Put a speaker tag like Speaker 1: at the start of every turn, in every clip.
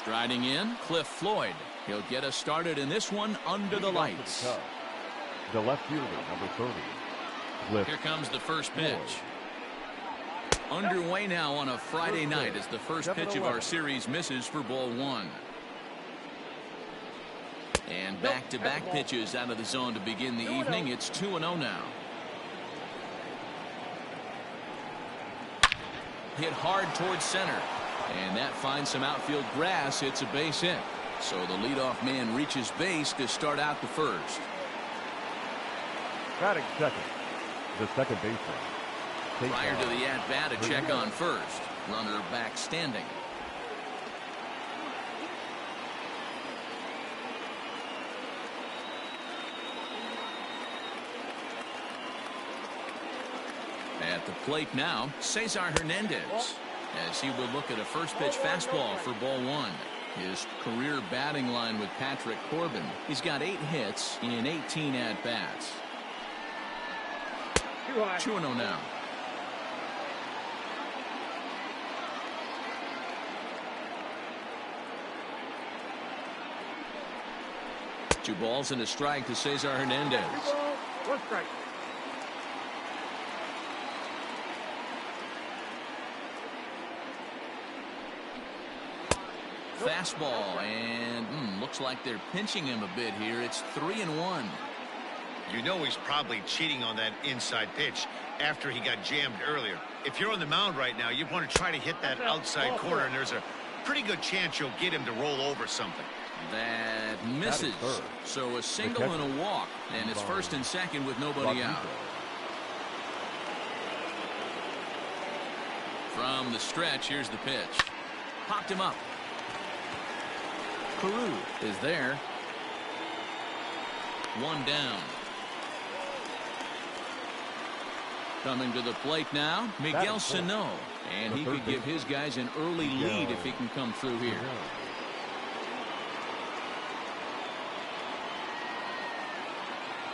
Speaker 1: Striding in, Cliff Floyd. He'll get us started in this one under the lights.
Speaker 2: The left fielder, number 30. Cliff.
Speaker 1: Here comes the first pitch. Underway now on a Friday night as the first pitch of our series misses for ball one. And back-to-back pitches out of the zone to begin the evening. It's 2-0 now. Hit hard towards center. And that finds some outfield grass. It's a base hit. So the leadoff man reaches base to start out the first.
Speaker 2: Batting second, the second baseman.
Speaker 1: Prior to the at-bat, a check on first. Runner back standing. At the plate now, Cesar Hernandez, as he will look at a first pitch fastball for ball one. His career batting line with Patrick Corbin. He's got 8 hits in 18 at-bats. 2-0 now. Two balls and a strike to Cesar Hernandez.
Speaker 3: One strike.
Speaker 1: Fastball, and looks like they're pinching him a bit here. It's 3-1.
Speaker 4: You know he's probably cheating on that inside pitch after he got jammed earlier. If you're on the mound right now, you want to try to hit that outside corner, and there's a pretty good chance you'll get him to roll over something.
Speaker 1: That misses. So a single and a walk, and it's first and second with nobody out. From the stretch, here's the pitch. Popped him up. Carew is there. One down. Coming to the plate now, Miguel Sano. And he could give his guys an early lead if he can come through here.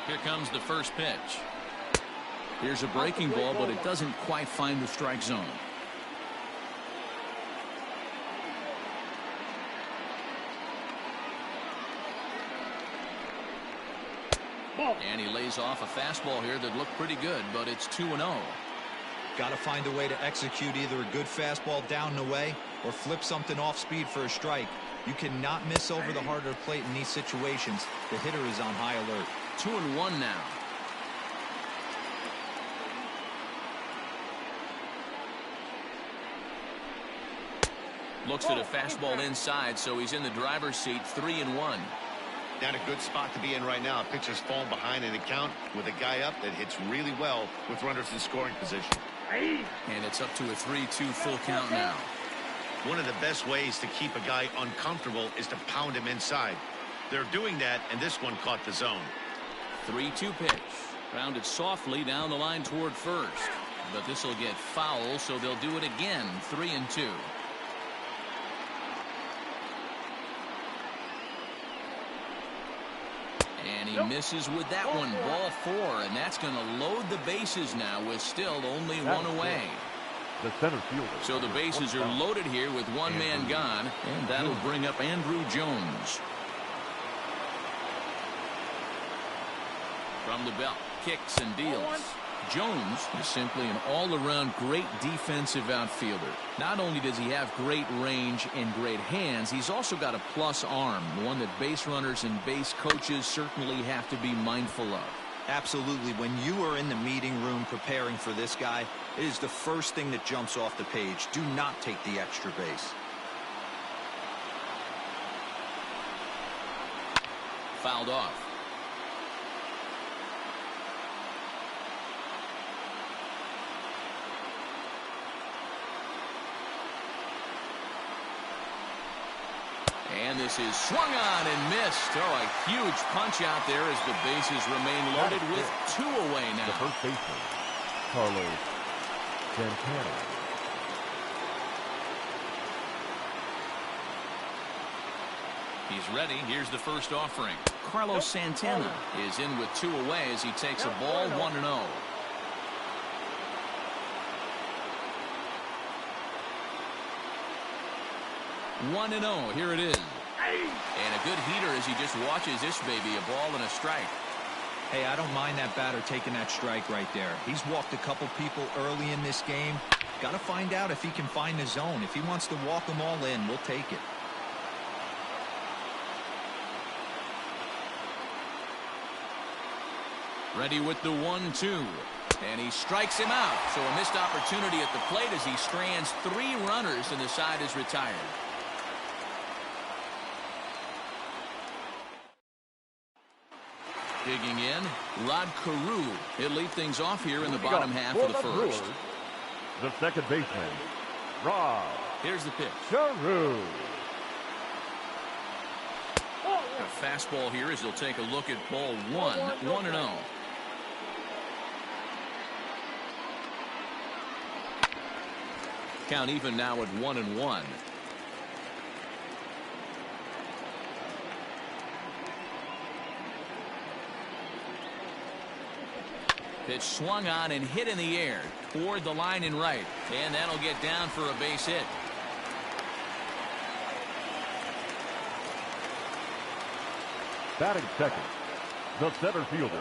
Speaker 1: Here comes the first pitch. Here's a breaking ball, but it doesn't quite find the strike zone. And he lays off a fastball here that looked pretty good, but it's 2-0.
Speaker 5: Got to find a way to execute either a good fastball down and away or flip something off speed for a strike. You cannot miss over the harder plate in these situations. The hitter is on high alert.
Speaker 1: 2-1 now. Looks at a fastball inside, so he's in the driver's seat. 3-1.
Speaker 4: Not a good spot to be in right now. Pitcher's falling behind in the count with a guy up that hits really well with runners in scoring position.
Speaker 1: And it's up to a 3-2 full count now.
Speaker 4: One of the best ways to keep a guy uncomfortable is to pound him inside. They're doing that, and this one caught the zone.
Speaker 1: 3-2 pitch. Grounded softly down the line toward first. But this will get foul, so they'll do it again. 3-2. And he misses with that one. Ball 4, and that's going to load the bases now with still only one away.
Speaker 2: The center fielder.
Speaker 1: So the bases are loaded here with one man gone, and that'll bring up Andrew Jones. From the belt, kicks and deals. Jones is simply an all-around great defensive outfielder. Not only does he have great range and great hands, he's also got a plus arm, one that base runners and base coaches certainly have to be mindful of.
Speaker 5: Absolutely. When you are in the meeting room preparing for this guy, it is the first thing that jumps off the page. Do not take the extra base.
Speaker 1: Fouled off. And this is swung on and missed. Oh, a huge punch out there as the bases remain loaded with 2 away now.
Speaker 2: The first baseman, Carlos Santana.
Speaker 1: He's ready. Here's the first offering. Carlos Santana is in with 2 away as he takes a ball 1-0. 1-0. Here it is. And a good heater as he just watches this baby, a ball and a strike.
Speaker 5: Hey, I don't mind that batter taking that strike right there. He's walked a couple people early in this game. Got to find out if he can find the zone. If he wants to walk them all in, we'll take it.
Speaker 1: Ready with the 1-2. And he strikes him out. So a missed opportunity at the plate as he strands 3 runners and the side is retired. Digging in, Rod Carew. He'll lead things off here in the bottom half of the first.
Speaker 2: The second baseman, Rod.
Speaker 1: Here's the pitch.
Speaker 2: Carew.
Speaker 1: A fastball here as he'll take a look at ball 1, 1-0. Count even now at 1-1. Pitch swung on and hit in the air toward the line and right. And that'll get down for a base hit.
Speaker 2: Batting second, the center fielder,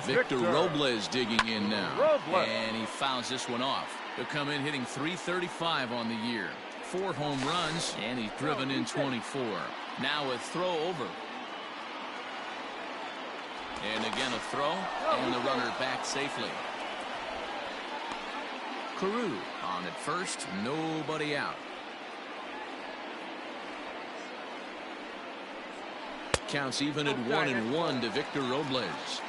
Speaker 1: Victor Robles digging in now.
Speaker 2: Robles.
Speaker 1: And he fouls this one off. He'll come in hitting .335 on the year. 4 home runs, and he's driven in 24. Now a throw over. And again a throw, and the runner back safely. Carew on at first, nobody out. Counts even at 1-1 to Victor Robles.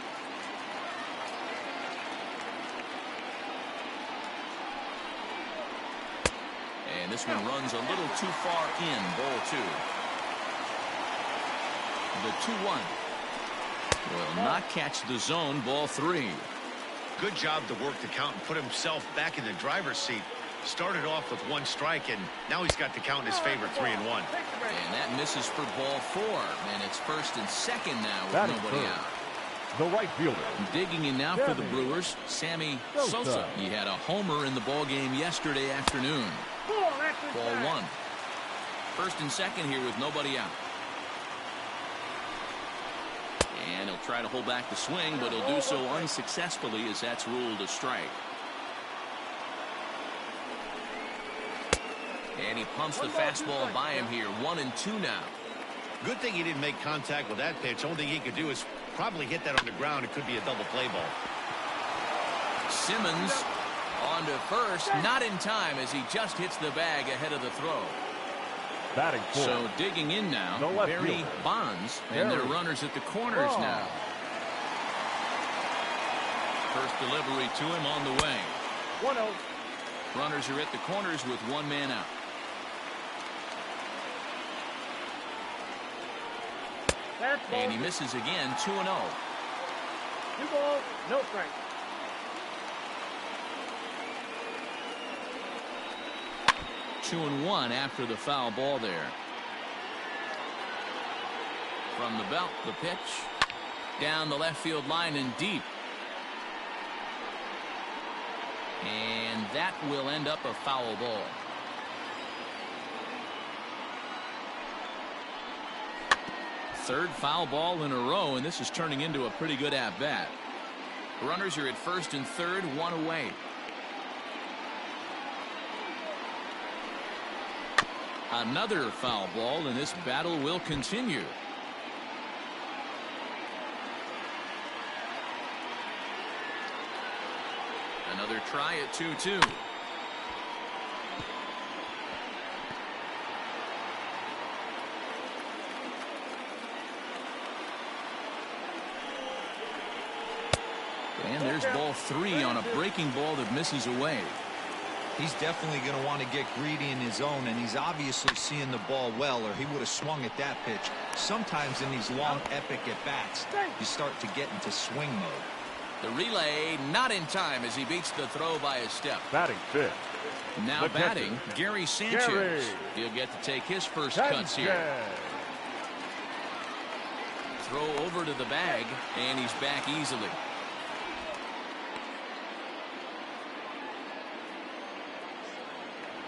Speaker 1: And this one runs a little too far in, ball 2. The 2-1. Will not catch the zone, ball 3.
Speaker 4: Good job to work the count and put himself back in the driver's seat. Started off with 1 strike, and now he's got the count in his favor, 3-1.
Speaker 1: And that misses for ball 4. And it's first and second now with
Speaker 2: Batting
Speaker 1: nobody
Speaker 2: third,
Speaker 1: out.
Speaker 2: the right fielder.
Speaker 1: Digging in now for the Brewers, Sammy Sosa. He had a homer in the ball game yesterday afternoon. Ball 1. First and second here with nobody out. And he'll try to hold back the swing, but he'll do so unsuccessfully as that's ruled a strike. And he pumps the fastball by him here. 1-2 now.
Speaker 4: Good thing he didn't make contact with that pitch. Only thing he could do is probably hit that on the ground. It could be a double play ball.
Speaker 1: Simmons on to first, not in time as he just hits the bag ahead of the throw.
Speaker 2: Batting fourth,
Speaker 1: So digging in now,
Speaker 2: the left
Speaker 1: Barry
Speaker 2: fielder.
Speaker 1: Bonds, and their runners at the corners now. First delivery to him on the way.
Speaker 2: 1-0.
Speaker 1: Runners are at the corners with 1 man out. And he misses again, 2-0.
Speaker 3: 2 balls, no strike.
Speaker 1: Two and 1 after the foul ball there. From the belt, the pitch. Down the left field line and deep. And that will end up a foul ball. Third foul ball in a row, and this is turning into a pretty good at-bat. Runners are at first and third, 1 away. Another foul ball, and this battle will continue. Another try at 2-2. And there's ball 3 on a breaking ball that misses away.
Speaker 5: He's definitely going to want to get greedy in his zone, and he's obviously seeing the ball well, or he would have swung at that pitch. Sometimes in these long, epic at-bats, you start to get into swing mode.
Speaker 1: The relay not in time as he beats the throw by a step.
Speaker 2: Batting fifth,
Speaker 1: Now
Speaker 2: the
Speaker 1: batting,
Speaker 2: catcher,
Speaker 1: Gary Sanchez.
Speaker 2: Gary
Speaker 1: He'll get to take his first cuts here. Throw over to the bag, and he's back easily.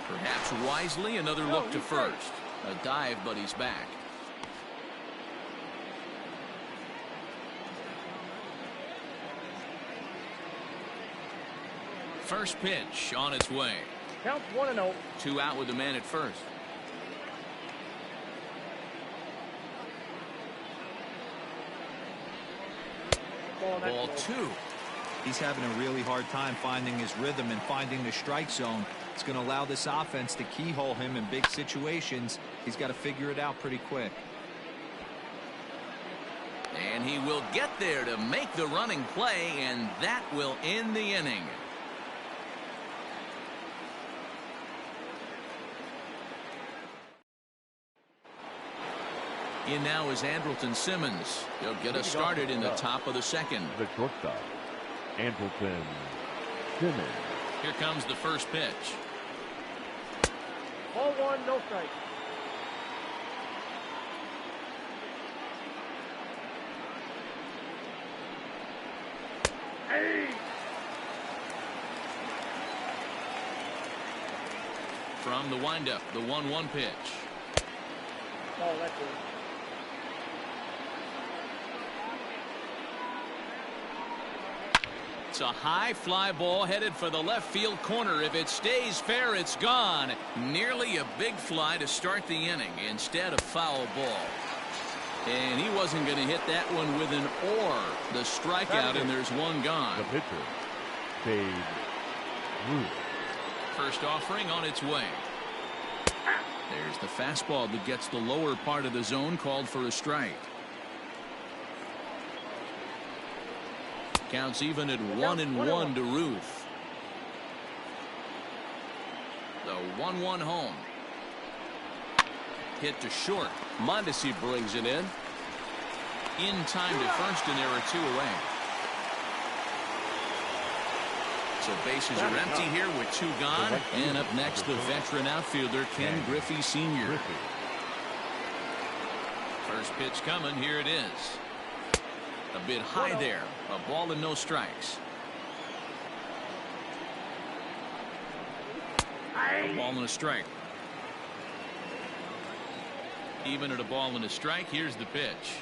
Speaker 1: Perhaps wisely, another look to first. A dive, but he's back. First pitch on its way.
Speaker 3: Counts 1-0.
Speaker 1: 2 out with the man at first. Ball 2.
Speaker 5: He's having a really hard time finding his rhythm and finding the strike zone. It's going to allow this offense to keyhole him in big situations. He's got to figure it out pretty quick.
Speaker 1: And he will get there to make the running play, and that will end the inning. In now is Andrelton Simmons. He'll get us started in the top of the second.
Speaker 2: The shortstop, Andrelton Simmons.
Speaker 1: Here comes the first pitch.
Speaker 3: Ball 1, no strike. Hey!
Speaker 1: From the windup, the 1-1 pitch.
Speaker 3: Oh, that's good.
Speaker 1: It's a high fly ball headed for the left field corner. If it stays fair, it's gone. Nearly a big fly to start the inning. Instead, a foul ball. And he wasn't going to hit that one with an or. The strikeout, and there's one gone.
Speaker 2: The pitcher, Babe Ruth.
Speaker 1: First offering on its way. There's the fastball that gets the lower part of the zone, called for a strike. Counts even at 1-1 to Ruth. The 1-1 home. Hit to short. Mondesi brings it in. In time to first, and there are 2 away. So bases are empty here with 2 gone. And up next, the veteran outfielder, Ken Griffey Sr. First pitch coming. Here it is. A bit high there. A ball and no strikes. A ball and a strike. Even at a ball and a strike, here's the pitch.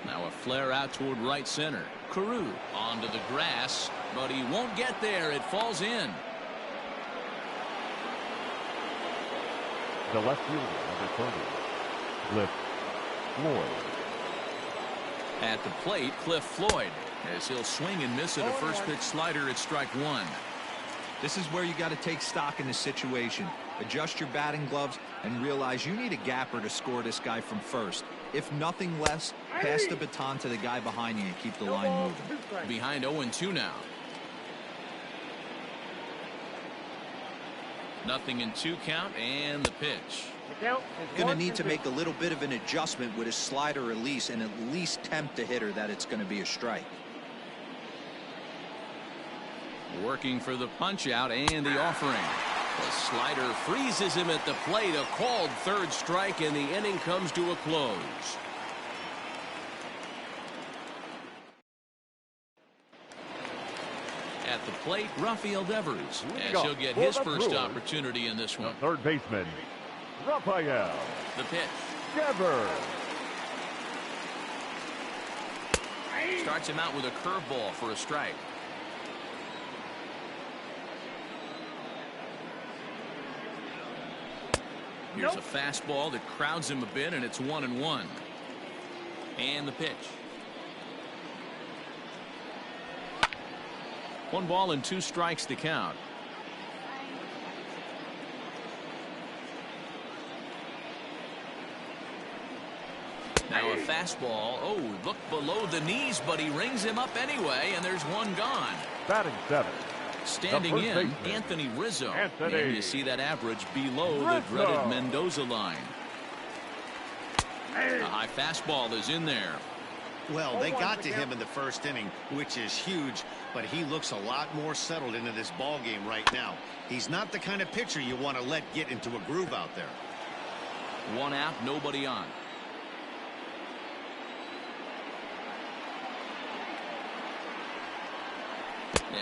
Speaker 1: Now a flare out toward right center. Carew onto the grass, but he won't get there. It falls in.
Speaker 2: The left fielder, number 30, Cliff Floyd.
Speaker 1: At the plate, Cliff Floyd, as he'll swing and miss at a first pitch slider at strike 1.
Speaker 5: This is where you got to take stock in the situation. Adjust your batting gloves and realize you need a gapper to score this guy from first. If nothing less, pass the baton to the guy behind you and keep the line moving.
Speaker 1: Behind 0-2 now. Nothing in 2 count, and the pitch.
Speaker 5: Going to need to make a little bit of an adjustment with his slider release and at least tempt the hitter that it's going to be a strike.
Speaker 1: Working for the punch out and the offering. The slider freezes him at the plate. A called third strike, and the inning comes to a close. At the plate, Rafael Devers, as he'll get his first opportunity in this one.
Speaker 2: The third baseman, Rafael.
Speaker 1: The pitch.
Speaker 2: Devers.
Speaker 1: Starts him out with a curveball for a strike. Here's a fastball that crowds him a bit, and it's 1-1. And the pitch. 1 ball and 2 strikes to count. Now a fastball. Oh, look below the knees, but he rings him up anyway, and there's 1 gone.
Speaker 2: Batting 7.
Speaker 1: Standing in, Anthony Rizzo. And you see that average below the dreaded Mendoza line. A high fastball is in there.
Speaker 4: Well, they got to him in the first inning, which is huge, but he looks a lot more settled into this ball game right now. He's not the kind of pitcher you want to let get into a groove out there.
Speaker 1: 1 out, nobody on.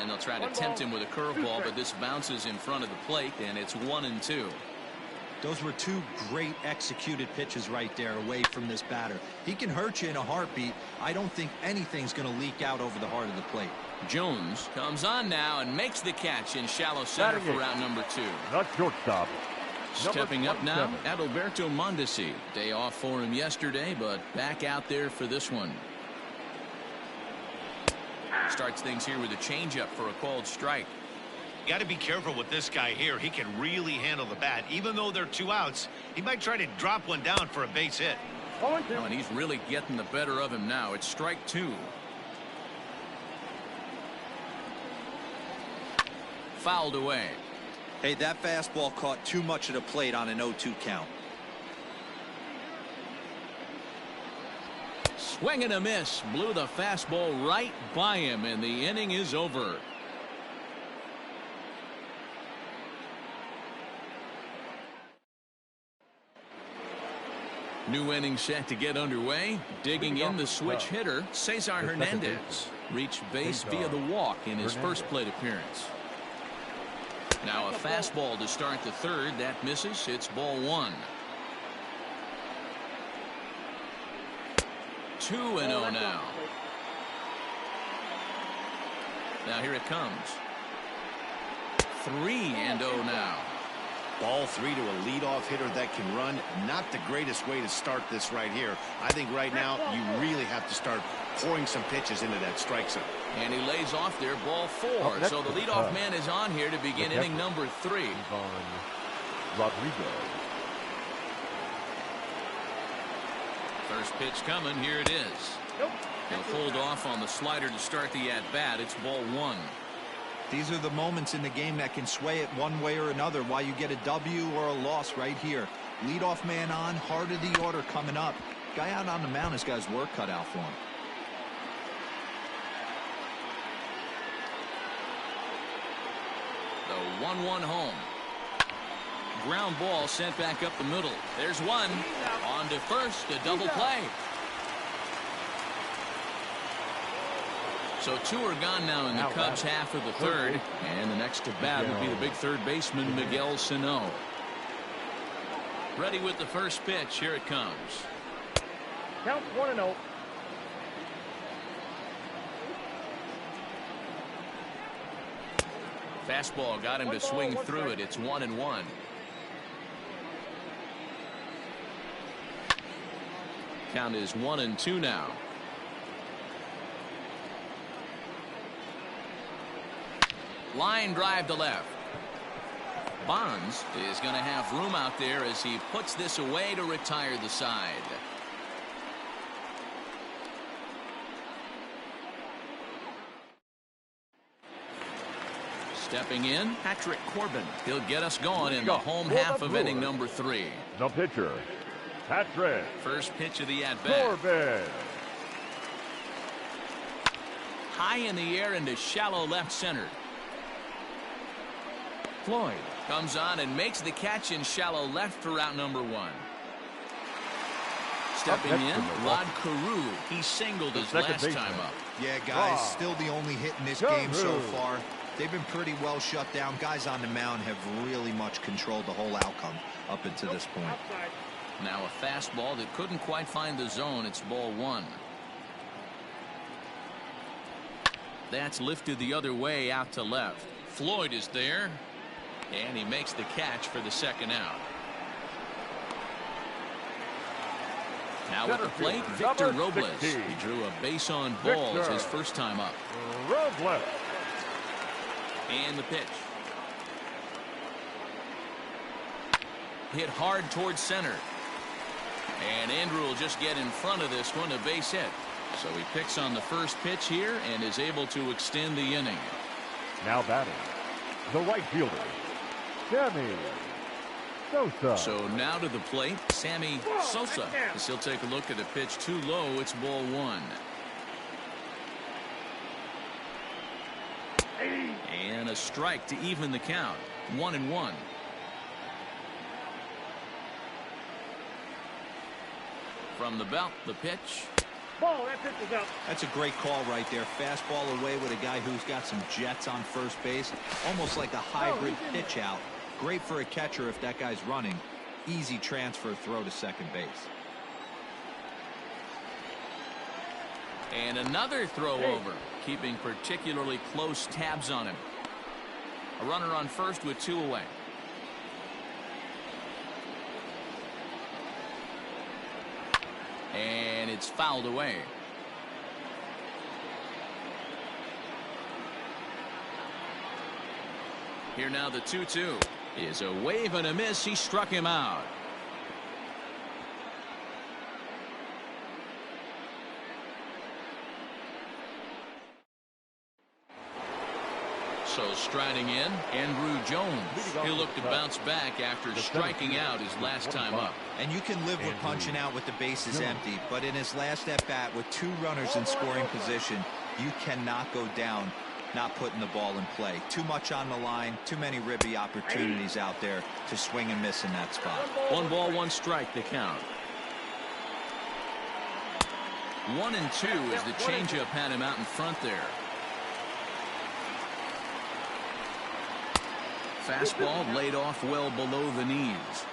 Speaker 1: And they'll try to tempt him with a curveball, but this bounces in front of the plate, and it's 1-2.
Speaker 5: Those were two great executed pitches right there away from this batter. He can hurt you in a heartbeat. I don't think anything's going to leak out over the heart of the plate.
Speaker 1: Jones comes on now and makes the catch in shallow center for route number 2.
Speaker 2: Not shortstop.
Speaker 1: Stepping up now, Adalberto Mondesi. Day off for him yesterday, but back out there for this one. Starts things here with a changeup for a called strike.
Speaker 4: You got to be careful with this guy here. He can really handle the bat. Even though they're 2 outs, he might try to drop one down for a base hit.
Speaker 1: Oh, and he's really getting the better of him now. It's strike 2. Fouled away.
Speaker 5: Hey, that fastball caught too much of the plate on an 0-2 count.
Speaker 1: Swing and a miss. Blew the fastball right by him, and the inning is over. New inning set to get underway. Digging in the switch hitter, Cesar Hernandez. Reached base via the walk in his first plate appearance. Now a fastball to start the third. That misses. It's ball 1. 2-0 now. Now here it comes. 3-0 now.
Speaker 4: Ball 3 to a leadoff hitter that can run. Not the greatest way to start this right here. I think right now you really have to start pouring some pitches into that strike zone.
Speaker 1: And he lays off there, ball 4. So the leadoff man is on here to begin inning number 3.
Speaker 2: Rodriguez.
Speaker 1: First pitch coming. Here it is. He'll hold off on the slider to start the at-bat. It's ball 1.
Speaker 5: These are the moments in the game that can sway it one way or another, why you get a W or a loss right here. Leadoff man on, heart of the order coming up. Guy out on the mound has got his work cut out for him.
Speaker 1: The 1-1 home. Ground ball sent back up the middle. There's one. On to first, a double play. So 2 are gone now in the Cubs half of the third. And the next to bat would be the big third baseman, Miguel Sano. Ready with the first pitch. Here it comes.
Speaker 3: Count 1-0.
Speaker 1: Fastball got him to swing through it. It's 1-1. Count is 1-2 now. Line drive to left. Bonds is going to have room out there as he puts this away to retire the side. Stepping in, Patrick Corbin. He'll get us going in the home half of inning number 3.
Speaker 2: The pitcher, Patrick.
Speaker 1: First pitch of the at-bat.
Speaker 2: Corbin.
Speaker 1: High in the air into shallow left center. Floyd comes on and makes the catch in shallow left for route number 1. Stepping in, Rod Carew. He singled his last time up.
Speaker 5: Yeah, guys, still the only hit in this game so far. They've been pretty well shut down. Guys on the mound have really much controlled the whole outcome up until this point.
Speaker 1: Now a fastball that couldn't quite find the zone. It's ball 1. That's lifted the other way out to left. Floyd is there. And he makes the catch for the second out. Now at the plate, Victor Robles. He drew a base on balls his first time up.
Speaker 2: Robles.
Speaker 1: And the pitch. Hit hard towards center. And Andrew will just get in front of this one, a base hit. So he picks on the first pitch here and is able to extend the inning.
Speaker 2: Now batting, the right fielder, Sammy Sosa.
Speaker 1: So now to the plate, Sammy Sosa. As he'll take a look at a pitch too low. It's ball 1. And a strike to even the count. 1-1. From the belt, the pitch.
Speaker 3: Ball, that pitch is up.
Speaker 5: That's a great call right there. Fastball away with a guy who's got some jets on first base. Almost like a hybrid pitch out. Great for a catcher if that guy's running. easy transfer throw to second base.
Speaker 1: And another throw over, keeping particularly close tabs on him. A runner on first with 2 away. And it's fouled away. Here now the 2-2 is a wave and a miss. He struck him out. So striding in, Andrew Jones. He'll look to bounce back after striking out his last time up.
Speaker 5: And you can live with punching out with the bases empty, but in his last at-bat with 2 runners in scoring position, you cannot go down not putting the ball in play. Too much on the line, too many ribby opportunities out there to swing and miss in that spot.
Speaker 1: 1 ball, 1 strike, the count. 1-2 as the changeup had him out in front there. Fastball laid off well below the knees.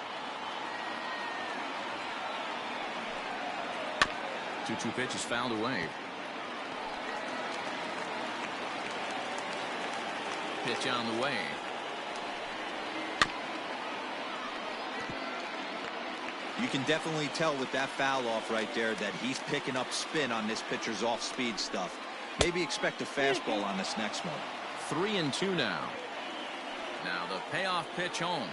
Speaker 1: 2-2 pitch is fouled away. Pitch on the way.
Speaker 5: You can definitely tell with that foul off right there that he's picking up spin on this pitcher's off-speed stuff. Maybe expect a fastball on this next one.
Speaker 1: 3-2 now. Now the payoff pitch home.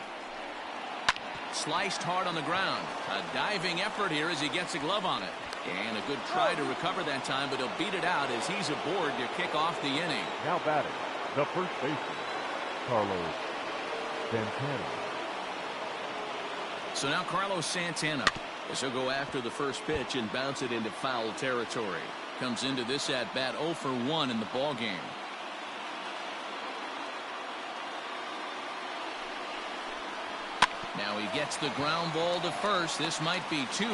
Speaker 1: Sliced hard on the ground. A diving effort here as he gets a glove on it. And a good try to recover that time, but he'll beat it out as he's aboard to kick off the inning.
Speaker 2: Now batting, the first baseman, Carlos Santana.
Speaker 1: So now Carlos Santana, as he'll go after the first pitch and bounce it into foul territory. Comes into this at bat 0 for 1 in the ball game. Now he gets the ground ball to first. This might be 2.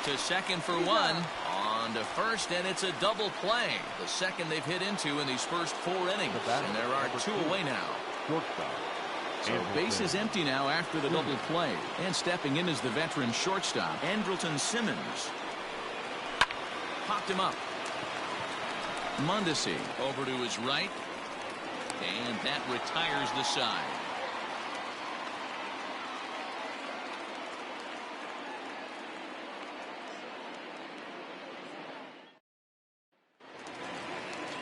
Speaker 1: To second for 1. On to first, and it's a double play. The second they've hit into in these first 4 innings. And there are 2 away now. So base is empty now after the double play. And stepping in is the veteran shortstop, Andrelton Simmons. Popped him up. Mondesi over to his right. And that retires the side.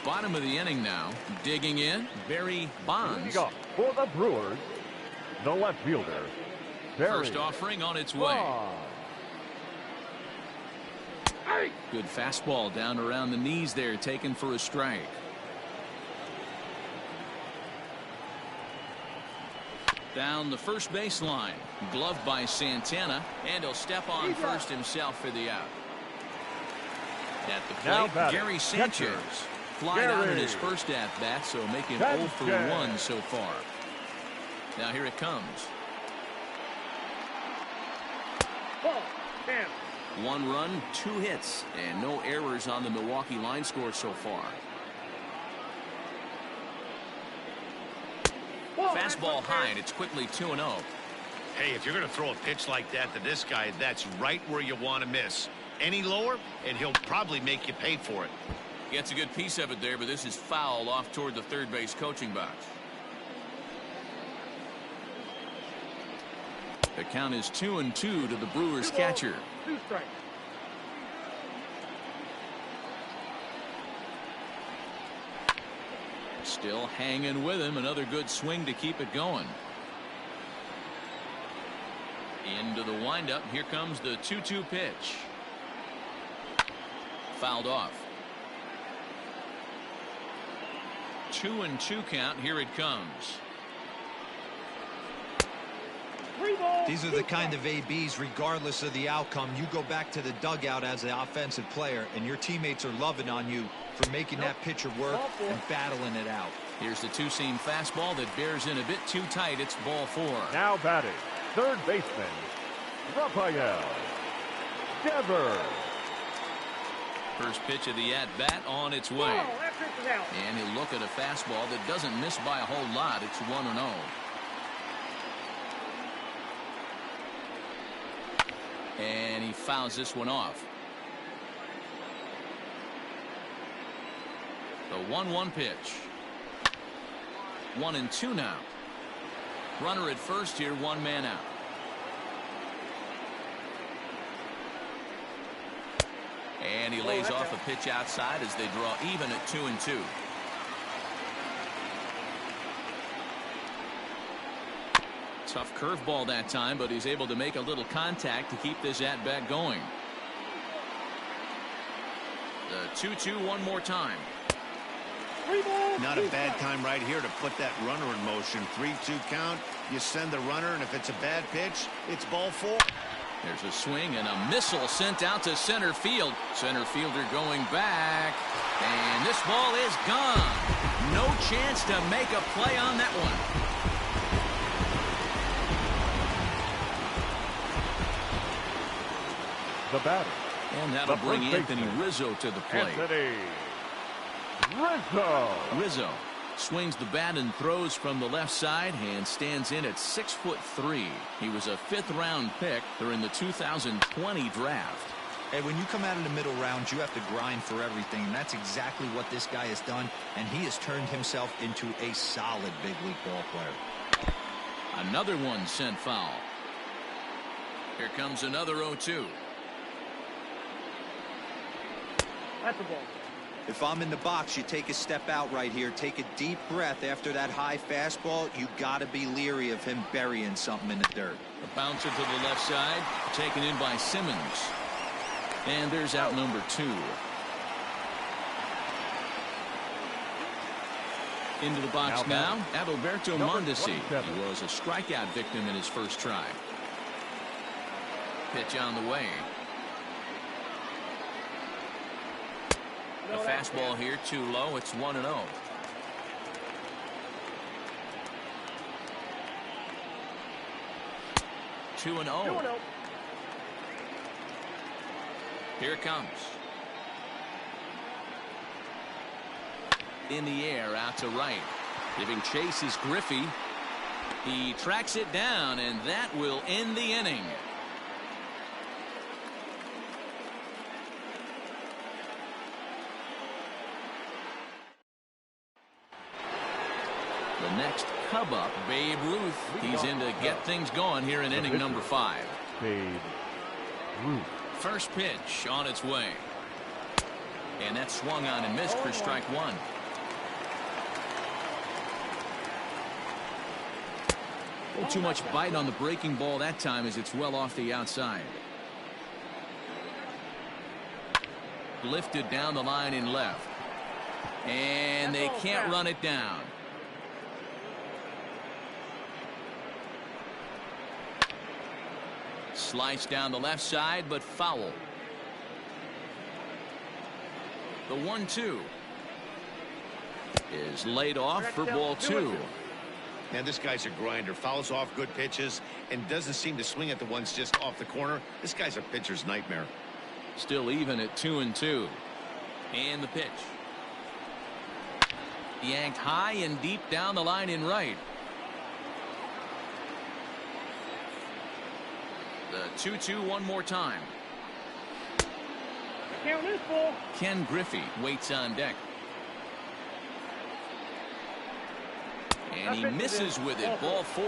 Speaker 1: Bottom of the inning now. Digging in, Barry Bonds.
Speaker 2: For the Brewers, the left fielder, Barry
Speaker 1: First offering on its way. Good fastball down around the knees there, taken for a strike. Down the first baseline. Gloved by Santana, and he'll step on first himself for the out. At the plate, Gary Sanchez. Flied out in his first at-bat, so making 0 for 1 so far. Now here it comes. 1 run, 2 hits, and no errors on the Milwaukee line score so far. Fastball high, and it's quickly 2-0.
Speaker 4: Hey, if you're going to throw a pitch like that to this guy, that's right where you want to miss. Any lower, and he'll probably make you pay for it.
Speaker 1: Gets a good piece of it there, but this is foul off toward the third base coaching box. The count is 2-2 to the Brewers catcher.
Speaker 3: 2 strikes.
Speaker 1: Still hanging with him. Another good swing to keep it going. Into the windup. Here comes the 2-2 pitch. Fouled off. 2-2 count. Here it comes.
Speaker 5: These are the kind of ABs, regardless of the outcome, you go back to the dugout as the offensive player, and your teammates are loving on you for making that pitcher work and battling it out.
Speaker 1: Here's the 2-seam fastball that bears in a bit too tight. It's ball 4.
Speaker 2: Now batting, third baseman, Rafael Devers.
Speaker 1: First pitch of the at-bat on its way. And he'll look at a fastball that doesn't miss by a whole lot. It's 1-0. And he fouls this one off. The 1-1 pitch. 1-2 now. Runner at first here, one man out. And he lays off a pitch outside as they draw even at 2-2. Tough curveball that time, but he's able to make a little contact to keep this at-bat going. The 2-2 one more time.
Speaker 4: Not a bad time right here to put that runner in motion. 3-2 count. You send the runner, and if it's a bad pitch, it's ball 4.
Speaker 1: There's a swing and a missile sent out to center field. Center fielder going back. And this ball is gone. No chance to make a play on that one.
Speaker 2: The batter.
Speaker 1: And that'll bring Anthony Rizzo to the plate.
Speaker 2: Anthony
Speaker 1: Rizzo swings the bat and throws from the left side and stands in at 6'3". He was a 5th-round pick during the 2020 draft.
Speaker 5: Hey, when you come out of the middle rounds, you have to grind for everything, and that's exactly what this guy has done, and he has turned himself into a solid big league ball player.
Speaker 1: Another one sent foul. Here comes another 0-2.
Speaker 3: That's a ball.
Speaker 5: If I'm in the box, you take a step out right here. Take a deep breath after that high fastball. You got to be leery of him burying something in the dirt.
Speaker 1: A bouncer to the left side, taken in by Simmons. And there's out number 2. Into the box now, Adalberto Mondesi. He was a strikeout victim in his first try. Pitch on the way. A fastball here, too low. It's 1-0. Two and 0. Here it comes. In the air, out to right. Giving chase is Griffey. He tracks it down, and that will end the inning. The next Cub up, Babe Ruth. He's in to get things going here in inning number 5.
Speaker 2: Babe Ruth.
Speaker 1: First pitch on its way. And that swung on and missed for strike 1. A little too much bite on the breaking ball that time as it's well off the outside. Lifted down the line in left. And they can't run it down. Slice down the left side, but foul. The 1-2 is laid off for ball 2.
Speaker 4: Now this guy's a grinder. Fouls off good pitches and doesn't seem to swing at the ones just off the corner. This guy's a pitcher's nightmare.
Speaker 1: Still even at 2-2. And the pitch. Yanked high and deep down the line in right. The 2-2 one more time.
Speaker 3: Count this ball.
Speaker 1: Ken Griffey waits on deck. And he misses with it. Ball 4.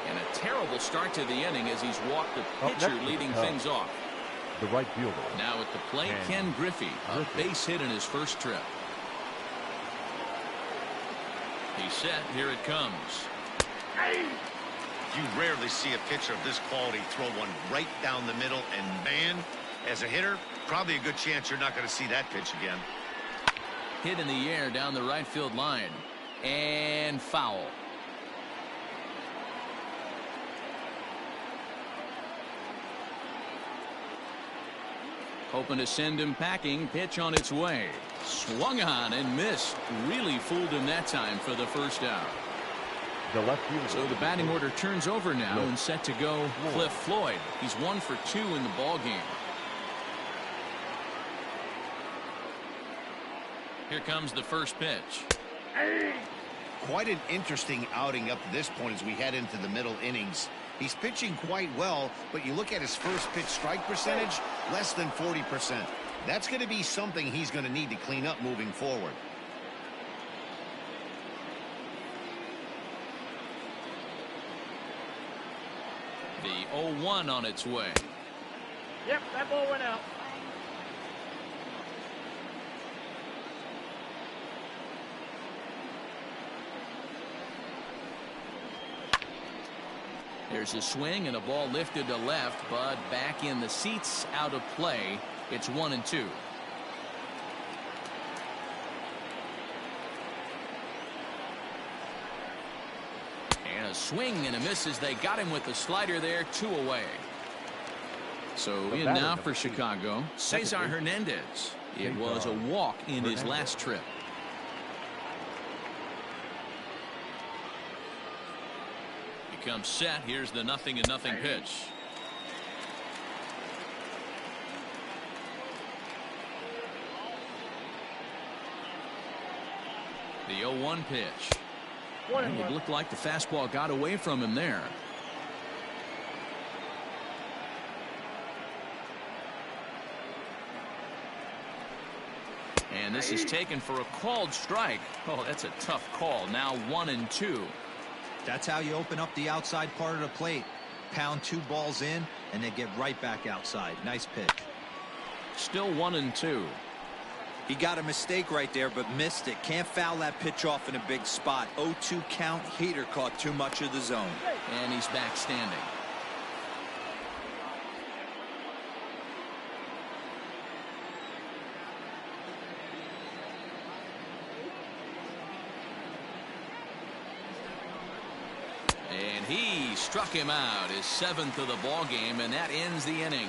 Speaker 1: And a terrible start to the inning as he's walked the pitcher, leading things off.
Speaker 2: The right fielder.
Speaker 1: Now at the plate, Ken Griffey. A base hit in his first trip. He's set. Here it comes.
Speaker 4: You rarely see a pitcher of this quality throw one right down the middle, and man, as a hitter, probably a good chance you're not going to see that pitch again.
Speaker 1: Hit in the air down the right field line. And foul. Hoping to send him packing. Pitch on its way. Swung on and missed. Really fooled him that time for the first out.
Speaker 2: The left fielder.
Speaker 1: So the batting order turns over now and set to go Cliff Floyd. He's 1 for 2 in the ball game. Here comes the first pitch.
Speaker 4: Quite an interesting outing up to this point as we head into the middle innings. He's pitching quite well, but you look at his first pitch strike percentage, less than 40%. That's going to be something he's going to need to clean up moving forward.
Speaker 1: The 0-1 on its way.
Speaker 3: Yep, that ball went out.
Speaker 1: There's a swing and a ball lifted to left, but back in the seats, out of play. It's 1-2. And a swing and a miss as they got him with the slider there, 2 away. So in now for Chicago, Cesar Hernandez. It was a walk in his last trip. Comes set. Here's the 0-0 pitch. The 0-1 pitch. It looked like the fastball got away from him there. And this is taken for a called strike. Oh, that's a tough call. Now 1-2.
Speaker 5: That's how you open up the outside part of the plate. Pound 2 balls in and then get right back outside. Nice pitch.
Speaker 1: Still 1-2.
Speaker 5: He got a mistake right there, but missed it. Can't foul that pitch off in a big spot. 0-2 count. Heater caught too much of the zone.
Speaker 1: And he's back standing. And he struck him out, his 7th of the ball game, and that ends the inning.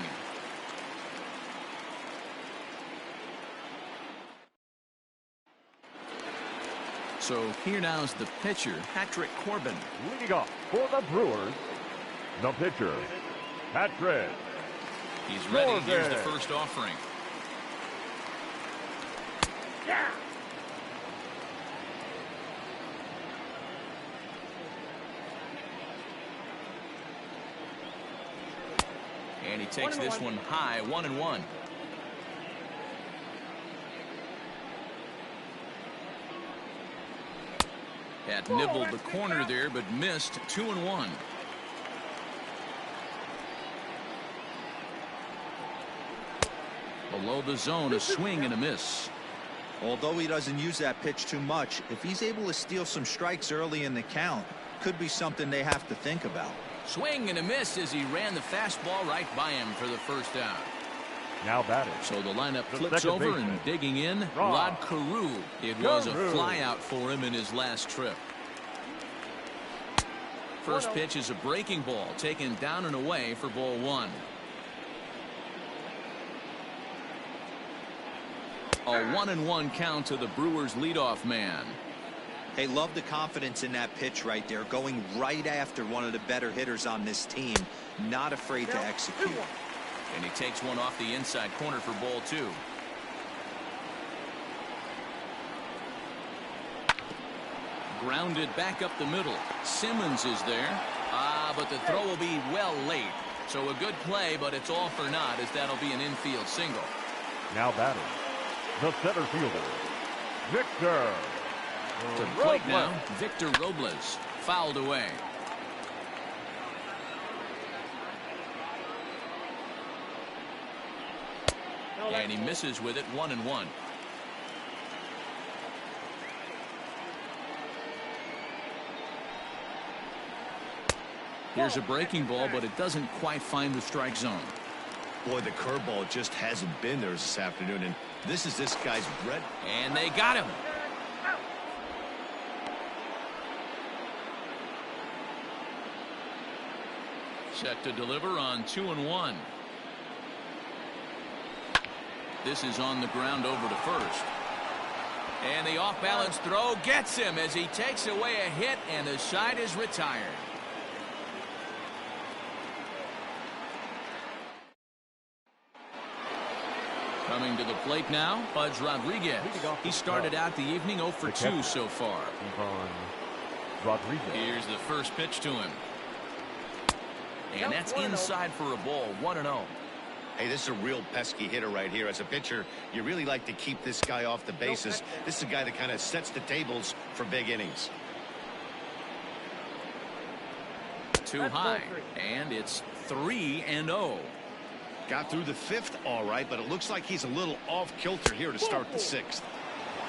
Speaker 1: So here now is the pitcher, Patrick Corbin.
Speaker 2: Leading off for the Brewers, the pitcher, Patrick.
Speaker 1: He's ready.
Speaker 2: Corbin.
Speaker 1: Here's the first offering.
Speaker 3: Yeah.
Speaker 1: And he takes this one high, 1-1. Had nibbled the corner there, but missed. 2-1. Below the zone, a swing and a miss.
Speaker 5: Although he doesn't use that pitch too much, if he's able to steal some strikes early in the count, could be something they have to think about.
Speaker 1: Swing and a miss as he ran the fastball right by him for the first out.
Speaker 2: Now batting.
Speaker 1: So the lineup
Speaker 2: The
Speaker 1: flips
Speaker 2: second
Speaker 1: over
Speaker 2: baseman.
Speaker 1: and digging in. Rod Carew. It was a flyout for him in his last trip. First pitch is a breaking ball taken down and away for ball 1. A 1-1 count to the Brewers leadoff man.
Speaker 5: Hey, love the confidence in that pitch right there, going right after one of the better hitters on this team, not afraid to execute.
Speaker 1: And he takes one off the inside corner for ball 2. Grounded back up the middle. Simmons is there. But the throw will be well late. So a good play, but it's all for naught as that'll be an infield single.
Speaker 2: Now batting. The center fielder, Victor.
Speaker 1: To the plate now, Victor Robles. Fouled away. And he misses with it, 1-1. Here's a breaking ball, but it doesn't quite find the strike zone.
Speaker 4: Boy, the curveball just hasn't been there this afternoon, and this is this guy's bread.
Speaker 1: And they got him. Set to deliver on 2-1. This is on the ground over to first. And the off-balance throw gets him as he takes away a hit, and the side is retired. Coming to the plate now, Pudge Rodriguez. He started out the evening 0 for 2 so far.
Speaker 2: Rodriguez.
Speaker 1: Here's the first pitch to him. And that's inside for a ball, 1-0.
Speaker 4: Hey, this is a real pesky hitter right here. As a pitcher, you really like to keep this guy off the bases. This is a guy that kind of sets the tables for big innings.
Speaker 1: Too high, and it's 3-0.
Speaker 4: Got through the fifth all right, but it looks like he's a little off kilter here to start the sixth.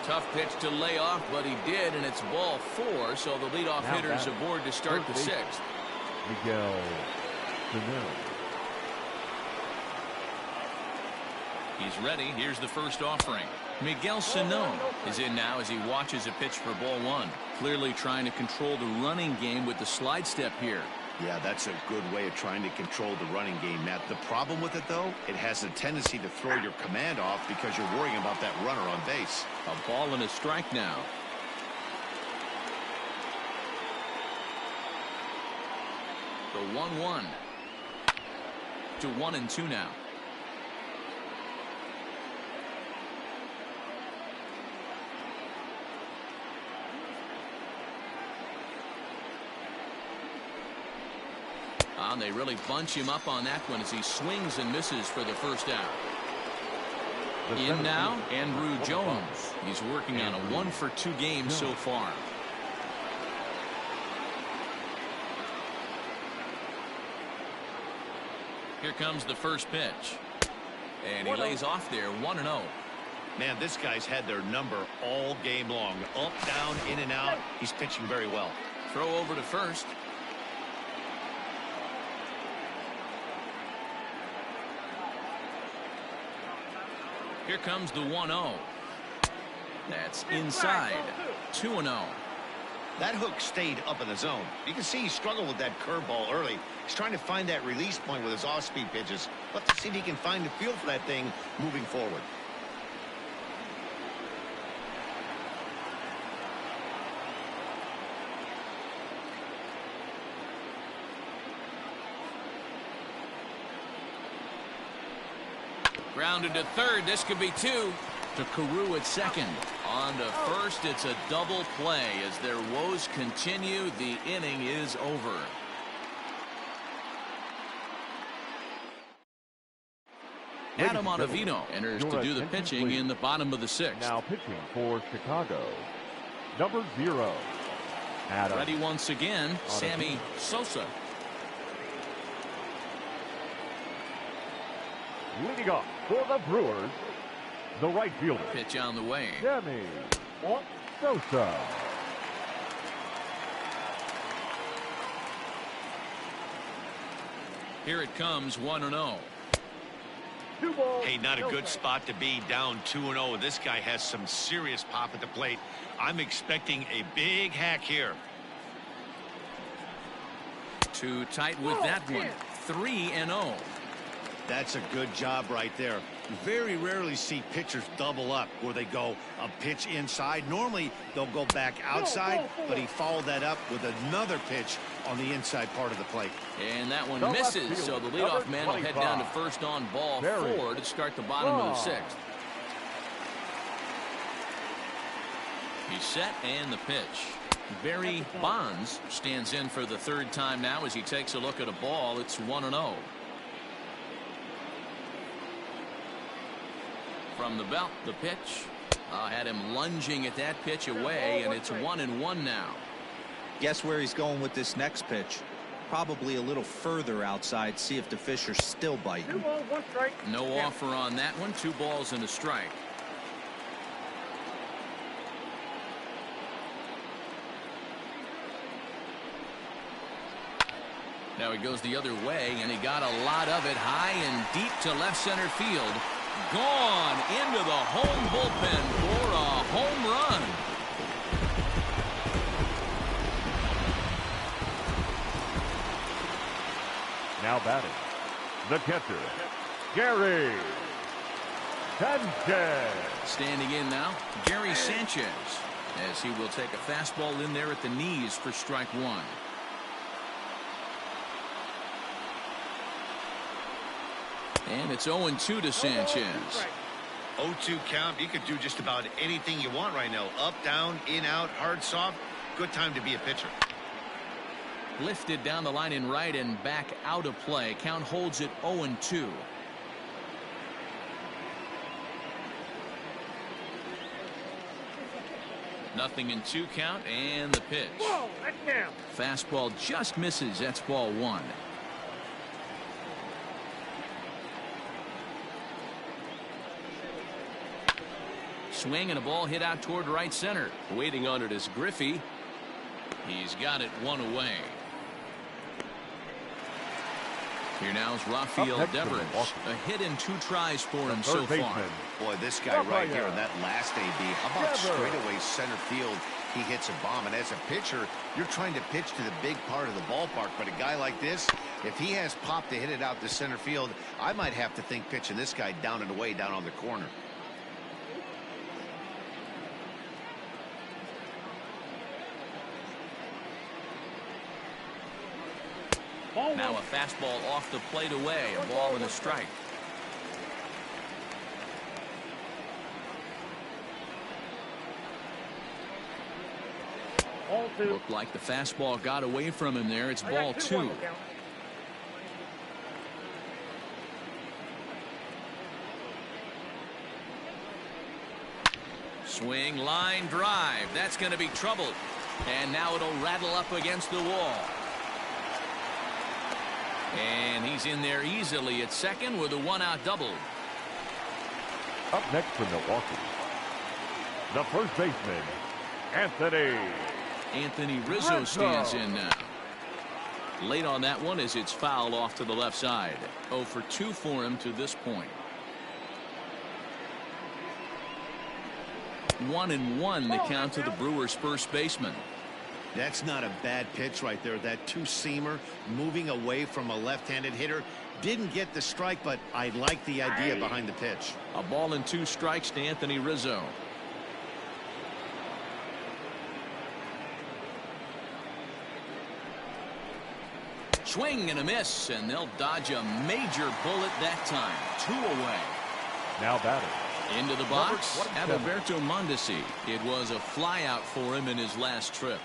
Speaker 1: Tough pitch to lay off, but he did, and it's ball 4, so the leadoff hitter's aboard to start the sixth.
Speaker 2: Miguel Sano.
Speaker 1: He's ready. Here's the first offering. Miguel Sano is in now as he watches a pitch for ball 1. Clearly trying to control the running game with the slide step here.
Speaker 4: Yeah, that's a good way of trying to control the running game, Matt. The problem with it, though, it has a tendency to throw your command off because you're worrying about that runner on base.
Speaker 1: A ball and a strike now. The 1-1 to 1-2 now. And they really bunch him up on that one as he swings and misses for the first out. In now, Andrew Jones. He's working on a 1-for-2 game so far. Here comes the first pitch. And he lays off there, 1-0.
Speaker 4: Man, this guy's had their number all game long. Up, down, in and out. He's pitching very well.
Speaker 1: Throw over to first. Here comes the 1-0. That's inside. 2-0.
Speaker 4: That hook stayed up in the zone. You can see he struggled with that curveball early. He's trying to find that release point with his off-speed pitches. Let's see if he can find the feel for that thing moving forward.
Speaker 1: Grounded to third. This could be 2. To Carew at second. On to first. It's a double play. As their woes continue, the inning is over. Adam Ottavino enters to do the pitching in the bottom of the 6th.
Speaker 2: Now pitching for Chicago, number 0. Adam.
Speaker 1: Ready once again, Sammy Sosa.
Speaker 2: Leading off for the Brewers, the right fielder.
Speaker 1: Pitch on the way.
Speaker 2: Sammy Sosa.
Speaker 1: Here it comes, 1-0.
Speaker 4: Hey, not a good spot to be, down 2-0. This guy has some serious pop at the plate. I'm expecting a big hack here.
Speaker 1: Too tight with that one. 3-0.
Speaker 4: That's a good job right there. You very rarely see pitchers double up where they go a pitch inside. Normally they'll go back outside, but he followed that up with another pitch on the inside part of the plate.
Speaker 1: And that one misses, so the leadoff man will head down to first on ball 4 to start the bottom of the 6th. He's set, and the pitch. Barry Bonds stands in for the 3rd time now as he takes a look at a ball. It's 1-0. From the belt, the pitch. Had him lunging at that pitch away, and it's 1-1 now.
Speaker 5: Guess where he's going with this next pitch? Probably a little further outside. See if the fish are still biting.
Speaker 3: 2 balls, 1 strike.
Speaker 1: No offer on that one. 2 balls and a strike. Now he goes the other way, and he got a lot of it high and deep to left center field. Gone into the home bullpen for a home run.
Speaker 2: Now batting, the catcher, Gary Sanchez.
Speaker 1: Standing in now, Gary Sanchez, as he will take a fastball in there at the knees for strike 1. And it's 0-2 to Sanchez.
Speaker 4: 0-2 count. You could do just about anything you want right now. Up, down, in, out, hard, soft. Good time to be a pitcher.
Speaker 1: Lifted down the line in right and back out of play. Count holds it 0-2. Nothing in 2 count, and the pitch.
Speaker 3: Whoa, that's down.
Speaker 1: Fastball just misses. That's ball 1. Swing and a ball hit out toward right center. Waiting on it is Griffey. He's got it 1 away. Here now is Rafael Devers. A hit in 2 tries for him so far.
Speaker 4: Boy, this guy right here in that last AB. How about straightaway center field? He hits a bomb. And as a pitcher, you're trying to pitch to the big part of the ballpark. But a guy like this, if he has pop to hit it out to center field, I might have to think pitching this guy down and away down on the corner.
Speaker 1: Now a fastball off the plate away. A ball and a strike. Looked like the fastball got away from him there. It's ball 2. Swing, line drive. That's going to be trouble. And now it'll rattle up against the wall. And he's in there easily at second with a 1-out double.
Speaker 2: Up next for Milwaukee, the first baseman,
Speaker 1: Anthony Rizzo stands in now. Late on that one as it's fouled off to the left side. 0 for 2 for him to this point. 1-1 the count to the Brewers' first baseman.
Speaker 4: That's not a bad pitch right there. That 2-seamer moving away from a left-handed hitter. Didn't get the strike, but I like the idea behind the pitch.
Speaker 1: A ball and 2 strikes to Anthony Rizzo. Swing and a miss, and they'll dodge a major bullet that time. 2 away.
Speaker 2: Now batting.
Speaker 1: Into the box, Adalberto Mondesi. It was a flyout for him in his last trip.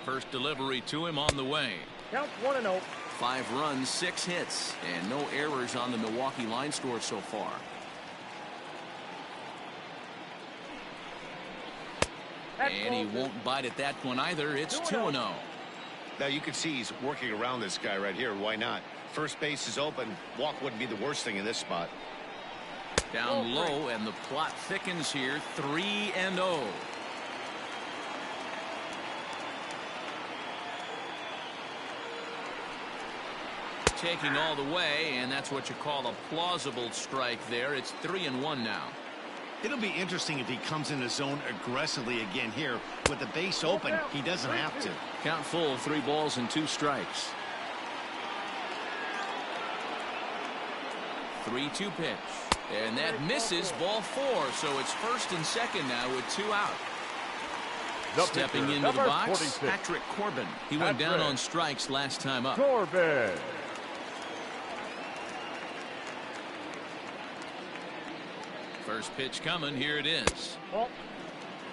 Speaker 1: First delivery to him on the way.
Speaker 3: Count 1-0.
Speaker 1: 5 runs, 6 hits, and no errors on the Milwaukee line score so far. And he won't bite at that one either. It's 2-0.
Speaker 4: Now you can see he's working around this guy right here. Why not? First base is open. Walk wouldn't be the worst thing in this spot.
Speaker 1: Down low, and the plot thickens here. 3-0. Taking all the way, and that's what you call a plausible strike there. It's 3-1 now.
Speaker 4: It'll be interesting if he comes in the zone aggressively again here. With the base open, he doesn't have to.
Speaker 1: Count full, 3 balls and 2 strikes. 3-2 pitch. And that misses, ball 4. So it's first and second now with 2 out. Stepping into the box, 46. Patrick Corbin. He went down on strikes last time up.
Speaker 2: Corbin.
Speaker 1: First pitch coming. Here it is.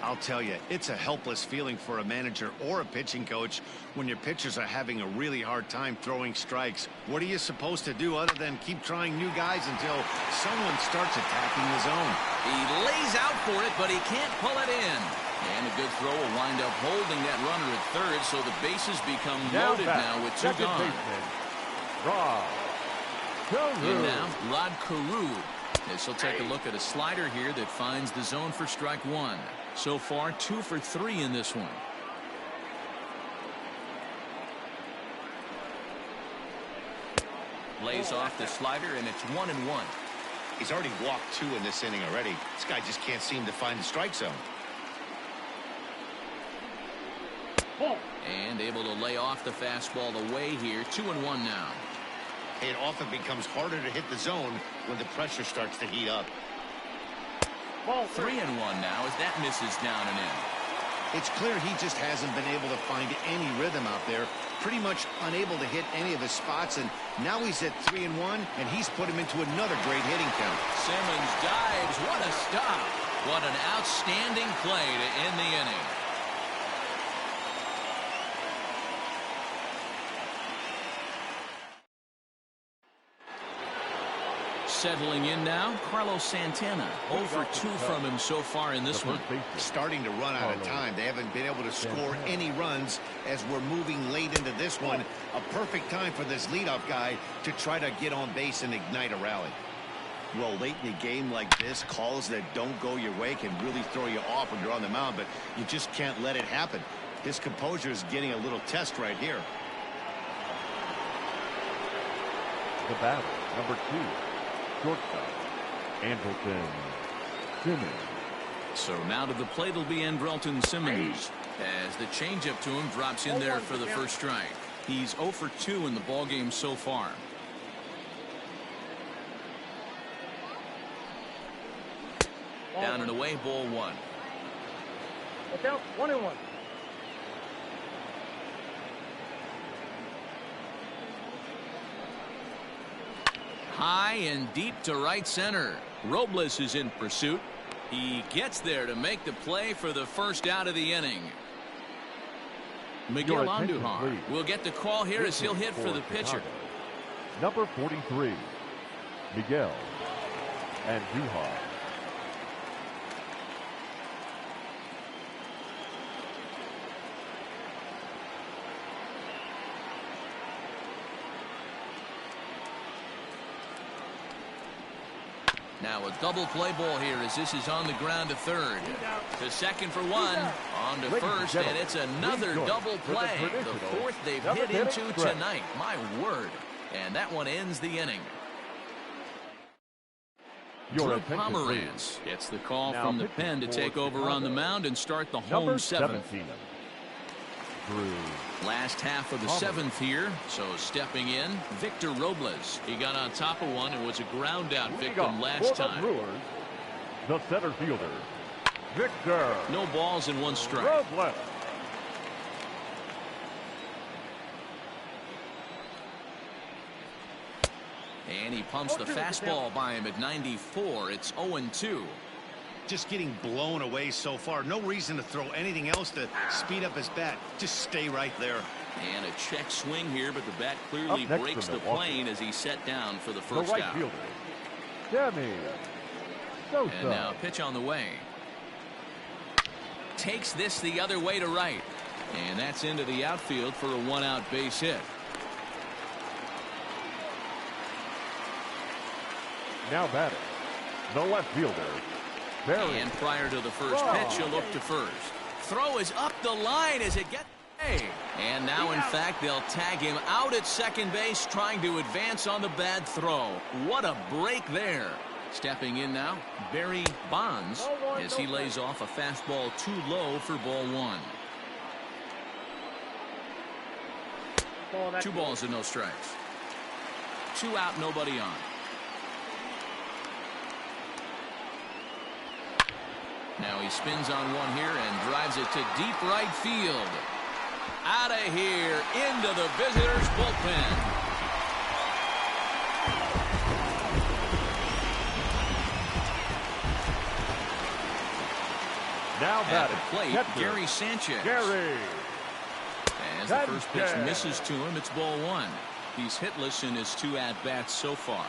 Speaker 4: I'll tell you, it's a helpless feeling for a manager or a pitching coach when your pitchers are having a really hard time throwing strikes. What are you supposed to do other than keep trying new guys until someone starts attacking the zone?
Speaker 1: He lays out for it, but he can't pull it in. And a good throw will wind up holding that runner at third, so the bases become loaded now with 2 gone. In now, Rod Carew. As he'll take a look at a slider here that finds the zone for strike 1. So far, 2 for 3 in this one. Lays off the slider, and it's 1-1.
Speaker 4: He's already walked 2 in this inning already. This guy just can't seem to find the strike zone.
Speaker 1: And able to lay off the fastball away here. 2-1 now.
Speaker 4: It often becomes harder to hit the zone when the pressure starts to heat up.
Speaker 1: 3-1 now as that misses down and in.
Speaker 4: It's clear he just hasn't been able to find any rhythm out there. Pretty much unable to hit any of his spots, and now he's at 3-1, and he's put him into another great hitting count.
Speaker 1: Simmons dives. What a stop. What an outstanding play to end the inning. Settling in now, Carlos Santana. 0 for 2 from him so far in this one.
Speaker 4: Starting to run out of time. They haven't been able to score any runs as we're moving late into this one. A perfect time for this leadoff guy to try to get on base and ignite a rally. Well, late in a game like this, calls that don't go your way can really throw you off when you're on the mound, but you just can't let it happen. His composure is getting a little test right here.
Speaker 2: The batter, number 2, shortstop, Andrelton Simmons.
Speaker 1: So now to the plate will be Andrelton Simmons as the changeup to him drops in there for the first strike. He's 0 for 2 in the ballgame so far. Down and away, ball 1.
Speaker 3: Look out, 1-1.
Speaker 1: High and deep to right center. Robles is in pursuit. He gets there to make the play for the first out of the inning. Miguel Andujar will get the call here as he'll hit for the pitcher.
Speaker 2: Number 43, Miguel Andujar.
Speaker 1: Now a double play ball here as this is on the ground to third. To second for 1. On to first, and it's another double play. The 4th they've hit into tonight. My word. And that one ends the inning. Drew Pomeranz gets the call from the pen to take over on the mound and start the home 7th. Last half of the 7th here, so stepping in, Victor Robles. He got on top of one and was a ground out victim last time.
Speaker 2: The center fielder, Victor.
Speaker 1: No balls and 1 strike.
Speaker 2: Robles.
Speaker 1: And he pumps the fastball by him at 94. It's 0-2.
Speaker 4: Just getting blown away so far. No reason to throw anything else to speed up his bat. Just stay right there.
Speaker 1: And a check swing here, but the bat clearly breaks the plane as he's set down for the first
Speaker 2: right
Speaker 1: out.
Speaker 2: Fielder, Sammy Sosa.
Speaker 1: And now pitch on the way. Takes this the other way to right. And that's into the outfield for a 1-out base hit.
Speaker 2: Now batting, the left fielder, Barry.
Speaker 1: And prior to the first pitch, he'll look to first. Throw is up the line as it gets away. And now, in fact, they'll tag him out at second base, trying to advance on the bad throw. What a break there. Stepping in now, Barry Bonds, as he lays off a fastball too low for ball 1. 2 balls and no strikes. 2 out, nobody on. Now he spins on one here and drives it to deep right field. Out of here into the visitors' bullpen.
Speaker 2: Now
Speaker 1: at the plate,
Speaker 2: catcher,
Speaker 1: Gary Sanchez.
Speaker 2: Gary.
Speaker 1: As the first pitch misses to him, it's ball 1. He's hitless in his 2 at-bats so far.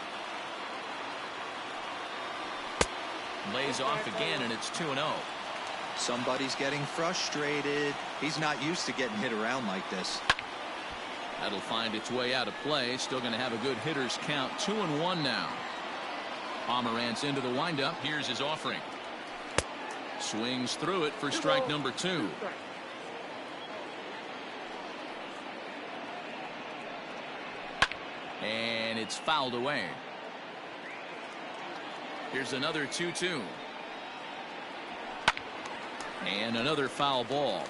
Speaker 1: Lays off again, and it's 2-0.
Speaker 5: Somebody's getting frustrated. He's not used to getting hit around like this.
Speaker 1: That'll find its way out of play. Still going to have a good hitter's count. 2-1 now. Pomeranz into the windup. Here's his offering. Swings through it for strike number 2. And it's fouled away. Here's another 2-2. And another foul ball.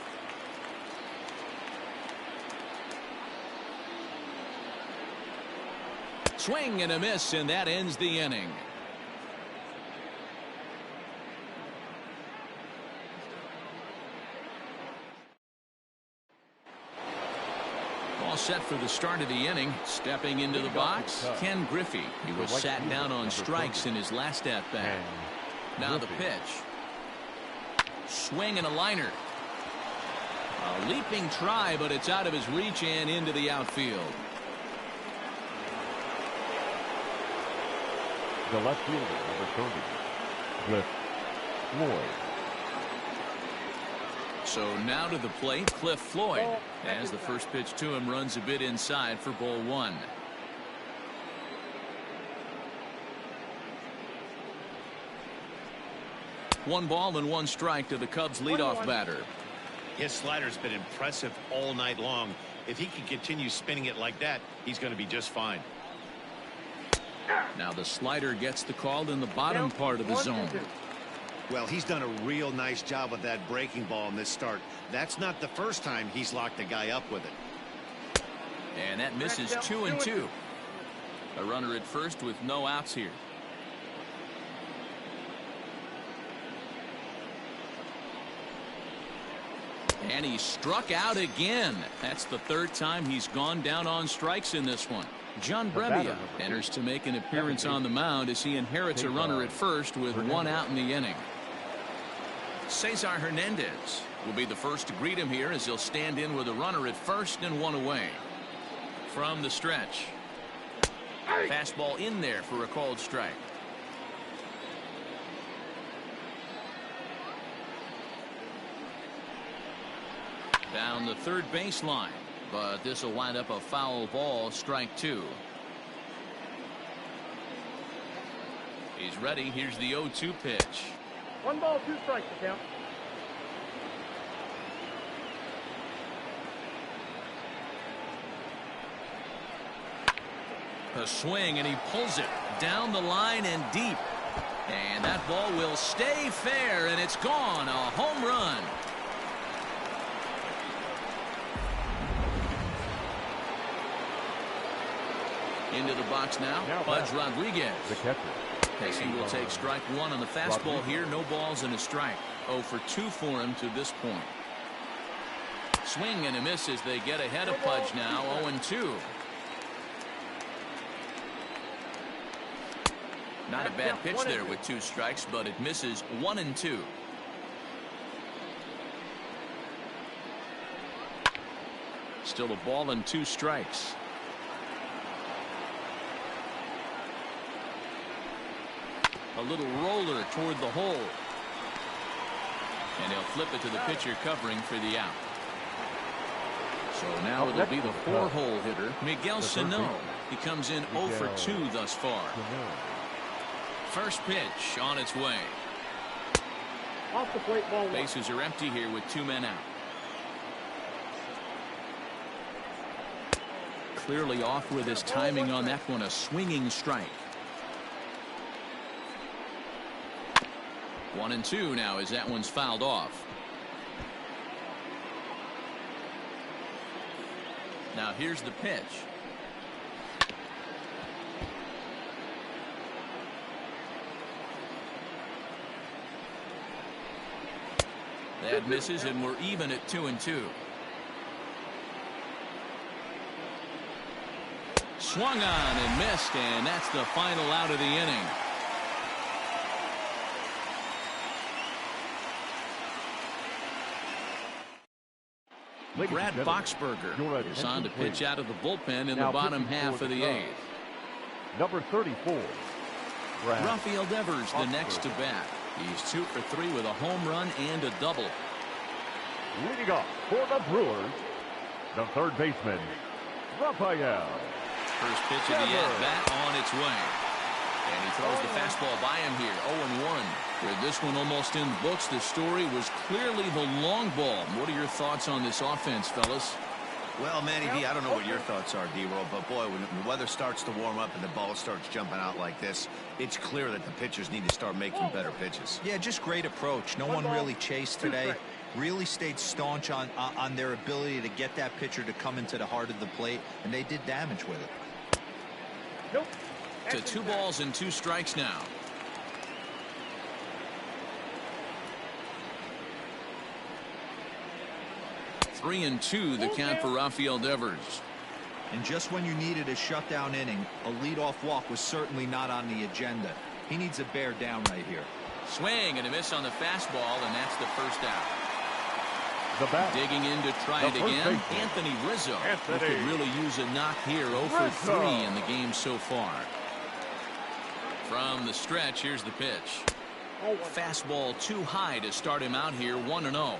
Speaker 1: Swing and a miss, and that ends the inning. All set for the start of the inning. Stepping into the box, Ken Griffey. He was sat down on strikes in his last at-bat. Now the pitch. Swing and a liner. A leaping try, but it's out of his reach and into the outfield.
Speaker 2: The left fielder, number 30, Cliff Floyd.
Speaker 1: So now to the plate, Cliff Floyd, as the first pitch to him runs a bit inside for ball one. One ball and one strike to the Cubs leadoff batter.
Speaker 4: His slider's been impressive all night long. If he can continue spinning it like that, he's going to be just fine.
Speaker 1: Now the slider gets the call in the bottom part of the zone.
Speaker 4: Well, he's done a real nice job with that breaking ball in this start. That's not the first time he's locked a guy up with it.
Speaker 1: And that misses 2-2. A runner at first with no outs here. And he struck out again. That's the third time he's gone down on strikes in this one. John Brebbia enters to make an appearance on the mound as he inherits a runner at first with one out in the inning. Cesar Hernandez will be the first to greet him here as he'll stand in with a runner at first and one away. From the stretch. Fastball in there for a called strike. Down the third baseline, but this will wind up a foul ball, strike two. He's ready. Here's the 0-2 pitch.
Speaker 3: 1 ball, 2 strikes to count.
Speaker 1: A swing, and he pulls it down the line and deep. And that ball will stay fair, and it's gone. A home run. Into the box now, Pudge Rodriguez.
Speaker 2: The catcher.
Speaker 1: As he will take strike one on the fastball here. No balls and a strike. 0 for 2 for him to this point. Swing and a miss as they get ahead of Pudge now. 0-2. Not a bad pitch there with 2 strikes, but it misses 1-2. Still a ball and 2 strikes. A little roller toward the hole. And he'll flip it to the pitcher covering for the out. So now it'll be the 4-hole hitter, Miguel Sano. He comes in 0 for 2 thus far. First pitch on its way.
Speaker 3: Off the plate, ball 1.
Speaker 1: Bases are empty here with 2 men out. Clearly off with his timing on that one. A swinging strike. 1-2 now as that one's fouled off. Now here's the pitch. That misses, and we're even at 2-2. Swung on and missed, and that's the final out of the inning. Brad Boxberger is on to pitch out of the bullpen in the bottom half of the 8th.
Speaker 2: Number 34.
Speaker 1: Rafael Devers the next to bat. He's 2 for 3 with a home run and a double.
Speaker 2: Leading off for the Brewers, the third baseman, Rafael.
Speaker 1: First pitch of the at-bat on its way. And he throws the fastball by him here. 0-1. With this one almost in the books, the story was clearly the long ball. What are your thoughts on this offense, fellas?
Speaker 4: Well, Manny V, I don't know what your thoughts are, D-Roll, but boy, when the weather starts to warm up and the ball starts jumping out like this, it's clear that the pitchers need to start making better pitches.
Speaker 5: Yeah, just great approach. No one really chased today. Really stayed staunch on their ability to get that pitcher to come into the heart of the plate, and they did damage with it.
Speaker 3: Nope.
Speaker 1: To 2 balls and 2 strikes now. Three and 2 the count for Rafael Devers.
Speaker 5: And just when you needed a shutdown inning, a leadoff walk was certainly not on the agenda. He needs a bear down right here.
Speaker 1: Swing and a miss on the fastball, and that's the first out.
Speaker 2: The bat.
Speaker 1: Digging in to try it again, Anthony Rizzo. Who could really use a knock here. 0 for 3 in the game so far. From the stretch, here's the pitch. Fastball too high to start him out here 1-0.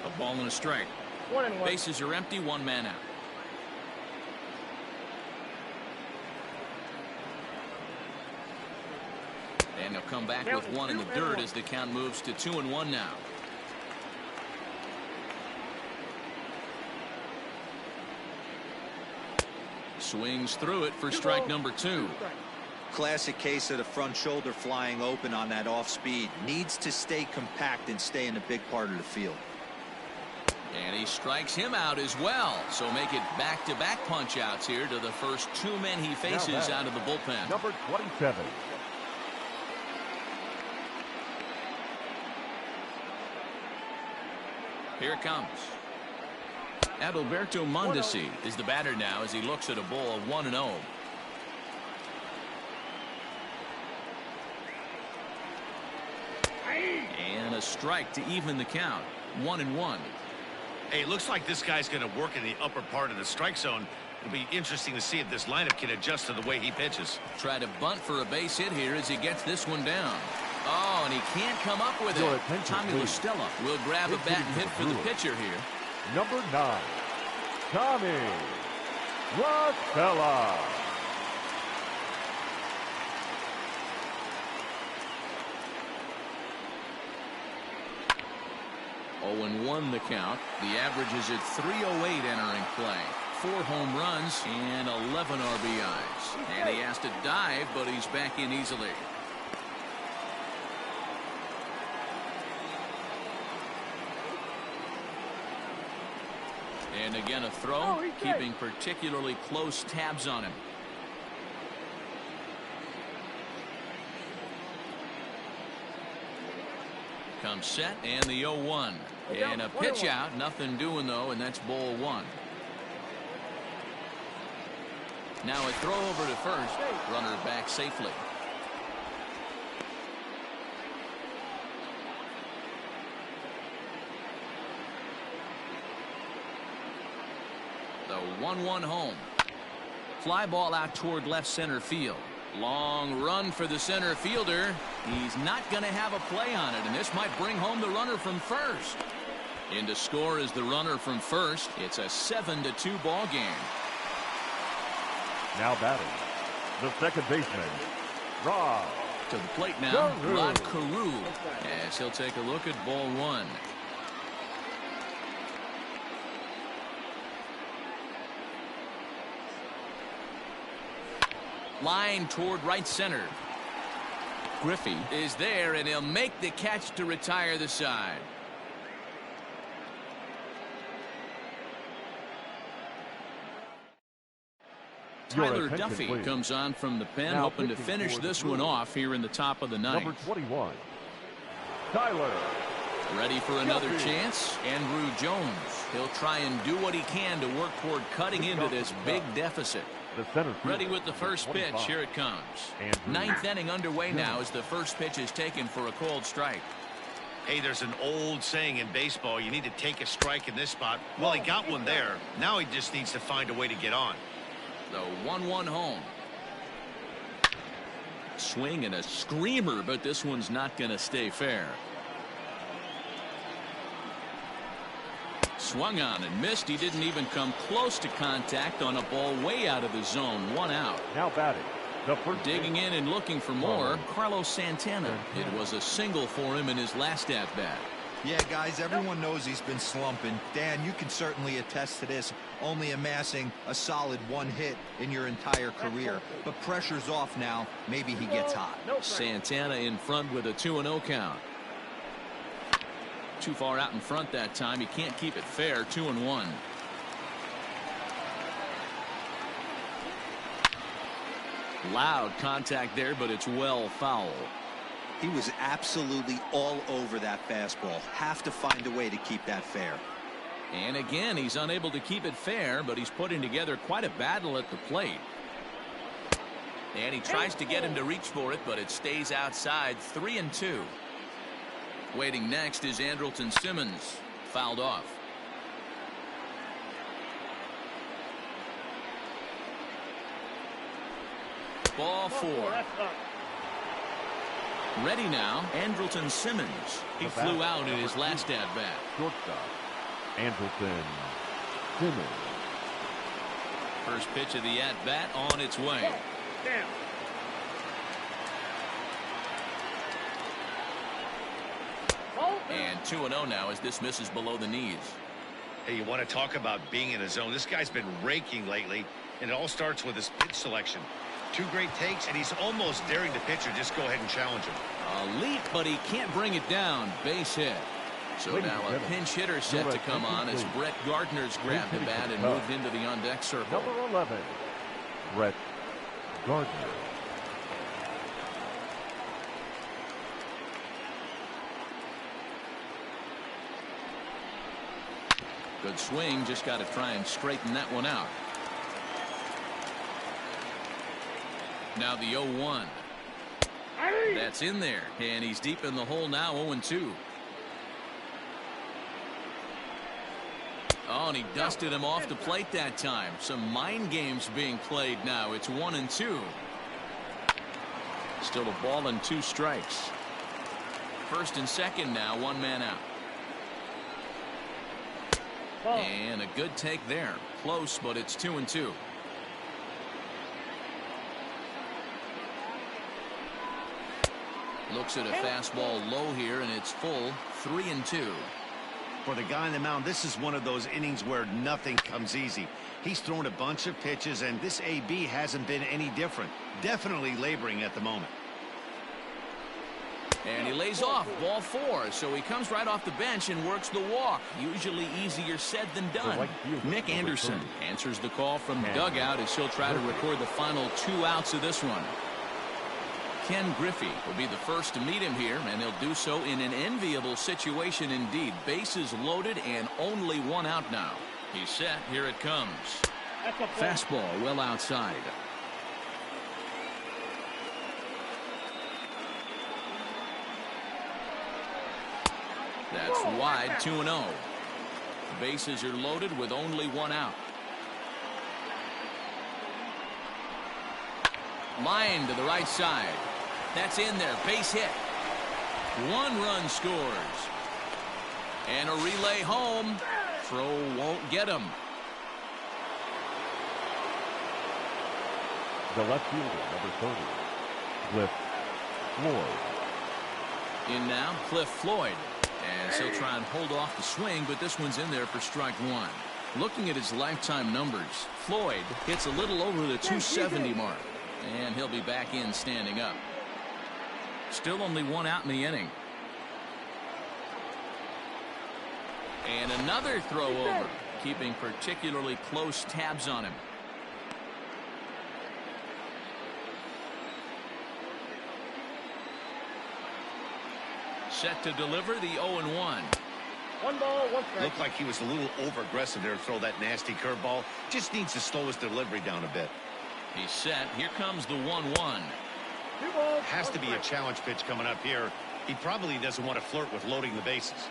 Speaker 1: A ball and a strike.
Speaker 3: 1-1.
Speaker 1: Bases are empty, one man out. And they'll come back with one in the dirt as the count moves to 2-1 now. Swings through it for strike number 2.
Speaker 5: Classic case of the front shoulder flying open on that off speed. Needs to stay compact and stay in a big part of the field.
Speaker 1: And he strikes him out as well. So make it back-to-back punch-outs here to the first 2 men he faces out of the bullpen.
Speaker 2: Number 27.
Speaker 1: Here it comes. Adalberto Mondesi is the batter now as he looks at a ball 1-0. And a strike to even the count. 1-1.
Speaker 4: Hey, it looks like this guy's going to work in the upper part of the strike zone. It'll be interesting to see if this lineup can adjust to the way he pitches.
Speaker 1: Try to bunt for a base hit here as he gets this one down. Oh, and he can't come up with it. Tommy LaStella will grab a bat and hit for the pitcher here.
Speaker 2: Number 9, Tommy LaStella.
Speaker 1: And 1 the count. The average is at 308 entering play. 4 home runs and 11 RBIs. And he has to dive, but he's back in easily. And again a throw, keeping particularly close tabs on him. Comes set and the 0-1. And a pitch out, nothing doing though, and that's ball 1. Now a throw over to first, runner back safely. The 1-1 home. Fly ball out toward left center field. Long run for the center fielder. He's not going to have a play on it, and this might bring home the runner from first. In to score is the runner from first. It's a 7-2 ball game.
Speaker 2: Now batting, the second baseman, Rod.
Speaker 1: To the plate now, Rod Carew, as he'll take a look at ball 1. Line toward right center. Griffey is there, and he'll make the catch to retire the side. Tyler Duffy comes on from the pen, hoping to finish this one off here in the top of the ninth.
Speaker 2: Number 21, Tyler.
Speaker 1: Ready for another chance. Andrew Jones. He'll try and do what he can to work toward cutting into this big deficit. Ready with the first pitch. Here it comes. Ninth inning underway now as the first pitch is taken for a called strike.
Speaker 4: Hey, there's an old saying in baseball, you need to take a strike in this spot. Well, he got one there. Now he just needs to find a way to get on.
Speaker 1: The 1-1 home. Swing and a screamer, but this one's not going to stay fair. Swung on and missed. He didn't even come close to contact on a ball way out of the zone. 1 out.
Speaker 2: Now batting, the first.
Speaker 1: Digging in and looking for more, Carlos Santana. It was a single for him in his last at-bat.
Speaker 5: Yeah, guys, everyone knows he's been slumping. Dan, you can certainly attest to this, only amassing a solid 1 hit in your entire career. But pressure's off now. Maybe he gets hot.
Speaker 1: Santana in front with a 2-0 count. Too far out in front that time. He can't keep it fair. 2-1. Loud contact there, but it's well foul.
Speaker 5: He was absolutely all over that fastball. Have to find a way to keep that fair.
Speaker 1: And again, he's unable to keep it fair, but he's putting together quite a battle at the plate. And he tries to get him to reach for it, but it stays outside. 3-2. Waiting next is Andrelton Simmons. Fouled off. ball 4.
Speaker 3: That's up.
Speaker 1: Ready now, Andrelton Simmons. He flew out in his last at-bat.
Speaker 2: Shortstop, Andrelton Simmons.
Speaker 1: First pitch of the at-bat on its way.
Speaker 3: Down.
Speaker 1: And 2-0 now as this misses below the knees.
Speaker 4: Hey, you want to talk about being in a zone? This guy's been raking lately, and it all starts with his pitch selection. 2 great takes, and he's almost daring the pitcher. Just go ahead and challenge him.
Speaker 1: A leap, but he can't bring it down. Base hit. So now a pinch hitter set to come on as Brett Gardner's grabbed the bat and moved into the on-deck circle.
Speaker 2: Number 11, Brett Gardner.
Speaker 1: Good swing, just got to try and straighten that one out. Now the 0-1. That's in there, and he's deep in the hole now, 0-2. Oh, and he dusted him off the plate that time. Some mind games being played now. It's 1-2. Still a ball and 2 strikes. First and second now, 1 man out. And a good take there. Close, but it's 2-2. Looks at a fastball low here, and it's full. 3-2.
Speaker 4: For the guy on the mound, this is one of those innings where nothing comes easy. He's thrown a bunch of pitches, and this AB hasn't been any different. Definitely laboring at the moment.
Speaker 1: And he lays off, ball 4, so he comes right off the bench and works the walk. Usually easier said than done. Nick Anderson answers the call from the dugout as he'll try to record the final 2 outs of this one. Ken Griffey will be the first to meet him here, and he'll do so in an enviable situation indeed. Bases loaded and only 1 out now. He's set. Here it comes. Fastball well outside. That's wide, 2-0. Bases are loaded with only 1 out. Line to the right side. That's in there. Base hit. 1 run scores. And a relay home. Throw won't get him.
Speaker 2: The left fielder, number 30, Cliff Floyd.
Speaker 1: In now, Cliff Floyd. As he'll try and hold off the swing, but this one's in there for strike 1. Looking at his lifetime numbers, Floyd hits a little over the 270 mark. And he'll be back in standing up. Still only 1 out in the inning. And another throw over, keeping particularly close tabs on him. Set to deliver the 0-1.
Speaker 3: 1 ball, 1 strike.
Speaker 4: Looked like he was a little over-aggressive there to throw that nasty curveball. Just needs to slow his delivery down a bit.
Speaker 1: He's set. Here comes the 1-1.
Speaker 3: 2 balls.
Speaker 4: Has to be a challenge pitch coming up here. He probably doesn't want to flirt with loading the bases.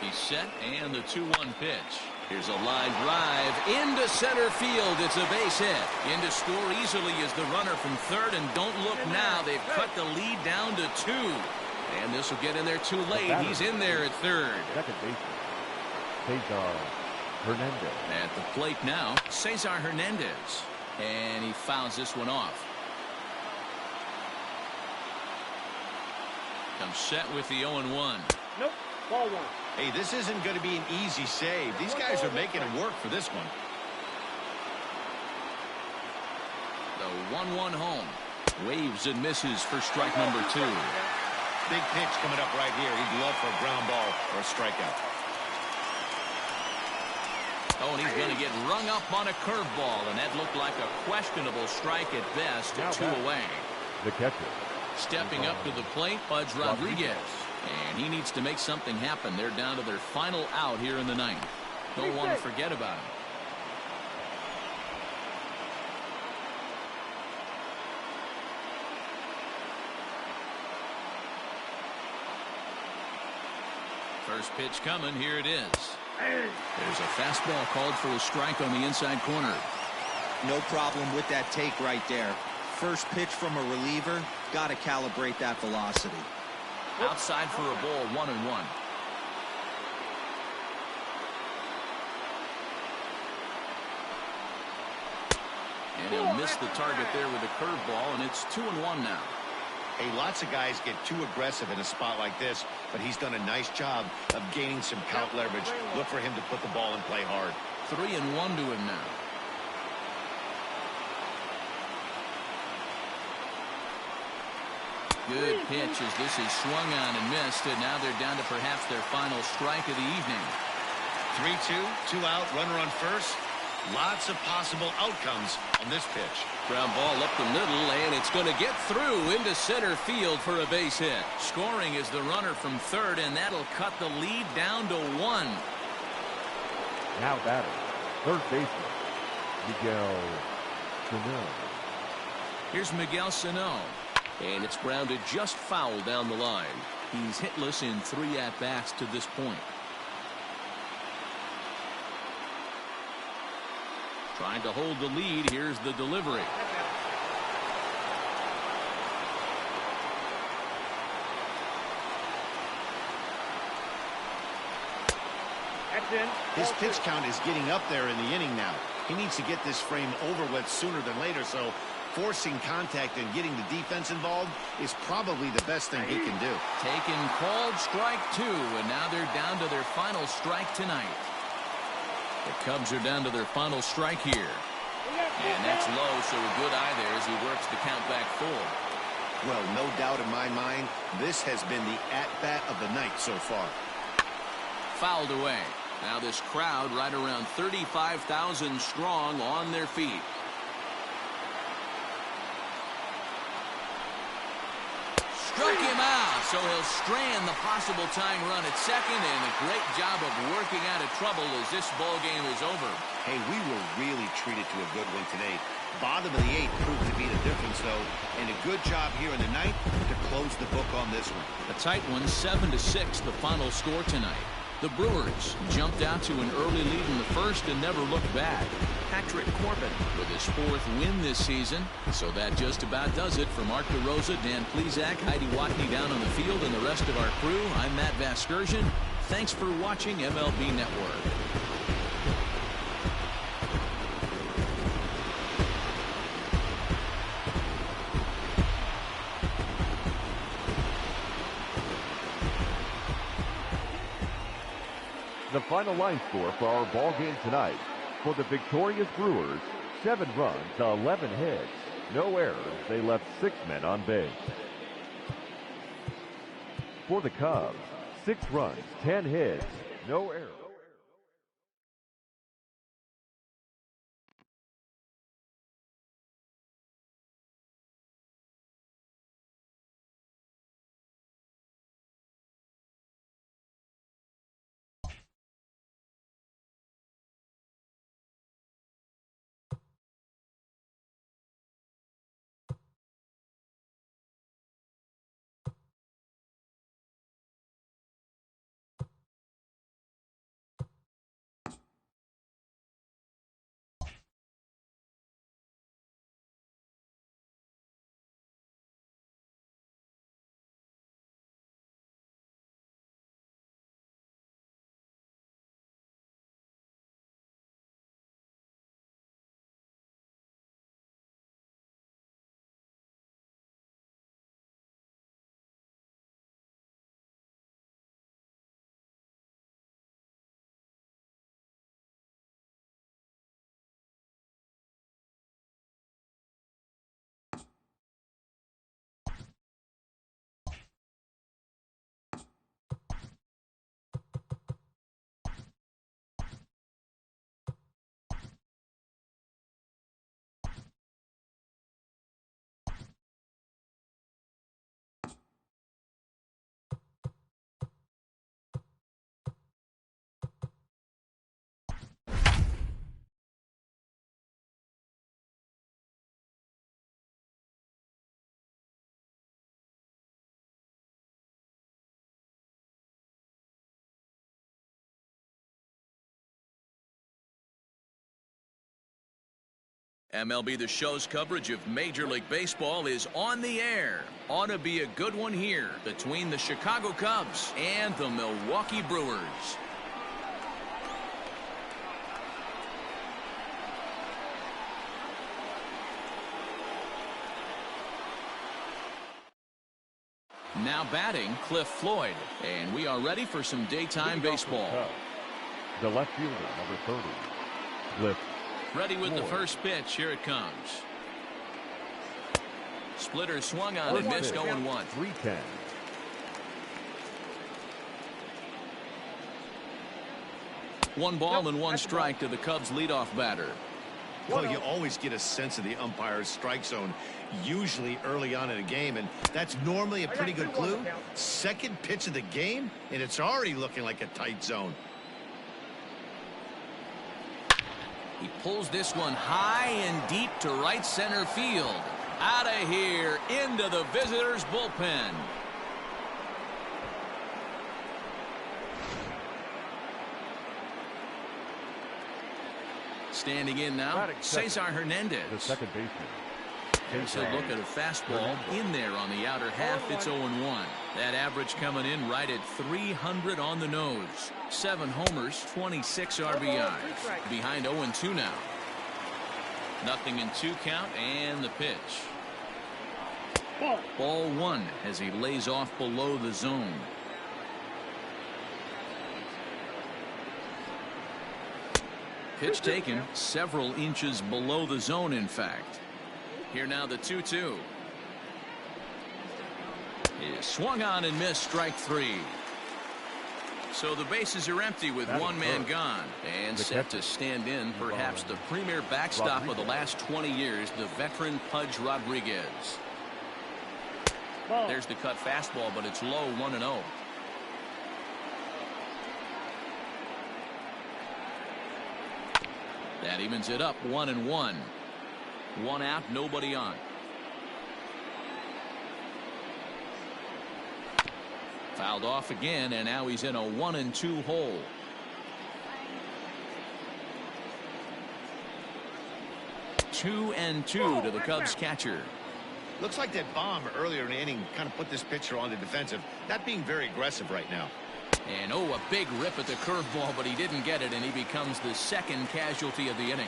Speaker 1: He's set, and the 2-1 pitch. Here's a line drive into center field. It's a base hit. In to score easily is the runner from third, and don't look now. They've cut the lead down to 2. And this will get in there too late. He's in there at third.
Speaker 2: Second baseman, Cesar Hernandez.
Speaker 1: At the plate now, Cesar Hernandez. And he fouls this one off. Comes set with the 0-1.
Speaker 3: Nope. Ball 1.
Speaker 4: Hey, this isn't going to be an easy save. These guys are making it work for this one.
Speaker 1: The 1-1 home. Waves and misses for strike number 2.
Speaker 4: Big pitch coming up right here. He'd love for a ground ball or a strikeout.
Speaker 1: Oh, and he's going to get rung up on a curveball, and that looked like a questionable strike at best. 2 away.
Speaker 2: The catcher.
Speaker 1: Stepping up to the plate, Budge Rodriguez. And he needs to make something happen. They're down to their final out here in the 9th. Don't want to forget about him. First pitch coming. Here it is. There's a fastball called for a strike on the inside corner.
Speaker 5: No problem with that take right there. First pitch from a reliever. Got to calibrate that velocity.
Speaker 1: Outside for a ball, 1-1. And he'll miss the target there with a curveball, and it's 2-1 now.
Speaker 4: Hey, lots of guys get too aggressive in a spot like this, but he's done a nice job of gaining some count leverage. Look for him to put the ball in play hard.
Speaker 1: 3-1 to him now. Good pitch as this is swung on and missed, and now they're down to perhaps their final strike of the evening.
Speaker 4: 3-2, 2 out, runner on first. Lots of possible outcomes on this pitch.
Speaker 1: Ground ball up the middle, and it's going to get through into center field for a base hit. Scoring is the runner from third, and that'll cut the lead down to 1.
Speaker 2: Now batting, third baseman, Miguel Sano.
Speaker 1: Here's Miguel Sano, and it's grounded just foul down the line. He's hitless in 3 at-bats to this point. Trying to hold the lead. Here's the delivery.
Speaker 3: That's in.
Speaker 4: His pitch count is getting up there in the inning now. He needs to get this frame over with sooner than later, so forcing contact and getting the defense involved is probably the best thing he can do.
Speaker 1: Taken, called, strike 2, and now they're down to their final strike tonight. The Cubs are down to their final strike here. And that's low, so a good eye there as he works the count back full.
Speaker 4: Well, no doubt in my mind, this has been the at-bat of the night so far.
Speaker 1: Fouled away. Now this crowd right around 35,000 strong on their feet. Struck him out, so he'll strand the possible tying run at second, and a great job of working out of trouble as this ball game is over.
Speaker 4: Hey, we were really treated to a good one today. Bottom of the 8th proved to be the difference, though, and a good job here in the 9th to close the book on this one.
Speaker 1: A tight one, 7-6, the final score tonight. The Brewers jumped out to an early lead in the first and never looked back. Patrick Corbin with his 4th win this season. So that just about does it. For Mark DeRosa, Dan Plesac, Heidi Watney down on the field, and the rest of our crew, I'm Matt Vasgersian. Thanks for watching MLB Network.
Speaker 2: The final line score for our ball game tonight. For the victorious Brewers, 7 runs, 11 hits, no errors. They left 6 men on base. For the Cubs, 6 runs, 10 hits, no errors.
Speaker 1: MLB The Show's coverage of Major League Baseball is on the air. Ought to be a good one here between the Chicago Cubs and the Milwaukee Brewers. Now batting, Cliff Floyd. And we are ready for some daytime baseball.
Speaker 2: The left fielder, number 30, Cliff
Speaker 1: Ready with the
Speaker 2: Floyd.
Speaker 1: first pitch. Here it comes. Splitter swung on and missed 0-1.
Speaker 2: 3-10.
Speaker 1: One ball and one strike to the Cubs leadoff batter.
Speaker 4: Well, you always get a sense of the umpire's strike zone, usually early on in a game, and that's normally a pretty good clue. Second pitch of the game, and it's already looking like a tight zone.
Speaker 1: He pulls this one high and deep to right center field. Out of here, into the visitors' bullpen. Standing in now, Cesar Hernandez.
Speaker 2: The second baseman.
Speaker 1: Here's a look at a fastball in there on the outer half. It's 0-1. That average coming in right at 300 on the nose. 7 homers, 26 RBIs. Behind 0-2 now. Nothing in 2 count and the pitch. Ball 1 as he lays off below the zone. Pitch taken several inches below the zone, in fact. Here now the 2-2. He swung on and missed, strike 3. So the bases are empty with one man gone. And set to stand in perhaps the premier backstop of the last 20 years, the veteran Pudge Rodriguez. There's the cut fastball, but it's low, 1-0. That evens it up, 1-1. 1 out, nobody on. Fouled off again, and now he's in a 1-2 hole. Two and two to the Cubs catcher.
Speaker 4: Looks like that bomb earlier in the inning kind of put this pitcher on the defensive. Not being very aggressive right now.
Speaker 1: And a big rip at the curveball, but he didn't get it, and he becomes the second casualty of the inning.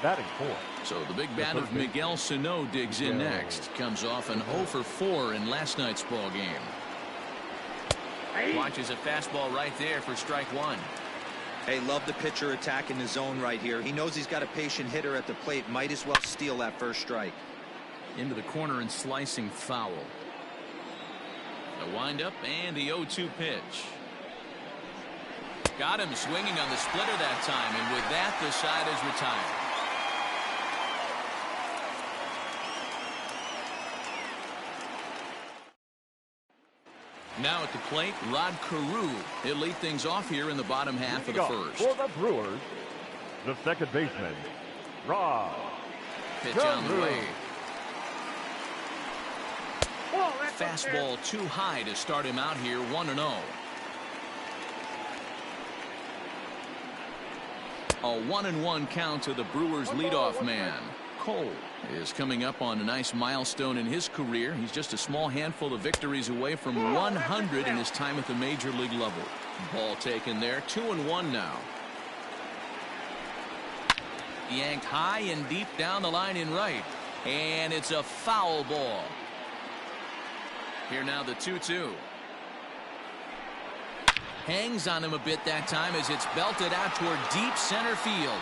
Speaker 2: Batting 4.
Speaker 1: So the big bat of Miguel Sano digs in next. Comes off an 0 for 4 in last night's ball game. Watches a fastball right there for strike 1.
Speaker 5: Hey, love the pitcher attacking the zone right here. He knows he's got a patient hitter at the plate. Might as well steal that first strike.
Speaker 1: Into the corner and slicing foul. The windup and the 0-2 pitch. Got him swinging on the splitter that time, and with that, the side is retired. Now at the plate, Rod Carew. He'll lead things off here in the bottom half of the first.
Speaker 2: For the Brewers, the second baseman, Rod.
Speaker 1: Pitch on the way. Fastball too high to start him out here, 1-0. A 1-1 count to the Brewers leadoff man. Cole is coming up on a nice milestone in his career. He's just a small handful of victories away from 100 in his time at the major league level. Ball taken there, 2-1 now. Yanked high and deep down the line in right. And it's a foul ball. Here now the 2-2. Hangs on him a bit that time as it's belted out toward deep center field.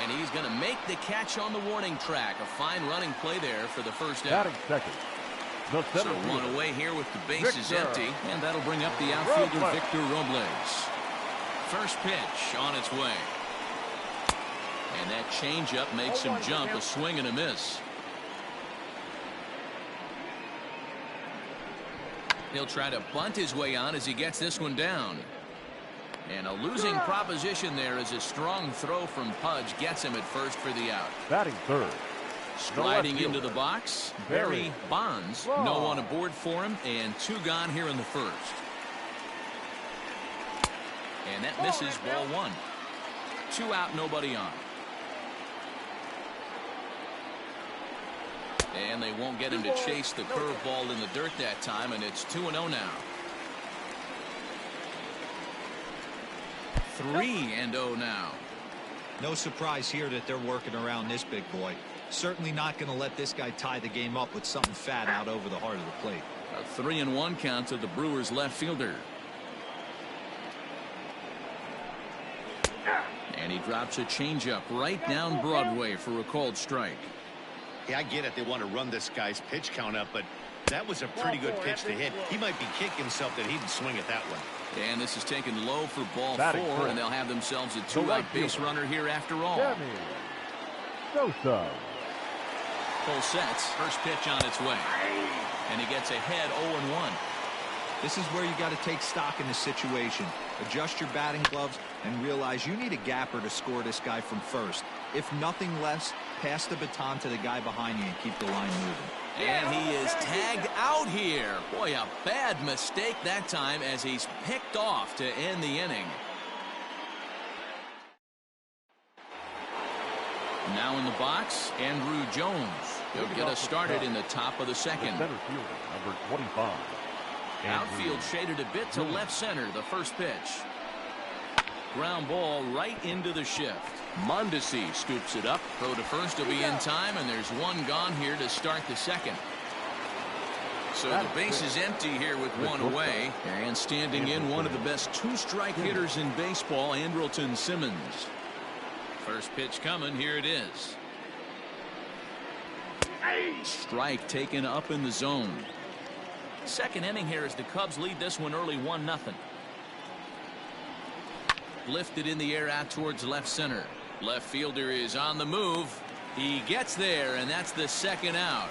Speaker 1: And he's going to make the catch on the warning track. A fine running play there for the first out.
Speaker 2: Batting second. The
Speaker 1: So one away here with the bases empty. And that'll bring up the outfielder Victor Robles. First pitch on its way. And that changeup makes him jump, a swing and a miss. He'll try to bunt his way on as he gets this one down. And a losing proposition there as a strong throw from Pudge gets him at first for the out.
Speaker 2: Batting third.
Speaker 1: Striding into the box, Barry Bonds. No one aboard for him, and 2 gone here in the first. And that misses, ball 1. 2 out, nobody on. And they won't get him to chase the curveball in the dirt that time, and it's 2-0 now. 3-0 now.
Speaker 5: No surprise here that they're working around this big boy. Certainly not going to let this guy tie the game up with something fat out over the heart of the plate.
Speaker 1: A 3-1 count to the Brewers left fielder. And he drops a changeup right down Broadway for a called strike.
Speaker 4: Yeah, I get it. They want to run this guy's pitch count up, but that was a pretty good pitch to hit. He might be kicking himself that he didn't swing at that one.
Speaker 1: And this is taken low for ball
Speaker 2: Batting
Speaker 1: 4,
Speaker 2: first.
Speaker 1: and they'll have themselves a 2-out base runner here after all.
Speaker 2: Sosa.
Speaker 1: Full sets. First pitch on its way. And he gets ahead 0-1.
Speaker 5: This is where you got to take stock in the situation. Adjust your batting gloves and realize you need a gapper to score this guy from first. If nothing less, pass the baton to the guy behind you and keep the line moving.
Speaker 1: And he is tagged out here. Boy, a bad mistake that time as he's picked off to end the inning. Now in the box, Andrew Jones. He'll get us started in the top of the second.
Speaker 2: Center fielder, number 25.
Speaker 1: Outfield shaded a bit to left center, the first pitch. Ground ball right into the shift. Mondesi scoops it up. Throw to first will be in time, and there's one gone here to start the second. So the base is empty here with one away. And standing in, one of the best two-strike hitters in baseball, Andrelton Simmons. First pitch coming. Here it is. Strike taken up in the zone. Second inning here as the Cubs lead this one early 1-0. Lifted in the air out towards left center. Left fielder is on the move. He gets there, and that's the second out.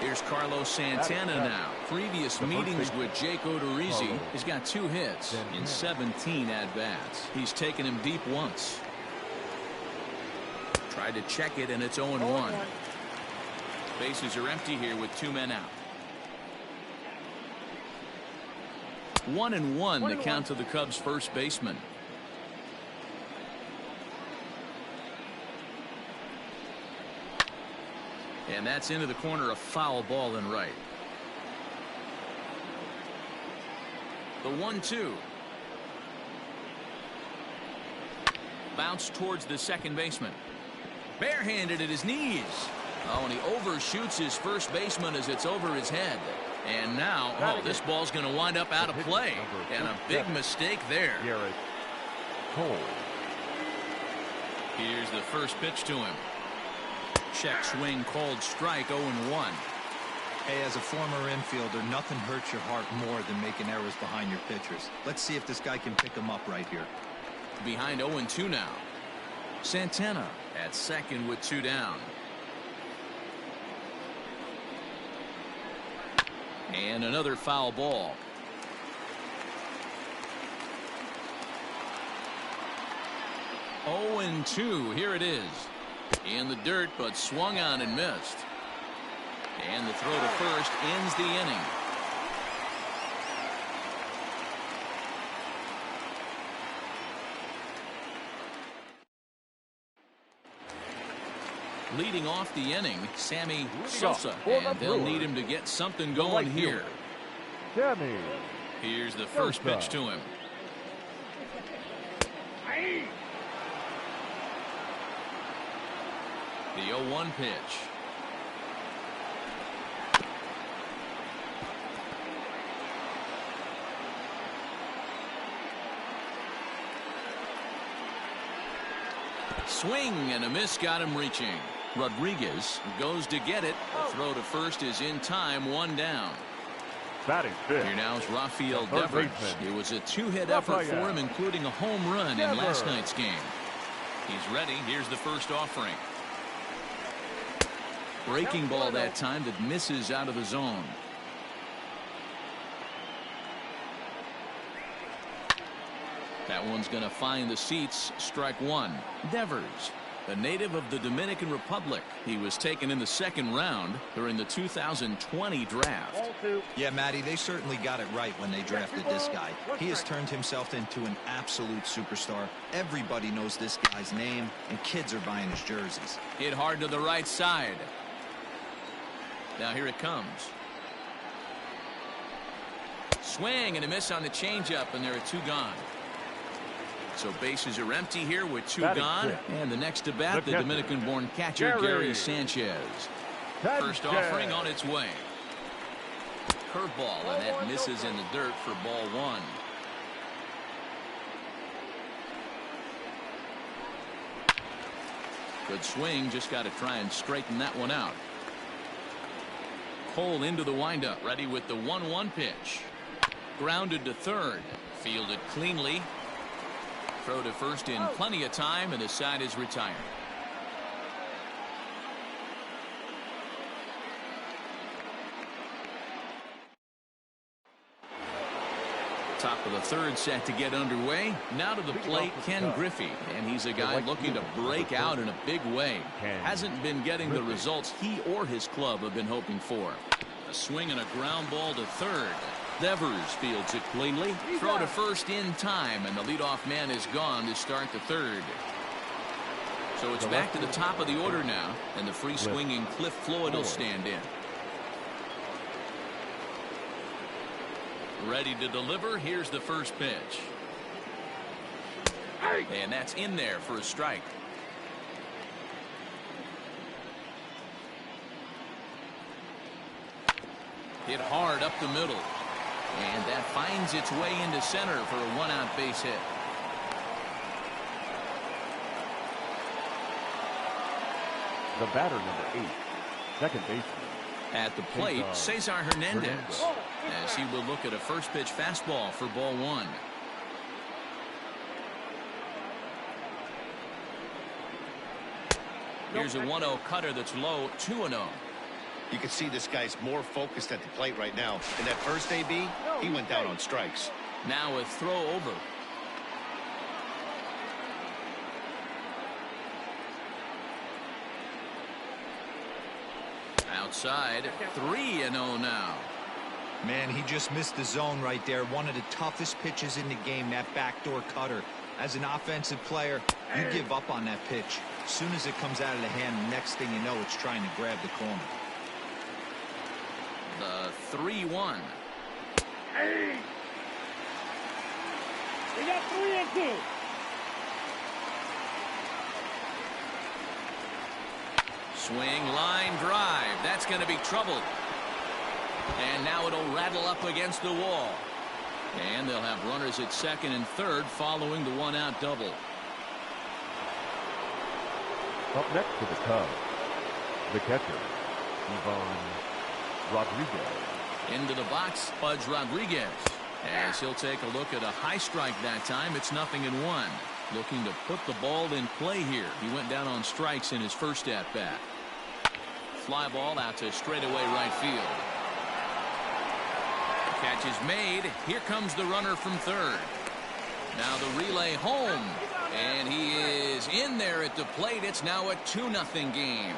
Speaker 1: Here's Carlos Santana now. Previous meetings with Jake Odorizzi, he's got 2 hits in 17 at-bats. He's taken him deep once. Tried to check it, and it's 0-1. Bases are empty here with 2 men out. 1-1 the count to the Cubs first baseman. And that's into the corner, a foul ball and right. The 1-2. Bounce towards the second baseman. Barehanded at his knees. Oh, and he overshoots his first baseman as it's over his head. And now, oh, this ball's going to wind up out of play. And a big mistake there.
Speaker 2: Cole.
Speaker 1: Here's the first pitch to him. Check swing called strike 0-1.
Speaker 5: Hey, as a former infielder, nothing hurts your heart more than making errors behind your pitchers. Let's see if this guy can pick them up right here.
Speaker 1: Behind 0-2 now. Santana at second with 2 down. And another foul ball. Oh, 0-2. Here it is. In the dirt, but swung on and missed. And the throw to first ends the inning. Leading off the inning, Sammy Sosa, and they'll need him to get something going here. Here's the first pitch to him. The 0-1 pitch. Swing and a miss got him reaching. Rodriguez goes to get it. The throw to first is in time, 1 down.
Speaker 2: Batting fifth.
Speaker 1: Here now is Rafael Devers. It was a 2-hit effort for him, including a home run in last night's game. He's ready. Here's the first offering. Breaking ball that time that misses out of the zone. That one's going to find the seats. Strike 1. Devers. a native of the Dominican Republic. He was taken in the second round during the 2020 draft.
Speaker 5: Yeah, Matty, they certainly got it right when they drafted this guy. He has turned himself into an absolute superstar. Everybody knows this guy's name, and kids are buying his jerseys.
Speaker 1: Hit hard to the right side. Now here it comes. Swing and a miss on the changeup, and there are 2 gone. So bases are empty here with 2 gone. And the next to bat, the Dominican-born catcher, Gary Sanchez. First offering on its way. Curveball, and that misses in the dirt for ball 1. Good swing, just got to try and straighten that one out. Cole into the windup, ready with the 1-1 pitch. Grounded to third, fielded cleanly. Throw to first in plenty of time, and the side is retired. Top of the third set to get underway. Now to the plate, Ken Griffey, and he's a guy looking to break out in a big way. Hasn't been getting the results he or his club have been hoping for. A swing and a ground ball to third. Devers fields it cleanly. Throw to first in time, and the leadoff man is gone to start the third. So it's back to the top of the order now, and the free swinging Cliff Floyd will stand in. Ready to deliver. Here's the first pitch. And that's in there for a strike. Hit hard up the middle. And that finds its way into center for a 1-out base hit.
Speaker 2: The batter, number 8, second baseman.
Speaker 1: At the plate, Cesar Hernandez, as he will look at a first pitch fastball for ball 1. Here's a 1-0 cutter that's low, 2-0.
Speaker 4: You can see this guy's more focused at the plate right now. In that first AB, he went down on strikes.
Speaker 1: Now a throw over. Outside, 3-0 now.
Speaker 5: Man, he just missed the zone right there. One of the toughest pitches in the game, that backdoor cutter. As an offensive player, you give up on that pitch. As soon as it comes out of the hand, the next thing you know, it's trying to grab the corner.
Speaker 1: The 3-1.
Speaker 3: Hey! We got 3-2.
Speaker 1: Swing, line drive. That's going to be trouble. And now it'll rattle up against the wall. And they'll have runners at second and third following the 1-out double.
Speaker 2: Up next to the Cubs, the catcher, Ivan Rodriguez.
Speaker 1: Into the box, Pudge Rodriguez. As he'll take a look at a high strike that time. It's 0-1. Looking to put the ball in play here. He went down on strikes in his first at-bat. Fly ball out to straightaway right field. Catch is made. Here comes the runner from third. Now the relay home. And he is in there at the plate. It's now a 2-0 game.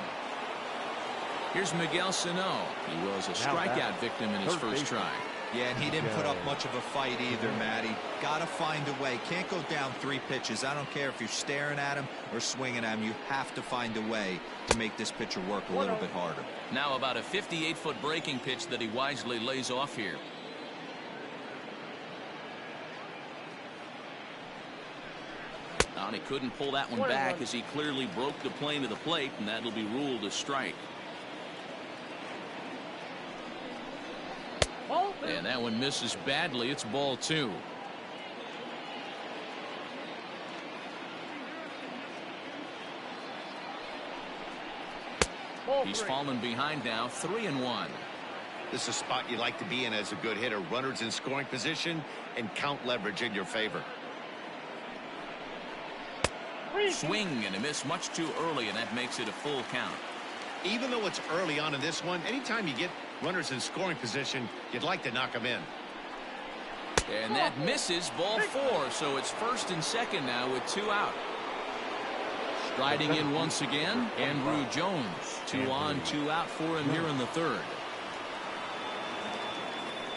Speaker 1: Here's Miguel Sano. He was a strikeout victim in his first try.
Speaker 5: Yeah, and he didn't put up much of a fight either, Matty. Got to find a way. Can't go down 3 pitches. I don't care if you're staring at him or swinging at him. You have to find a way to make this pitcher work a little bit harder.
Speaker 1: Now about a 58-foot breaking pitch that he wisely lays off here. And he couldn't pull that one back as he clearly broke the plane of the plate, and that'll be ruled a strike. And that one misses badly. It's ball 2. He's fallen behind now, 3-1.
Speaker 4: This is a spot you like to be in as a good hitter. Runners in scoring position and count leverage in your favor.
Speaker 1: Swing and a miss much too early, and that makes it a full count.
Speaker 4: Even though it's early on in this one, anytime you get runners in scoring position, you'd like to knock them in.
Speaker 1: And that misses, ball 4, so it's first and second now with 2 out. Riding in once again, Andrew Jones. 2 on, 2 out for him here in the third.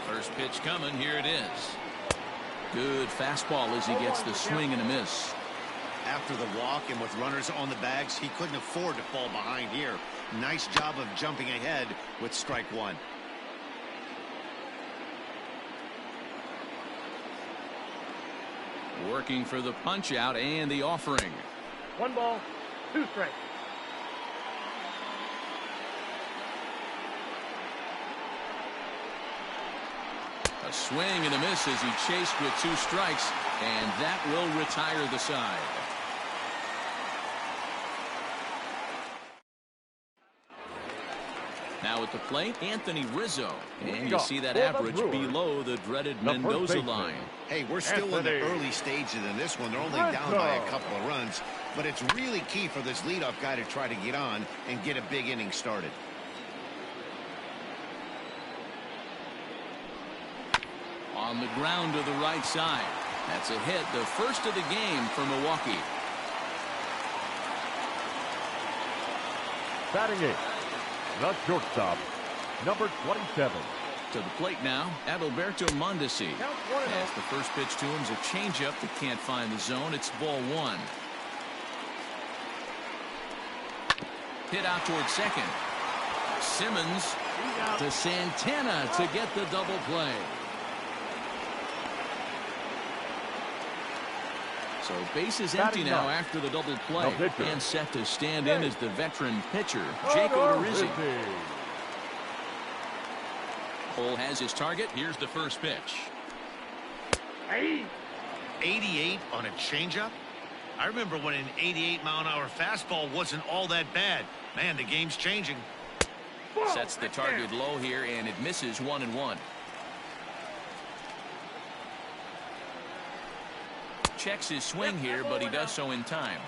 Speaker 1: First pitch coming. Here it is. Good fastball as he gets the swing and a miss.
Speaker 4: After the walk and with runners on the bags, he couldn't afford to fall behind here. Nice job of jumping ahead with strike one.
Speaker 1: Working for the punch out and the offering.
Speaker 3: 1 ball, 2 strikes.
Speaker 1: A swing and a miss as he chased with 2 strikes, and that will retire the side. Now at the plate, Anthony Rizzo. And you see that average below the dreaded Mendoza line.
Speaker 4: Hey, we're still in the early stages in this one. They're only down by a couple of runs, but it's really key for this leadoff guy to try to get on and get a big inning started.
Speaker 1: On the ground to the right side. That's a hit, the first of the game for Milwaukee.
Speaker 2: Batting eighth, the shortstop, number 27.
Speaker 1: To the plate now, Adalberto Mondesi. As the first pitch to him is a changeup that can't find the zone. It's ball 1. Hit out towards second. Simmons to Santana to get the double play. So base is empty now after the double play. And set to stand in is the veteran pitcher, Jake Odorizzi. Cole has his target. Here's the first pitch.
Speaker 4: 88 on a changeup? I remember when an 88-mile-an-hour fastball wasn't all that bad. Man, the game's changing.
Speaker 1: Sets the target low here, and it misses 1-1. Checks his swing here, but he does so in time.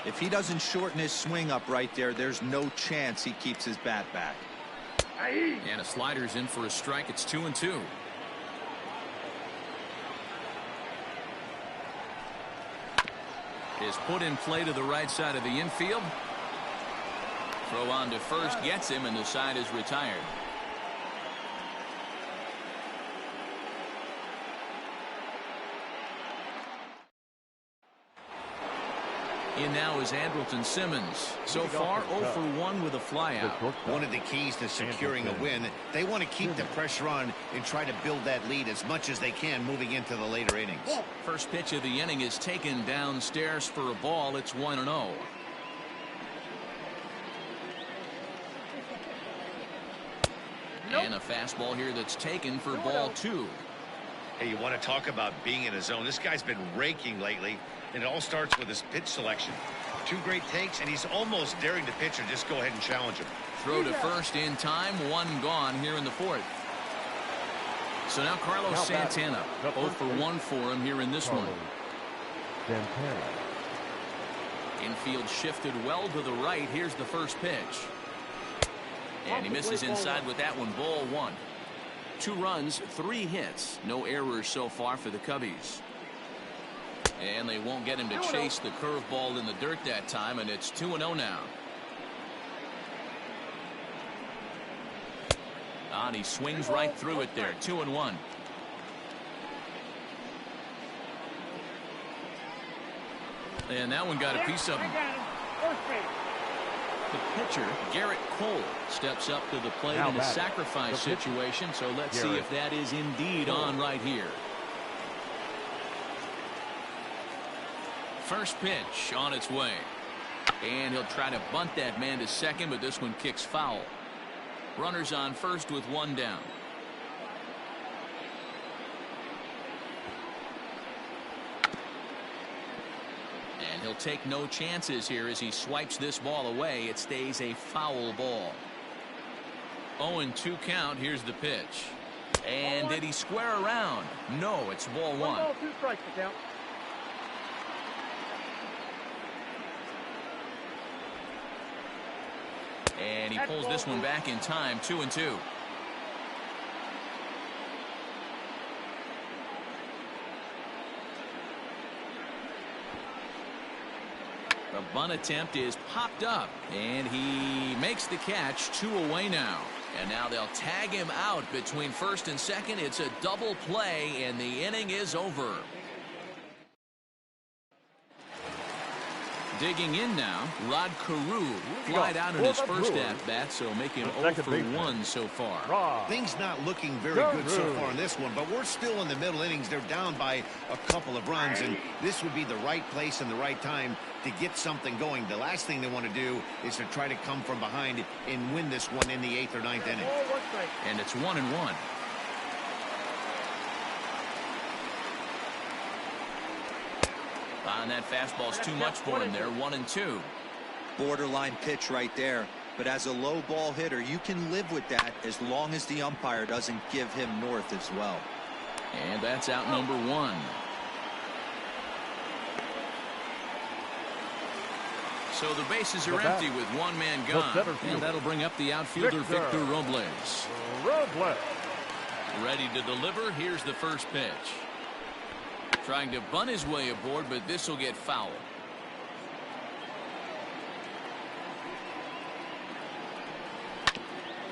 Speaker 5: If he doesn't shorten his swing up right there, there's no chance he keeps his bat back.
Speaker 1: And a slider's in for a strike. It's 2-2. Is put in play to the right side of the infield. Throw on to first gets him, and the side is retired. In now is Andrelton Simmons. So far 0 for 1 with a flyout.
Speaker 4: One of the keys to securing a win, they want to keep the pressure on and try to build that lead as much as they can moving into the later innings.
Speaker 1: First pitch of the inning is taken downstairs for a ball. It's 1-0. And a fastball here that's taken for ball 2.
Speaker 4: Hey, you want to talk about being in a zone? This guy's been raking lately, and it all starts with his pitch selection. 2 great takes, and he's almost daring the pitcher just go ahead and challenge him.
Speaker 1: Throw to first in time, 1 gone here in the 4th. So now Carlos Santana, 0 for 1 for him here in this one.
Speaker 2: Santana.
Speaker 1: Infield shifted well to the right. Here's the first pitch. And he misses inside with that one, ball 1. 2 runs, 3 hits. No errors so far for the Cubbies. And they won't get him to chase the curveball in the dirt that time, and it's 2-0 now. And he swings right through it there, 2-1. And that one got a piece of him. The pitcher, Garrett Cole, steps up to the plate in a sacrifice situation, so let's see if that is indeed on right here. First pitch on its way. And he'll try to bunt that man to second, but this one kicks foul. Runners on first with 1 down. And he'll take no chances here as he swipes this ball away. It stays a foul ball. 0-2 count. Here's the pitch. And did he square around? No, it's ball 1.
Speaker 3: 1 ball, 2 strikes to count.
Speaker 1: And he pulls this one back in time, 2-2. The bunt attempt is popped up, and he makes the catch. 2 away now. And now they'll tag him out between first and second. It's a double play, and the inning is over. Digging in now, Rod Carew flied out in his first at-bat, so make him 0 for 1 so far.
Speaker 4: Things not looking very good so far in this one, but we're still in the middle innings. They're down by a couple of runs, and this would be the right place and the right time to get something going. The last thing they want to do is to try to come from behind and win this one in the 8th or 9th inning.
Speaker 1: And it's 1-1. And that fastball's too much for him there. 1-2.
Speaker 5: Borderline pitch right there. But as a low ball hitter, you can live with that as long as the umpire doesn't give him north as well.
Speaker 1: And that's out number 1. So the bases are empty with one man gone. And that'll bring up the outfielder Victor Robles. Ready to deliver. Here's the first pitch. Trying to bunt his way aboard, but this will get foul.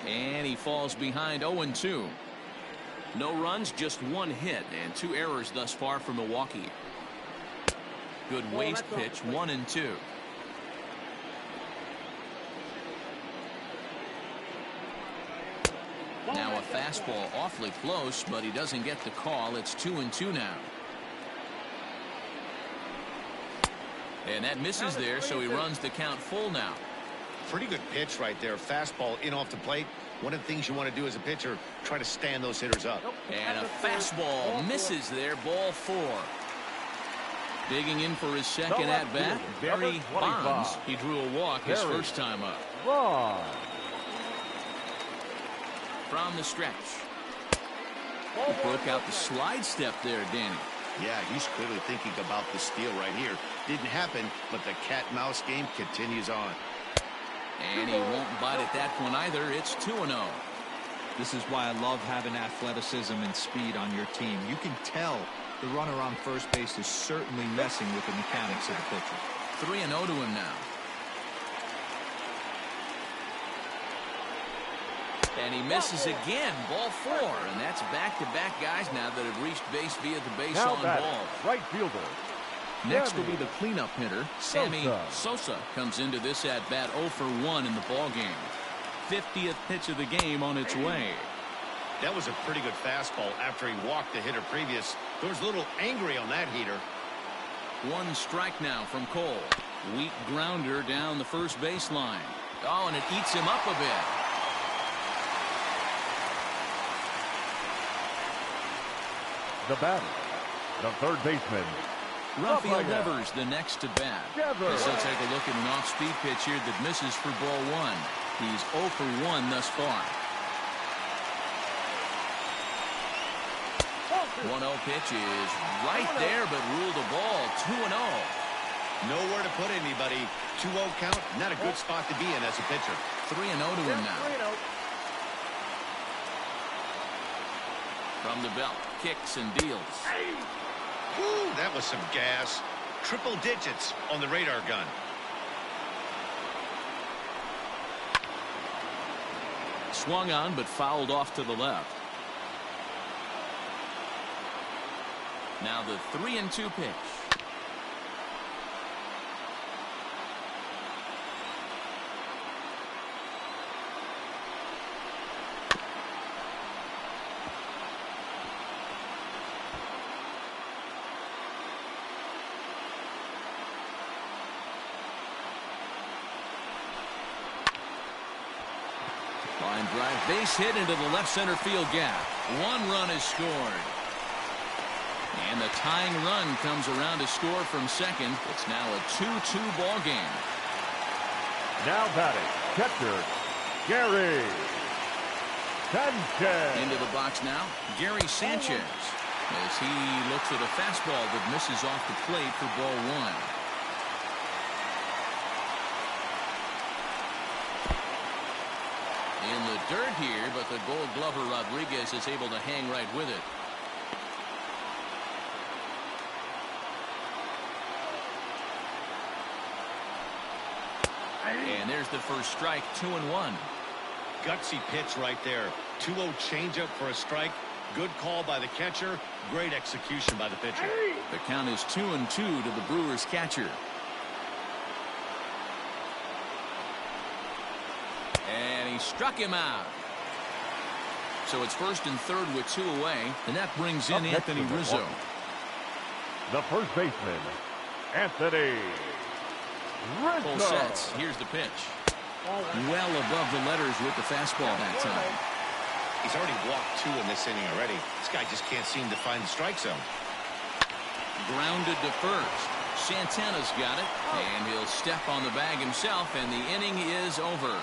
Speaker 1: And he falls behind 0-2. No runs, just 1 hit, and 2 errors thus far for Milwaukee. Good waste pitch, 1-2. Now a fastball awfully close, but he doesn't get the call. It's 2-2 now. And that misses there, so he runs the count full now.
Speaker 4: Pretty good pitch right there. Fastball in off the plate. One of the things you want to do as a pitcher, try to stand those hitters up.
Speaker 1: And a fastball misses there. Ball 4. Digging in for his second at-bat, Barry Bonds. He drew a walk his first time up. From the stretch. He broke out the slide step there, Danny.
Speaker 4: Yeah, he's clearly thinking about the steal right here. Didn't happen, but the cat-mouse game continues on.
Speaker 1: And he won't bite at that one either. It's 2-0.
Speaker 5: This is why I love having athleticism and speed on your team. You can tell the runner on first base is certainly messing with the mechanics of the pitcher.
Speaker 1: 3-0 to him now. And he misses again. Ball 4. And that's back-to-back guys now that have reached base via the base on ball.
Speaker 2: Right fielder.
Speaker 1: Next will be the cleanup hitter. Sammy Sosa comes into this at-bat 0 for 1 in the ball game. 50th pitch of the game on its way.
Speaker 4: That was a pretty good fastball after he walked the hitter previous. There was a little angry on that heater.
Speaker 1: 1 strike now from Cole. Weak grounder down the first baseline. Oh, and it eats him up a bit.
Speaker 2: The batter, the third baseman,
Speaker 1: Rafael Devers, the next to bat. As they'll take a look at an off-speed pitch here that misses for ball 1. He's 0 for 1 thus far. 1-0 pitch is right there, but ruled a ball. 2-0.
Speaker 4: Nowhere to put anybody. 2-0 count, not a good spot to be in as a pitcher.
Speaker 1: 3-0 to him now. From the belt, kicks and deals.
Speaker 4: Woo, that was some gas. Triple digits on the radar gun.
Speaker 1: Swung on, but fouled off to the left. Now the 3-2 pitch. Line drive, base hit into the left center field gap. 1 run is scored. And the tying run comes around to score from second. It's now a 2-2 ball game.
Speaker 2: Now batting, catcher, Gary Sanchez.
Speaker 1: Into the box now, Gary Sanchez. As he looks at a fastball that misses off the plate for ball 1. In the dirt here, but the Gold Glover Rodriguez is able to hang right with it. And there's the first strike, 2-1.
Speaker 4: Gutsy pitch right there. 2-0 changeup for a strike. Good call by the catcher. Great execution by the pitcher.
Speaker 1: The count is 2-2 to the Brewers catcher. And he struck him out. So it's first and third with 2 away, and that brings in Anthony Rizzo.
Speaker 2: The first baseman, Anthony Rizzo.
Speaker 1: Full sets. Here's the pitch. Well above the letters with the fastball that time.
Speaker 4: He's already walked 2 in this inning already. This guy just can't seem to find the strike zone.
Speaker 1: Grounded to first. Santana's got it, and he'll step on the bag himself, and the inning is over.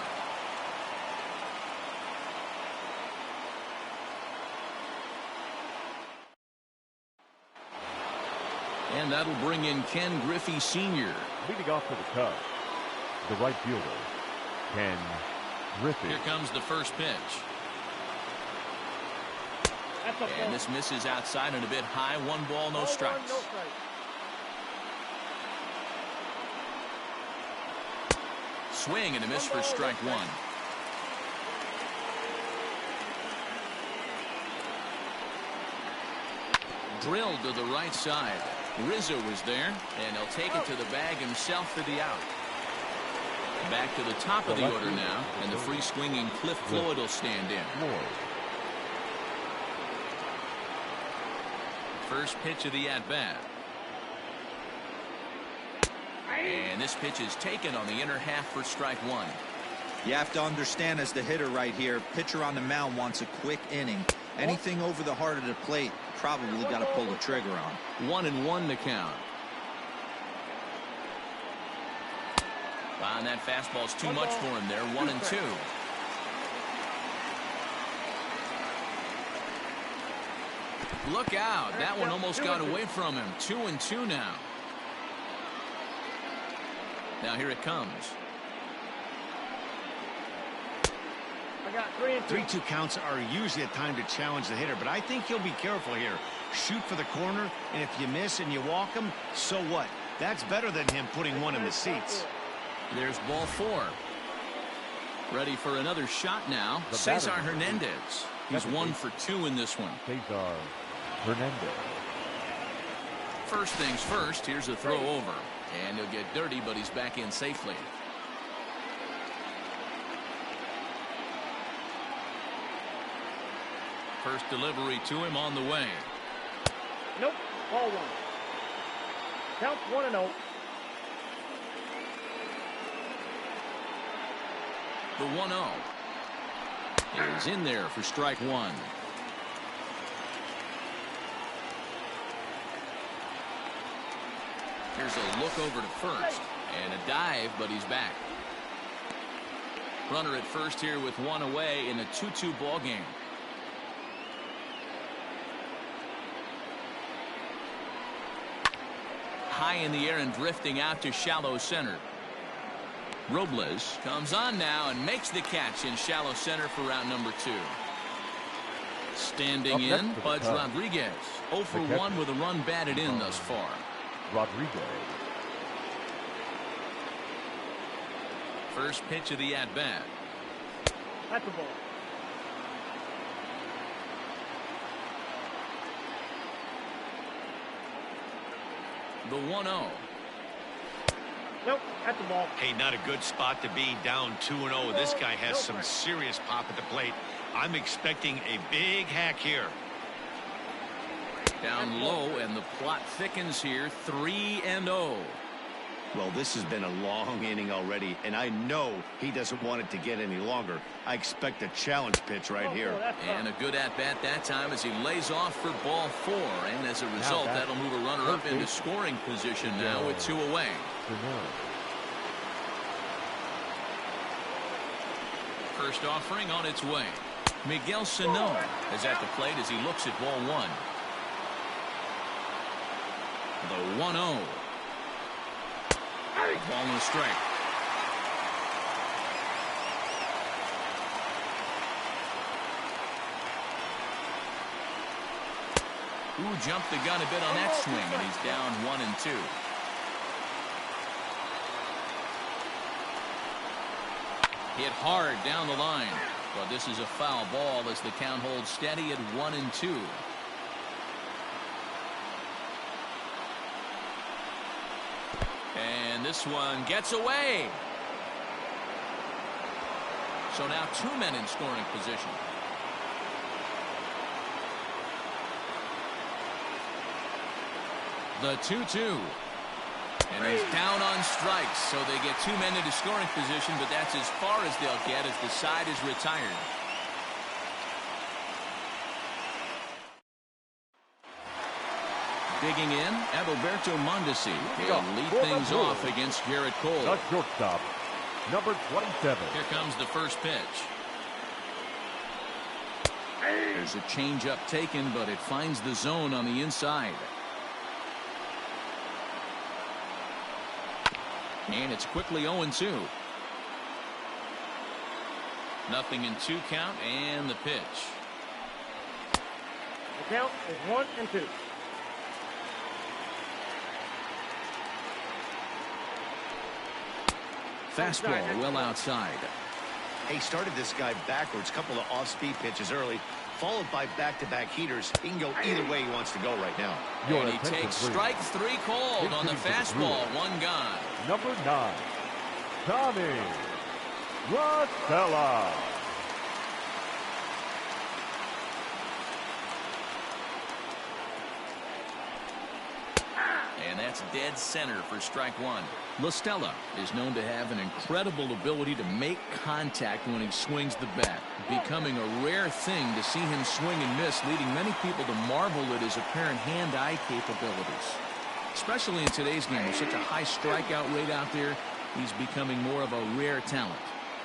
Speaker 1: And that'll bring in Ken Griffey Sr.
Speaker 2: Leading off for the Cubs, the right fielder, Ken Griffey.
Speaker 1: Here comes the first pitch. And this misses outside and a bit high. 1 ball, no strikes. Swing and a miss for strike 1. Drilled to the right side. Rizzo was there, and he'll take it to the bag himself for the out. Back to the top of the order now, and the free swinging Cliff Floyd will stand in. First pitch of the at-bat. And this pitch is taken on the inner half for strike 1.
Speaker 5: You have to understand, as the hitter right here, pitcher on the mound wants a quick inning. Anything over the heart of the plate, probably got to pull the trigger on.
Speaker 1: 1-1 to count. And that fastball's too much for him there. 1-2. Look out. That one almost got away from him. 2-2 now. Now here it comes.
Speaker 3: I got 3-2.
Speaker 4: 3-2 counts are usually a time to challenge the hitter, but I think he'll be careful here. Shoot for the corner, and if you miss and you walk him, so what? That's better than him putting one in the seats.
Speaker 1: There's ball 4. Ready for another shot now. Cesar Hernandez. He's 1 for 2 in this one.
Speaker 2: Cesar Hernandez.
Speaker 1: First things first, here's a throw over. And he'll get dirty, but he's back in safely. First delivery to him on the way.
Speaker 3: Nope. Ball 1. Count 1-0.
Speaker 1: The 1-0 is in there for strike 1. Here's a look over to first and a dive, but he's back. Runner at first here with 1 away in a 2-2 ball game. High in the air and drifting out to shallow center. Robles comes on now and makes the catch in shallow center for round number 2. Standing in, Pudge Rodriguez. 0 for 1 with a run batted in thus far.
Speaker 2: Rodriguez.
Speaker 1: First pitch of the at-bat.
Speaker 3: That's the ball.
Speaker 1: The 1-0.
Speaker 3: Nope, that's the ball.
Speaker 4: Hey, not a good spot to be, down 2-0. This guy has some serious pop at the plate. I'm expecting a big hack here.
Speaker 1: Down low, and the plot thickens here. 3-0.
Speaker 4: Well, this has been a long inning already, and I know he doesn't want it to get any longer. I expect a challenge pitch right here.
Speaker 1: And a good at-bat that time as he lays off for ball 4. And as a result, that'll move a runner up into scoring position now with 2 away. First offering on its way. Miguel Sano is at the plate as he looks at ball 1. The 1-0. Ball no strike. Ooh, jumped the gun a bit on that swing, and he's down 1-2. Hit hard down the line. But this is a foul ball as the count holds steady at 1-2. And this one gets away. So now 2 men in scoring position. The 2-2. And he's down on strikes, so they get 2 men into scoring position, but that's as far as they'll get as the side is retired. Digging in, Adalberto Mondesi. He'll lead things off against Garrett Cole.
Speaker 2: The shortstop, number 27.
Speaker 1: Here comes the first pitch. There's a changeup taken, but it finds the zone on the inside. And it's quickly 0-2. Nothing in 2 count, and the pitch.
Speaker 3: The count is 1-2.
Speaker 1: Fastball well outside.
Speaker 4: He started this guy backwards, couple of off-speed pitches early, followed by back-to-back heaters. He can go either way he wants to go right now.
Speaker 1: And he takes strike 3 called on the fastball. 1 gone.
Speaker 2: Number 9, Tommy Rosella.
Speaker 1: And that's dead center for strike 1. La Stella is known to have an incredible ability to make contact when he swings the bat, becoming a rare thing to see him swing and miss, leading many people to marvel at his apparent hand-eye capabilities. Especially in today's game, with such a high strikeout rate out there, he's becoming more of a rare talent.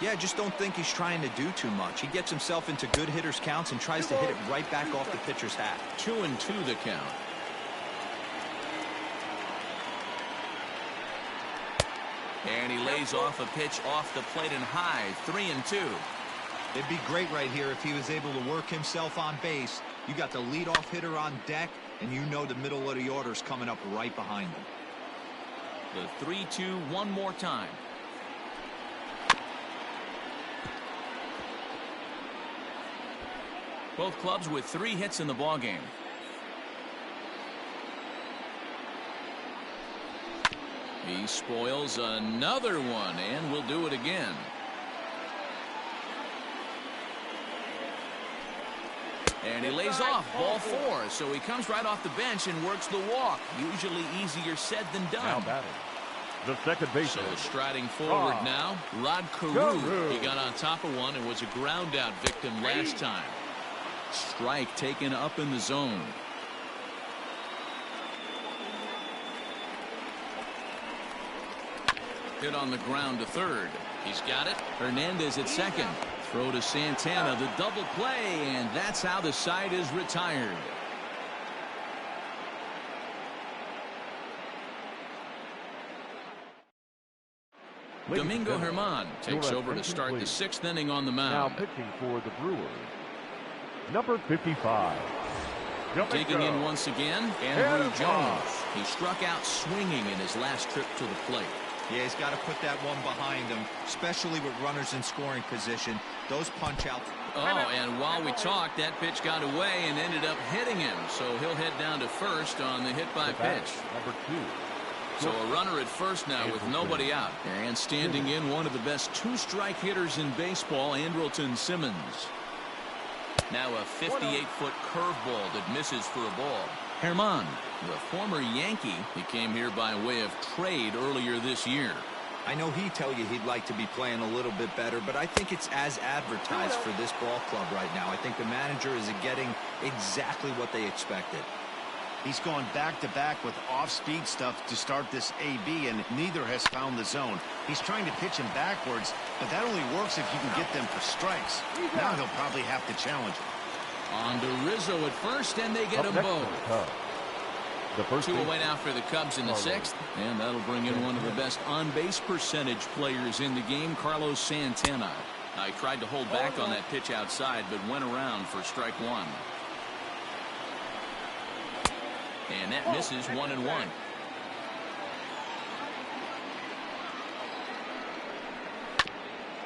Speaker 5: Yeah, I just don't think he's trying to do too much. He gets himself into good hitters' counts and tries to hit it right back off the pitcher's hat.
Speaker 1: 2-2 the count. And he lays off a pitch off the plate and high. 3-2.
Speaker 5: It'd be great right here if he was able to work himself on base. You got the leadoff hitter on deck, and you know the middle of the order's coming up right behind him.
Speaker 1: The 3-2 one more time. Both clubs with 3 hits in the ballgame. He spoils another one, and will do it again. And he lays off ball 4, so he comes right off the bench and works the walk. Usually easier said than done.
Speaker 2: Now batting, the second baseman.
Speaker 1: So striding forward now, Rod Carew. He got on top of one and was a ground out victim last time. Strike taken up in the zone. Hit on the ground to third. He's got it. Hernandez at second. Throw to Santana, the double play, and that's how the side is retired. Domingo Germán takes over to start the 6th inning on the mound.
Speaker 2: Now pitching for the Brewers, number 55.
Speaker 1: Digging in once again, Andrew Jones. He struck out swinging in his last trip to the plate.
Speaker 5: Yeah, he's got to put that one behind him, especially with runners in scoring position. Those punch-outs.
Speaker 1: Oh, and while we talked, that pitch got away and ended up hitting him. So he'll head down to first on the hit by pitch.
Speaker 2: Number 2.
Speaker 1: So a runner at first now with nobody out. And standing in, one of the best 2-strike hitters in baseball, Andrelton Simmons. Now a 58-foot curveball that misses for a ball. Germán, the former Yankee, he came here by way of trade earlier this year.
Speaker 5: I know he'd tell you he'd like to be playing a little bit better, but I think it's as advertised for this ball club right now. I think the manager is getting exactly what they expected.
Speaker 4: He's gone back-to-back with off-speed stuff to start this AB, and neither has found the zone. He's trying to pitch him backwards, but that only works if you can get them for strikes. Now he'll probably have to challenge him.
Speaker 1: On to Rizzo at first, and they get them both.
Speaker 2: The first
Speaker 1: 2 away now for the Cubs in the 6th, and that'll bring in one of the best on-base percentage players in the game, Carlos Santana. Now, he tried to hold back on that pitch outside, but went around for strike 1. And that misses 1-1.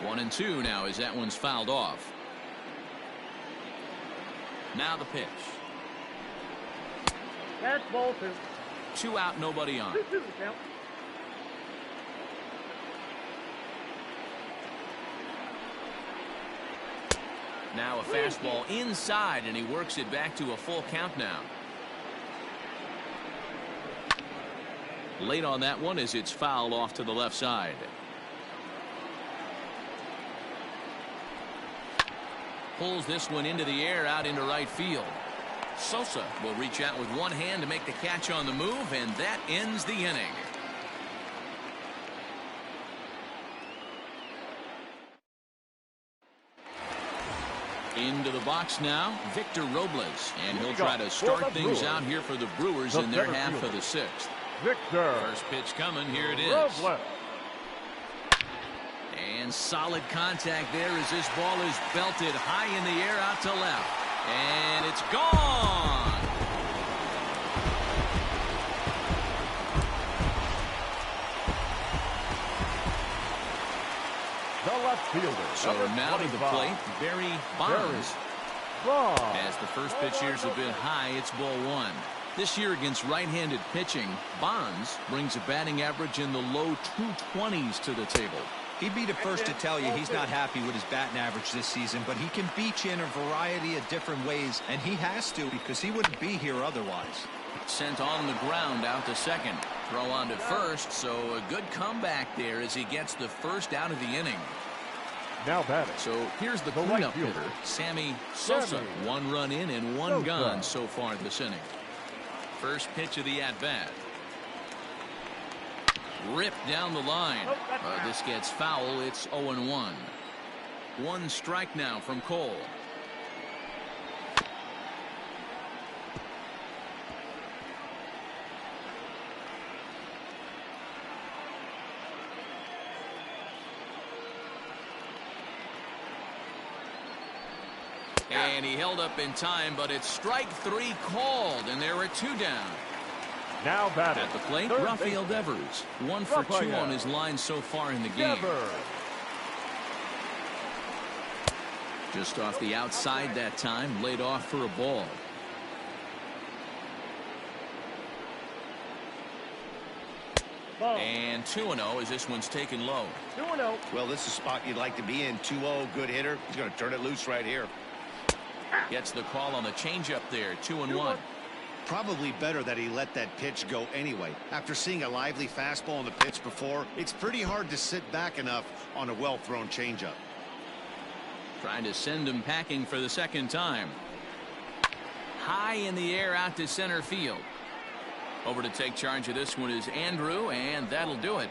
Speaker 1: 1-2 now as that one's fouled off. Now the pitch.
Speaker 3: That's ball 2.
Speaker 1: 2 out, nobody on.
Speaker 3: 2-2 count.
Speaker 1: Now a fastball inside, and he works it back to a full count now. Late on that one as it's fouled off to the left side. Pulls this one into the air out into right field. Sosa will reach out with one hand to make the catch on the move, and that ends the inning. Into the box now, Victor Robles, and he'll try to start things out here for the Brewers in their half of the 6th.
Speaker 2: Victor.
Speaker 1: First pitch coming, here it is.
Speaker 2: Robles.
Speaker 1: And solid contact there as this ball is belted high in the air out to left. And it's gone.
Speaker 2: The left fielder.
Speaker 1: So now to the plate, Barry Bonds. As the first pitch years have been high, it's ball 1. This year against right-handed pitching, Bonds brings a batting average in the low 220s to the table.
Speaker 5: He'd be the first to tell you he's not happy with his batting average this season, but he can beat you in a variety of different ways, and he has to because he wouldn't be here otherwise.
Speaker 1: Sent on the ground out to second. Throw on to first, so a good comeback there as he gets the first out of the inning.
Speaker 2: Now batting.
Speaker 1: So here's the cleanup hitter, Sammy Sosa. 1 run in and 1 gone so far this inning. First pitch of the at-bat. Ripped down the line. This gets foul. It's 0-1. 1 strike now from Cole. And he held up in time, but it's strike 3 called, and there are 2 down.
Speaker 2: Now batting.
Speaker 1: At the plate, Rafael Devers. 1 for 2 on his line so far in the game. Just off the outside that time, laid off for a ball. And 2-0 as this one's taken low.
Speaker 3: 2-0.
Speaker 4: Well, this is a spot you'd like to be in. 2-0, good hitter. He's going to turn it loose right here.
Speaker 1: Gets the call on the changeup there. 2-1.
Speaker 4: Probably better that he let that pitch go anyway. After seeing a lively fastball on the pitch before, it's pretty hard to sit back enough on a well-thrown changeup.
Speaker 1: Trying to send him packing for the second time. High in the air out to center field. Over to take charge of this one is Andrew, and that'll do it.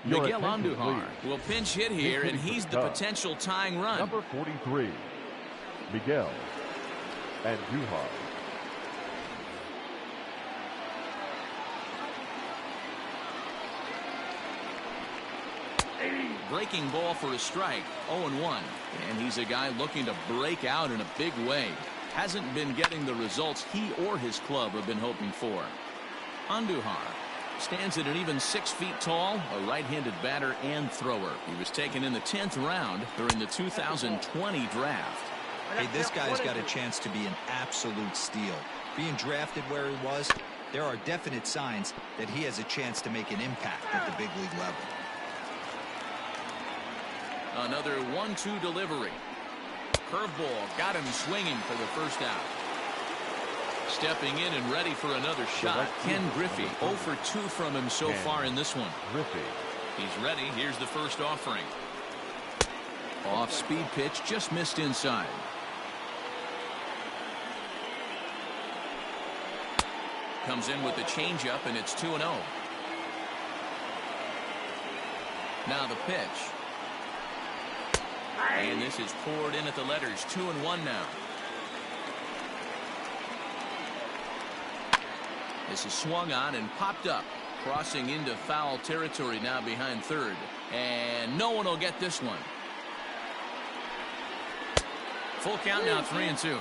Speaker 1: Miguel Andujar will pinch hit here, and he's the potential tying run.
Speaker 2: Number 43, Miguel Andujar.
Speaker 1: Breaking ball for a strike. 0-1. And he's a guy looking to break out in a big way. Hasn't been getting the results he or his club have been hoping for. Andujar stands at an even 6 feet tall, a right-handed batter and thrower. He was taken in the 10th round during the 2020 draft.
Speaker 5: Hey, this guy's got a chance to be an absolute steal. Being drafted where he was, there are definite signs that he has a chance to make an impact at the big league level.
Speaker 1: Another 1-2 delivery. Curveball got him swinging for the first out. Stepping in and ready for another shot, Ken Griffey. 0 for 2 from him so far in this one.
Speaker 2: Griffey.
Speaker 1: He's ready. Here's the first offering. Off-speed pitch, just missed inside. Comes in with the changeup, and it's 2-0. Now the pitch. And this is poured in at the letters. 2-1 now. This is swung on and popped up. Crossing into foul territory now behind third. And no one will get this one. Full count now, 3-2.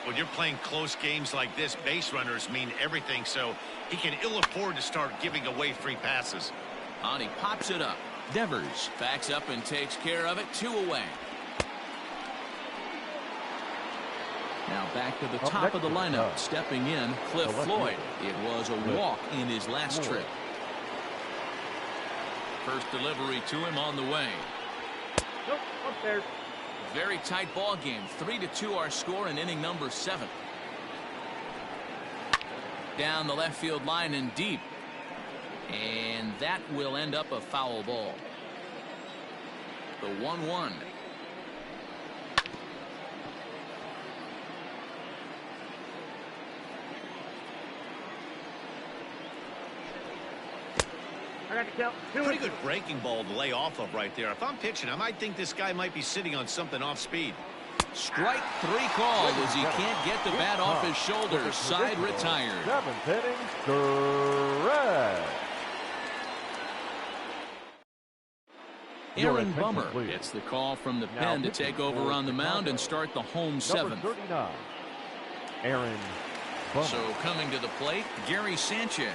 Speaker 4: When you're playing close games like this, base runners mean everything, so he can ill afford to start giving away free passes.
Speaker 1: And he pops it up. Devers backs up and takes care of it. 2 away. Now back to the top of the lineup. Stepping in, Cliff Floyd. It was a walk in his last trip. First delivery to him on the way.
Speaker 3: Nope, upstairs.
Speaker 1: Very tight ball game. 3-2 our score in inning number 7. Down the left field line and deep. And that will end up a foul ball. The 1-1.
Speaker 3: I got to count.
Speaker 4: Pretty good breaking ball to lay off of right there. If I'm pitching, I might think this guy might be sitting on something off speed.
Speaker 1: Strike 3 called as he can't get the bat off his shoulder. Side retired.
Speaker 2: 7th inning, correct.
Speaker 1: Aaron Bummer gets the call from the pen to take over on the mound and start the home 7th.
Speaker 2: 39, Aaron Bummer.
Speaker 1: So coming to the plate, Gary Sanchez.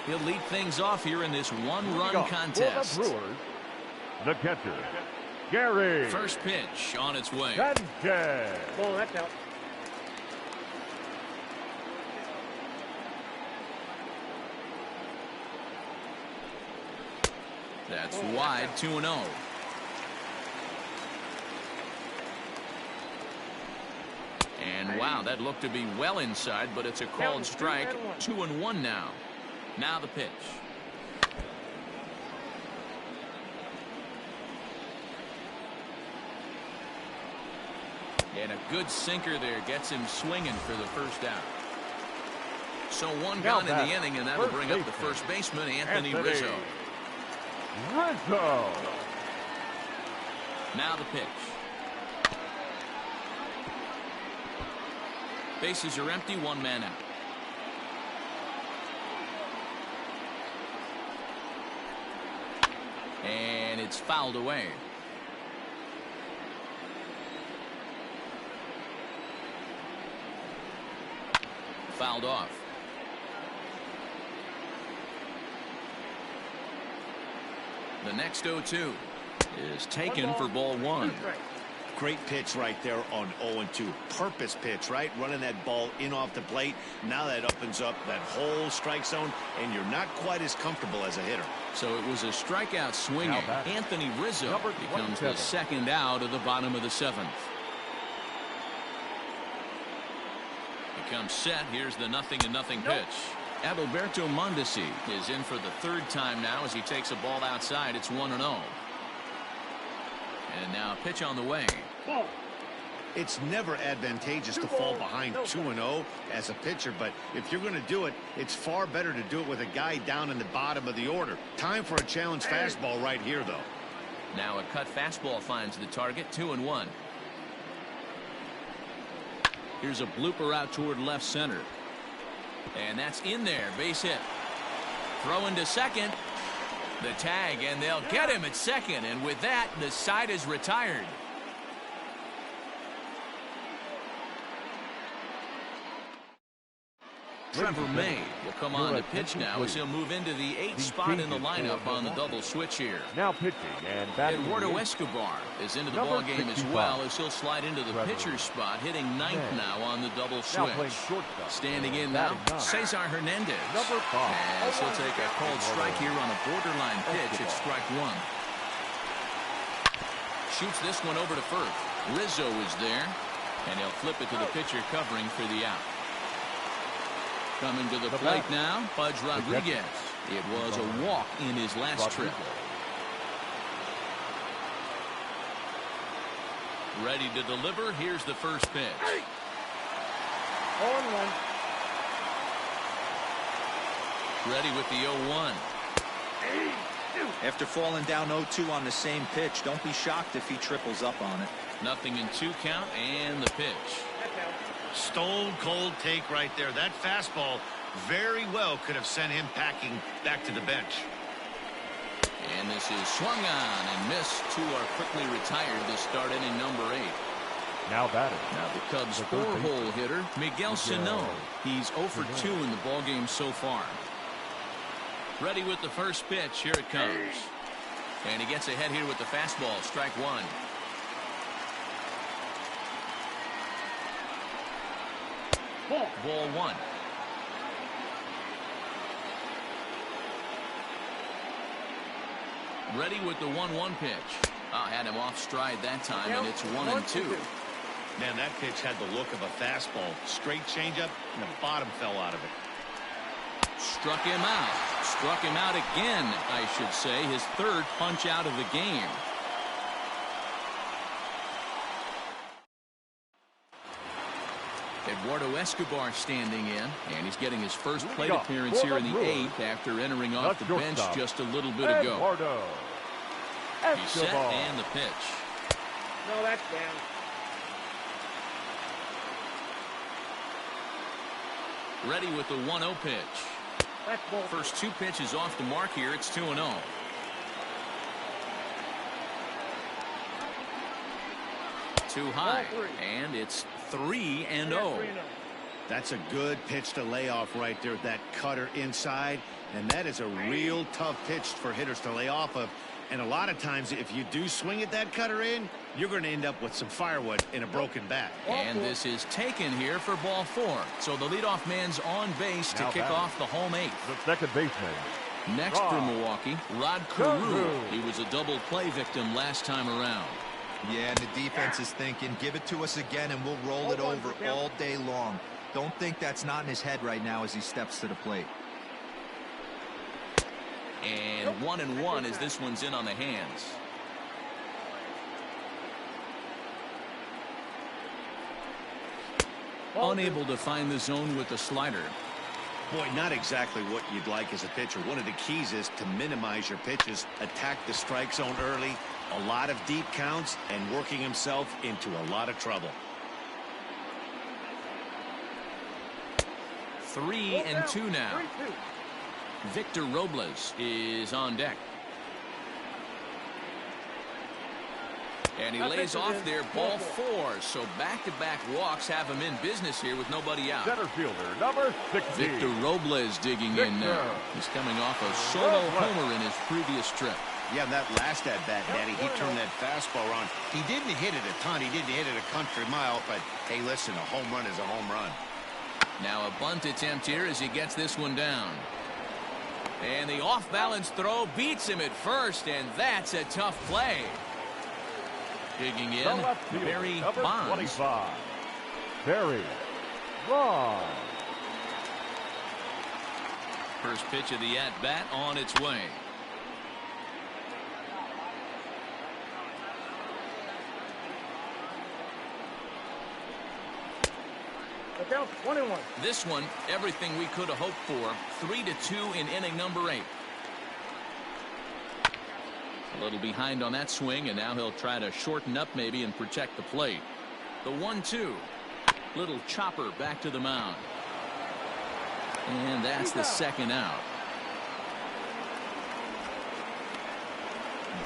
Speaker 1: He'll lead things off here in this one-run contest.
Speaker 2: For the Brewers, the catcher, Gary.
Speaker 1: First pitch on its way.
Speaker 2: Sanchez.
Speaker 3: Ball, that's out.
Speaker 1: That's wide, 2-0. And wow, that looked to be well inside, but it's a called strike. 2-1 now. Now the pitch. And a good sinker there gets him swinging for the first out. So one gone in the inning, and that'll bring up the first baseman, Anthony Rizzo. Now the pitch. Bases are empty, 1 man out. And it's fouled away. Fouled off. The next 0-2 is taken for ball 1.
Speaker 4: Great pitch right there on 0-2. Purpose pitch, right? Running that ball in off the plate. Now that opens up that whole strike zone, and you're not quite as comfortable as a hitter.
Speaker 1: So it was a strikeout swinging. Anthony Rizzo becomes the second out of the bottom of the 7th. He comes set. Here's the 0-0 pitch. Adalberto Mondesi is in for the 3rd time now as he takes a ball outside. It's 1-0. And now a pitch on the way.
Speaker 4: It's never advantageous to fall behind 2-0 as a pitcher, but if you're going to do it, it's far better to do it with a guy down in the bottom of the order. Time for a challenge fastball right here, though.
Speaker 1: Now a cut fastball finds the target. 2-1. Here's a blooper out toward left center. And that's in there. Base hit. Throw into second. The tag, and they'll get him at second. And with that, the side is retired. Trevor May will come on to pitch now as he'll move into the 8th spot in the lineup on the double switch here.
Speaker 2: Now pitching and batting.
Speaker 1: Eduardo Escobar is into the ball game as well as he'll slide into the pitcher's spot, hitting 9th now on the double switch. Standing in now, Cesar Hernandez. As he'll take a cold strike here on a borderline pitch at strike 1. Shoots this one over to first. Rizzo is there, and he'll flip it to the pitcher covering for the out. Coming to the plate now, Pudge Rodriguez. It was a walk in his last trip. Ready to deliver. Here's the first pitch.
Speaker 3: 0-1.
Speaker 1: Ready with the 0-1.
Speaker 5: After falling down 0-2 on the same pitch, don't be shocked if he triples up on it.
Speaker 1: 0-2 count and the pitch.
Speaker 4: Stone cold take right there. That fastball very well could have sent him packing back to the bench.
Speaker 1: And this is swung on and missed. 2 are quickly retired to start inning number 8.
Speaker 2: Now batting.
Speaker 1: Now the Cubs' four-hole hitter, Miguel Sano. He's 0 for 2 in the ballgame so far. Ready with the first pitch. Here it comes. And he gets ahead here with the fastball. Strike one. Ball one. Ready with the 1-1 pitch. Had him off stride that time, and it's 1-2.
Speaker 4: Man, that pitch had the look of a fastball. Straight changeup, and the bottom fell out of it.
Speaker 1: Struck him out. Struck him out again, I should say. His third punch out of the game. Eduardo Escobar standing in, and he's getting his first plate appearance here in the 8th after entering off the bench just a little bit ago. He's set, and the pitch.
Speaker 3: No, that's down.
Speaker 1: Ready with the 1-0 pitch.
Speaker 3: That's ball.
Speaker 1: First 2 pitches off the mark here. It's 2-0. Too high, and it's 3-0.
Speaker 4: That's a good pitch to lay off right there, that cutter inside, and that is a real tough pitch for hitters to lay off of. And a lot of times, if you do swing at that cutter in, you're going to end up with some firewood in a broken bat.
Speaker 1: And this is taken here for ball 4. So the leadoff man's on base to kick off the home 8th.
Speaker 2: The second baseman.
Speaker 1: Next for Milwaukee, Rod Carew. He was a double play victim last time around.
Speaker 5: Yeah, and the defense is thinking, give it to us again and we'll roll it over all day long. Don't think that's not in his head right now as he steps to the plate.
Speaker 1: And 1-1 as this one's in on the hands. Unable to find the zone with the slider.
Speaker 4: Boy, not exactly what you'd like as a pitcher. One of the keys is to minimize your pitches, attack the strike zone early, a lot of deep counts, and working himself into a lot of trouble.
Speaker 1: 3-2 now. Victor Robles is on deck. And he lays off there, ball 4. So back-to-back walks have him in business here with nobody out.
Speaker 2: Center fielder, number 16.
Speaker 1: Victor Robles digging in now. He's coming off a solo homer in his previous trip.
Speaker 4: Yeah, that last at-bat, Daddy, he turned that fastball on. He didn't hit it a ton. He didn't hit it a country mile. But, hey, listen, a home run is a home run.
Speaker 1: Now a bunt attempt here as he gets this one down. And the off-balance throw beats him at first, and that's a tough play. Digging in, Barry Bonds.
Speaker 2: 25. Barry Bonds.
Speaker 1: First pitch of the at-bat on its way.
Speaker 3: Look out, 1-1.
Speaker 1: This one, everything we could have hoped for. 3-2 in inning number 8. A little behind on that swing, and now he'll try to shorten up maybe and protect the plate. The 1-2. Little chopper back to the mound. And that's the second out.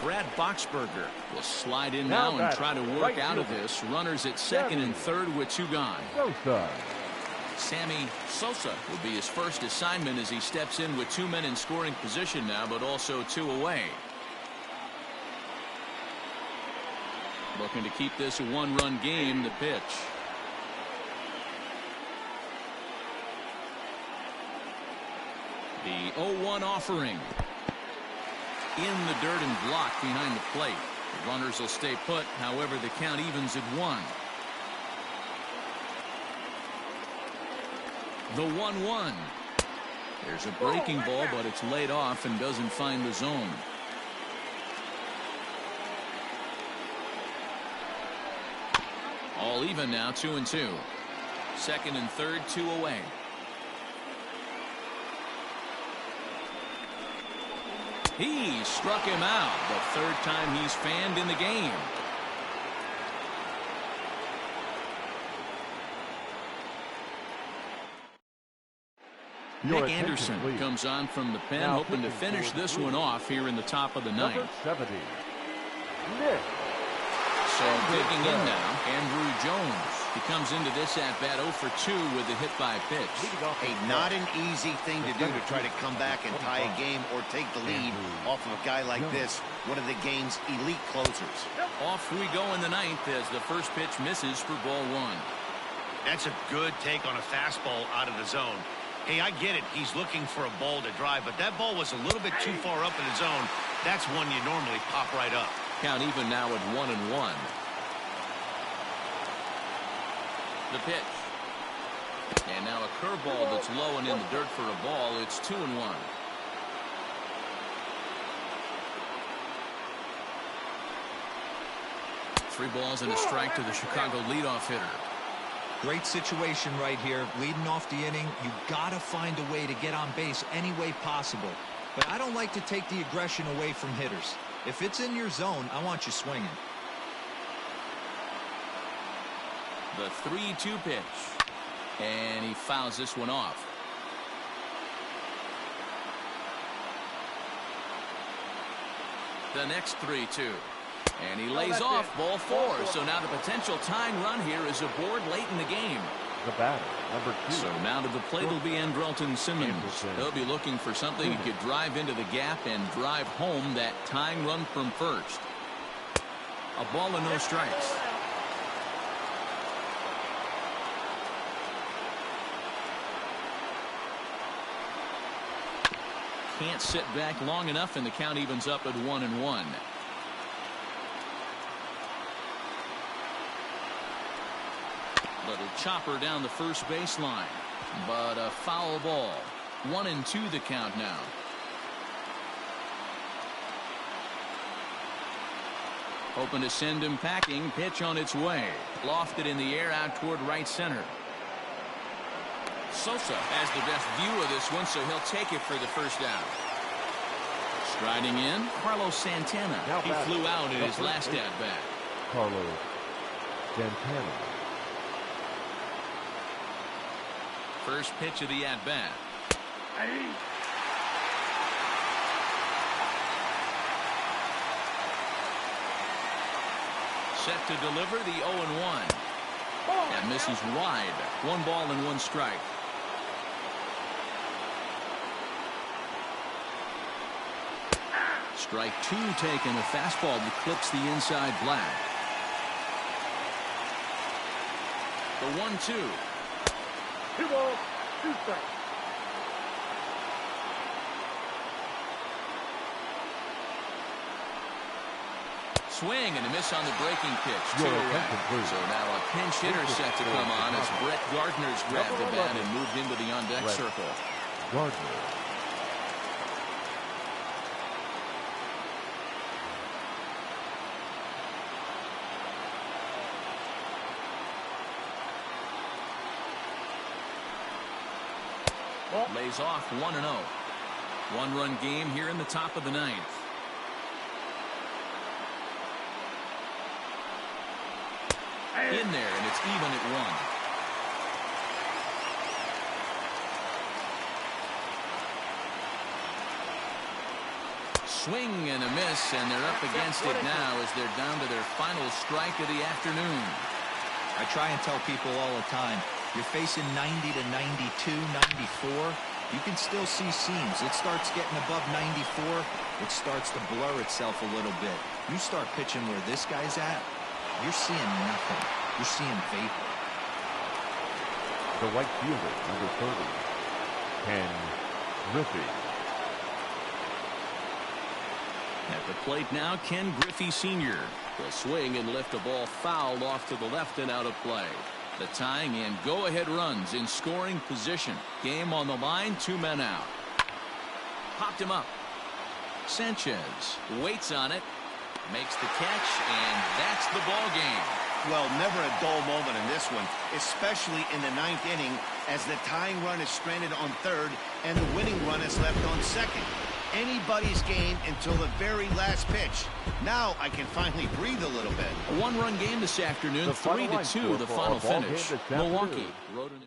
Speaker 1: Brad Boxberger will slide in now and try to work out of this. Runners at second and third with 2 gone. Sammy Sosa will be his first assignment as he steps in with 2 men in scoring position now, but also 2 away. Looking to keep this a 1-run game. The pitch. The 0-1 offering. In the dirt and blocked behind the plate. The runners will stay put. However, the count evens at 1. The 1-1. There's a breaking ball, but it's laid off and doesn't find the zone. All even now, 2-2. Second and third, 2 away. He struck him out. The third time he's fanned in the game. Nick Anderson comes on from the pen, hoping to finish this one off here in the top of the 9th.
Speaker 2: Number 70. Nick.
Speaker 1: So digging in now, Andrew Jones. He comes into this at-bat 0 for 2 with a hit by pitch.
Speaker 4: Hey, not an easy thing to do to try to come back and tie a game or take the lead off of a guy like this, one of the game's elite closers.
Speaker 1: Off we go in the ninth as the first pitch misses for ball 1.
Speaker 4: That's a good take on a fastball out of the zone. Hey, I get it. He's looking for a ball to drive, but that ball was a little bit too far up in the zone. That's one you normally pop right up.
Speaker 1: Count even now at 1-1. The pitch. And now a curveball that's low and in the dirt for a ball. It's 2-1. Three balls and a strike to the Chicago leadoff hitter.
Speaker 5: Great situation right here. Leading off the inning, you gotta find a way to get on base any way possible. But I don't like to take the aggression away from hitters. If it's in your zone, I want you swinging.
Speaker 1: The 3-2 pitch. And he fouls this one off. The next 3-2. And he lays off ball 4. So now the potential tying run here is aboard late in the game.
Speaker 2: The batter, number 2.
Speaker 1: So now to the plate will be Andrelton Simmons. He'll be looking for something he could drive into the gap and drive home that tying run from first. A ball and no strikes. Can't sit back long enough, and the count evens up at 1-1. Little chopper down the first baseline, but a foul ball. 1-2 the count now. Hoping to send him packing. Pitch on its way. Lofted in the air out toward right center. Sosa has the best view of this one, so he'll take it for the first out. Striding in, Carlos Santana. He flew out in his last at-bat.
Speaker 2: Carlos Santana.
Speaker 1: First pitch of the at-bat. Set to deliver the 0-1. That misses wide. 1 ball and 1 strike. Strike 2 taken. A fastball that clips the inside black. The 1-2.
Speaker 3: 2 balls, 2 strikes.
Speaker 1: Swing and a miss on the breaking pitch. 2 away. So now a pinch hitter set to come on as Brett Gardner's grabbed the bat and moved into the on-deck circle.
Speaker 2: Gardner.
Speaker 1: Lays off 1-0. 1-run game here in the top of the ninth. In there, and it's even at 1. Swing and a miss, and they're up against it now as they're down to their final strike of the afternoon.
Speaker 5: I try and tell people all the time, you're facing 90 to 92, 94. You can still see seams. It starts getting above 94. It starts to blur itself a little bit. You start pitching where this guy's at, you're seeing nothing. You're seeing vapor.
Speaker 2: The right fielder, number 30, Ken Griffey.
Speaker 1: At the plate now, Ken Griffey Sr. will swing and lift a ball fouled off to the left and out of play. The tying and go-ahead runs in scoring position. Game on the line, 2 men out. Popped him up. Sanchez waits on it, makes the catch, and that's the ball game.
Speaker 4: Well, never a dull moment in this one, especially in the 9th inning as the tying run is stranded on 3rd and the winning run is left on 2nd. Anybody's game until the very last pitch. Now I can finally breathe a little bit.
Speaker 1: A 1-run game this afternoon, 3-2 the final finish. Milwaukee wrote an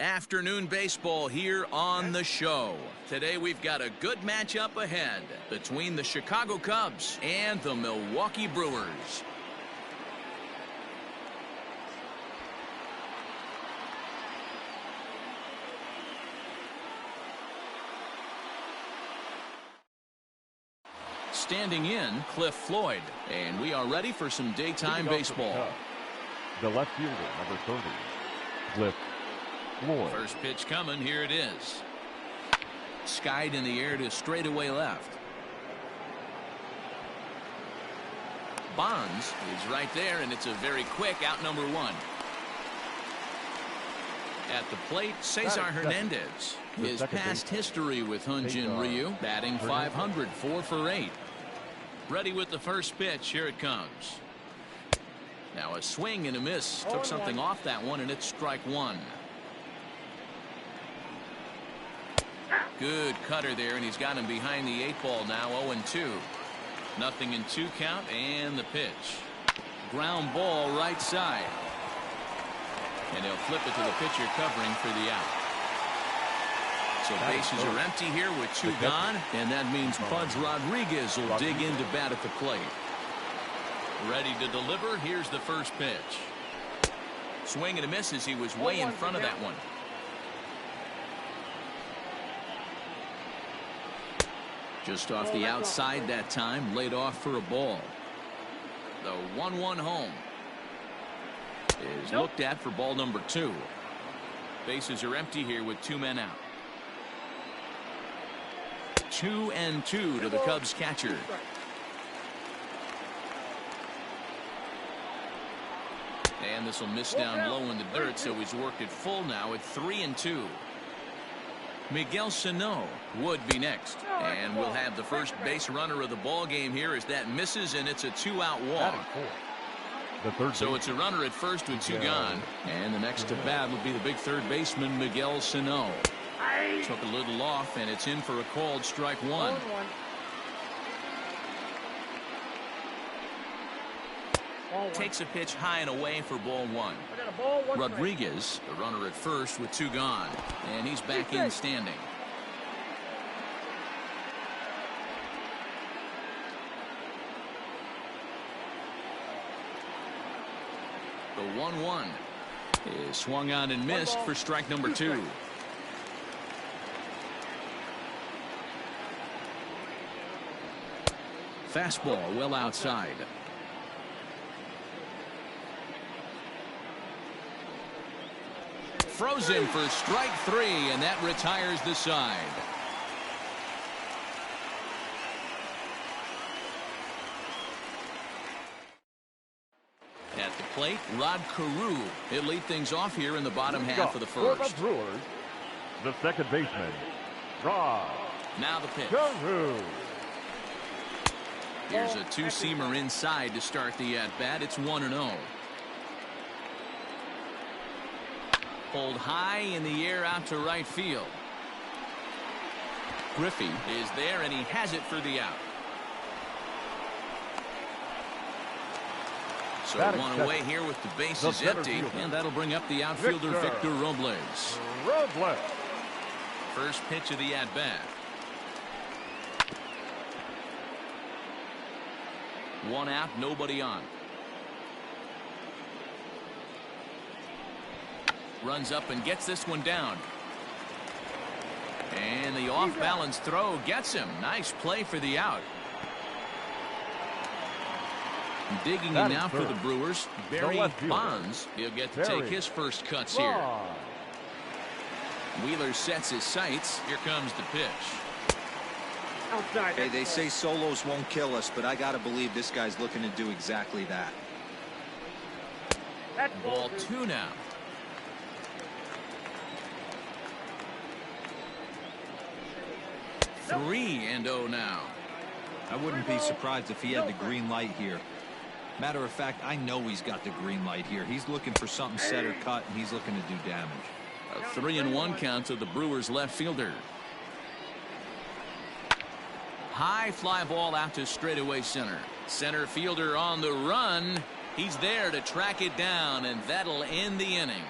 Speaker 1: Afternoon baseball here on the show. Today we've got a good matchup ahead between the Chicago Cubs and the Milwaukee Brewers. Standing in, Cliff Floyd, and we are ready for some daytime baseball.
Speaker 2: The left fielder, number 30, Cliff Floyd.
Speaker 1: First pitch coming, here it is. Skied in the air to straightaway left. Bonds is right there, and it's a very quick out number one. At the plate, Cesar Hernandez. His past history with Hyunjin Ryu, batting .500, 4 for 8. Ready with the first pitch. Here it comes. Now a swing and a miss. Took something off that one, and it's strike one. Good cutter there, and he's got him behind the 8-ball now. 0-2. Nothing in 2 count, and the pitch. Ground ball right side. And they'll flip it to the pitcher covering for the out. So bases are empty here with 2 gone, and that means Pudge Rodriguez will dig in to bat at the plate. Ready to deliver. Here's the first pitch. Swing and a miss as he was way in front of that one. Just off the outside that time, laid off for a ball. The 1-1 home is looked at for ball number 2. Bases are empty here with 2 men out. 2-2 to the Cubs catcher. And this will miss down low in the dirt, so he's worked it full now at 3-2. Miguel Sano would be next, and we'll have the first base runner of the ball game here as that misses, and it's a 2-out walk. So it's a runner at first with 2 gone, and the next to bat will be the big third baseman Miguel Sano. Took a little off, and it's in for a called strike one. Takes a pitch high and away for ball 1. Rodriguez, the runner at first with 2 gone, and he's back in standing. The 1-1 is swung on and missed for strike number 2. Fastball well outside. Throws him for strike 3, and that retires the side. At the plate, Rod Carew. He'll lead things off here in the bottom half of the first.
Speaker 2: For the Brewers, the second baseman, Rod.
Speaker 1: Now the pitch.
Speaker 2: Carew.
Speaker 1: Here's a 2-seamer inside to start the at-bat. It's 1-0. Pulled high in the air out to right field. Griffey is there, and he has it for the out. So one away here with the bases empty, and that'll bring up the outfielder Victor Robles. First pitch of the at-bat. 1 out, nobody on. Runs up and gets this one down. And the off-balance throw gets him. Nice play for the out. Digging in now for the Brewers, Barry Bonds. He'll get to take his first cuts here. Wheeler sets his sights. Here comes the pitch.
Speaker 5: Hey, they say solos won't kill us, but I gotta believe this guy's looking to do exactly that.
Speaker 1: Ball 2 now. Three and 0 now.
Speaker 5: I wouldn't be surprised if he had the green light here. Matter of fact, I know he's got the green light here. He's looking for something set or cut, and he's looking to do damage.
Speaker 1: A 3-1 count to the Brewers left fielder. High fly ball out to straightaway center. Center fielder on the run. He's there to track it down, and that'll end the inning.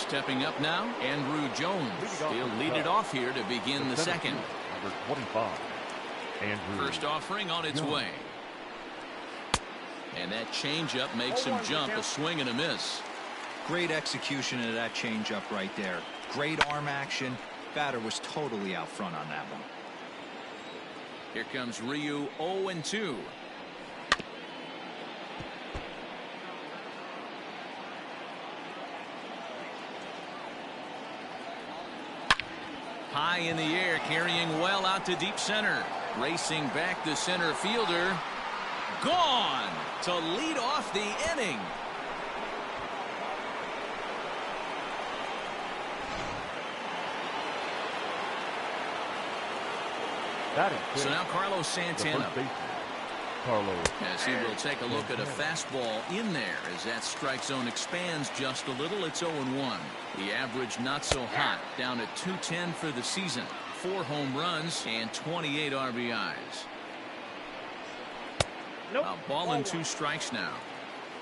Speaker 1: Stepping up now, Andrew Jones. He'll lead it off here to begin the second.
Speaker 2: Number 25, Andrew.
Speaker 1: First offering on its way. And that changeup makes him jump, a swing and a miss.
Speaker 5: Great execution of that changeup right there. Great arm action. Batter was totally out front on that one.
Speaker 1: Here comes Ryu, 0-2. High in the air, carrying well out to deep center. Racing back the center fielder. Gone to lead off the inning. So now Carlos Santana. As he will take a look at a fastball in there as that strike zone expands just a little. It's 0-1. The average not so hot, down at 210 for the season. 4 home runs and 28 RBIs. A ball and 2 strikes now.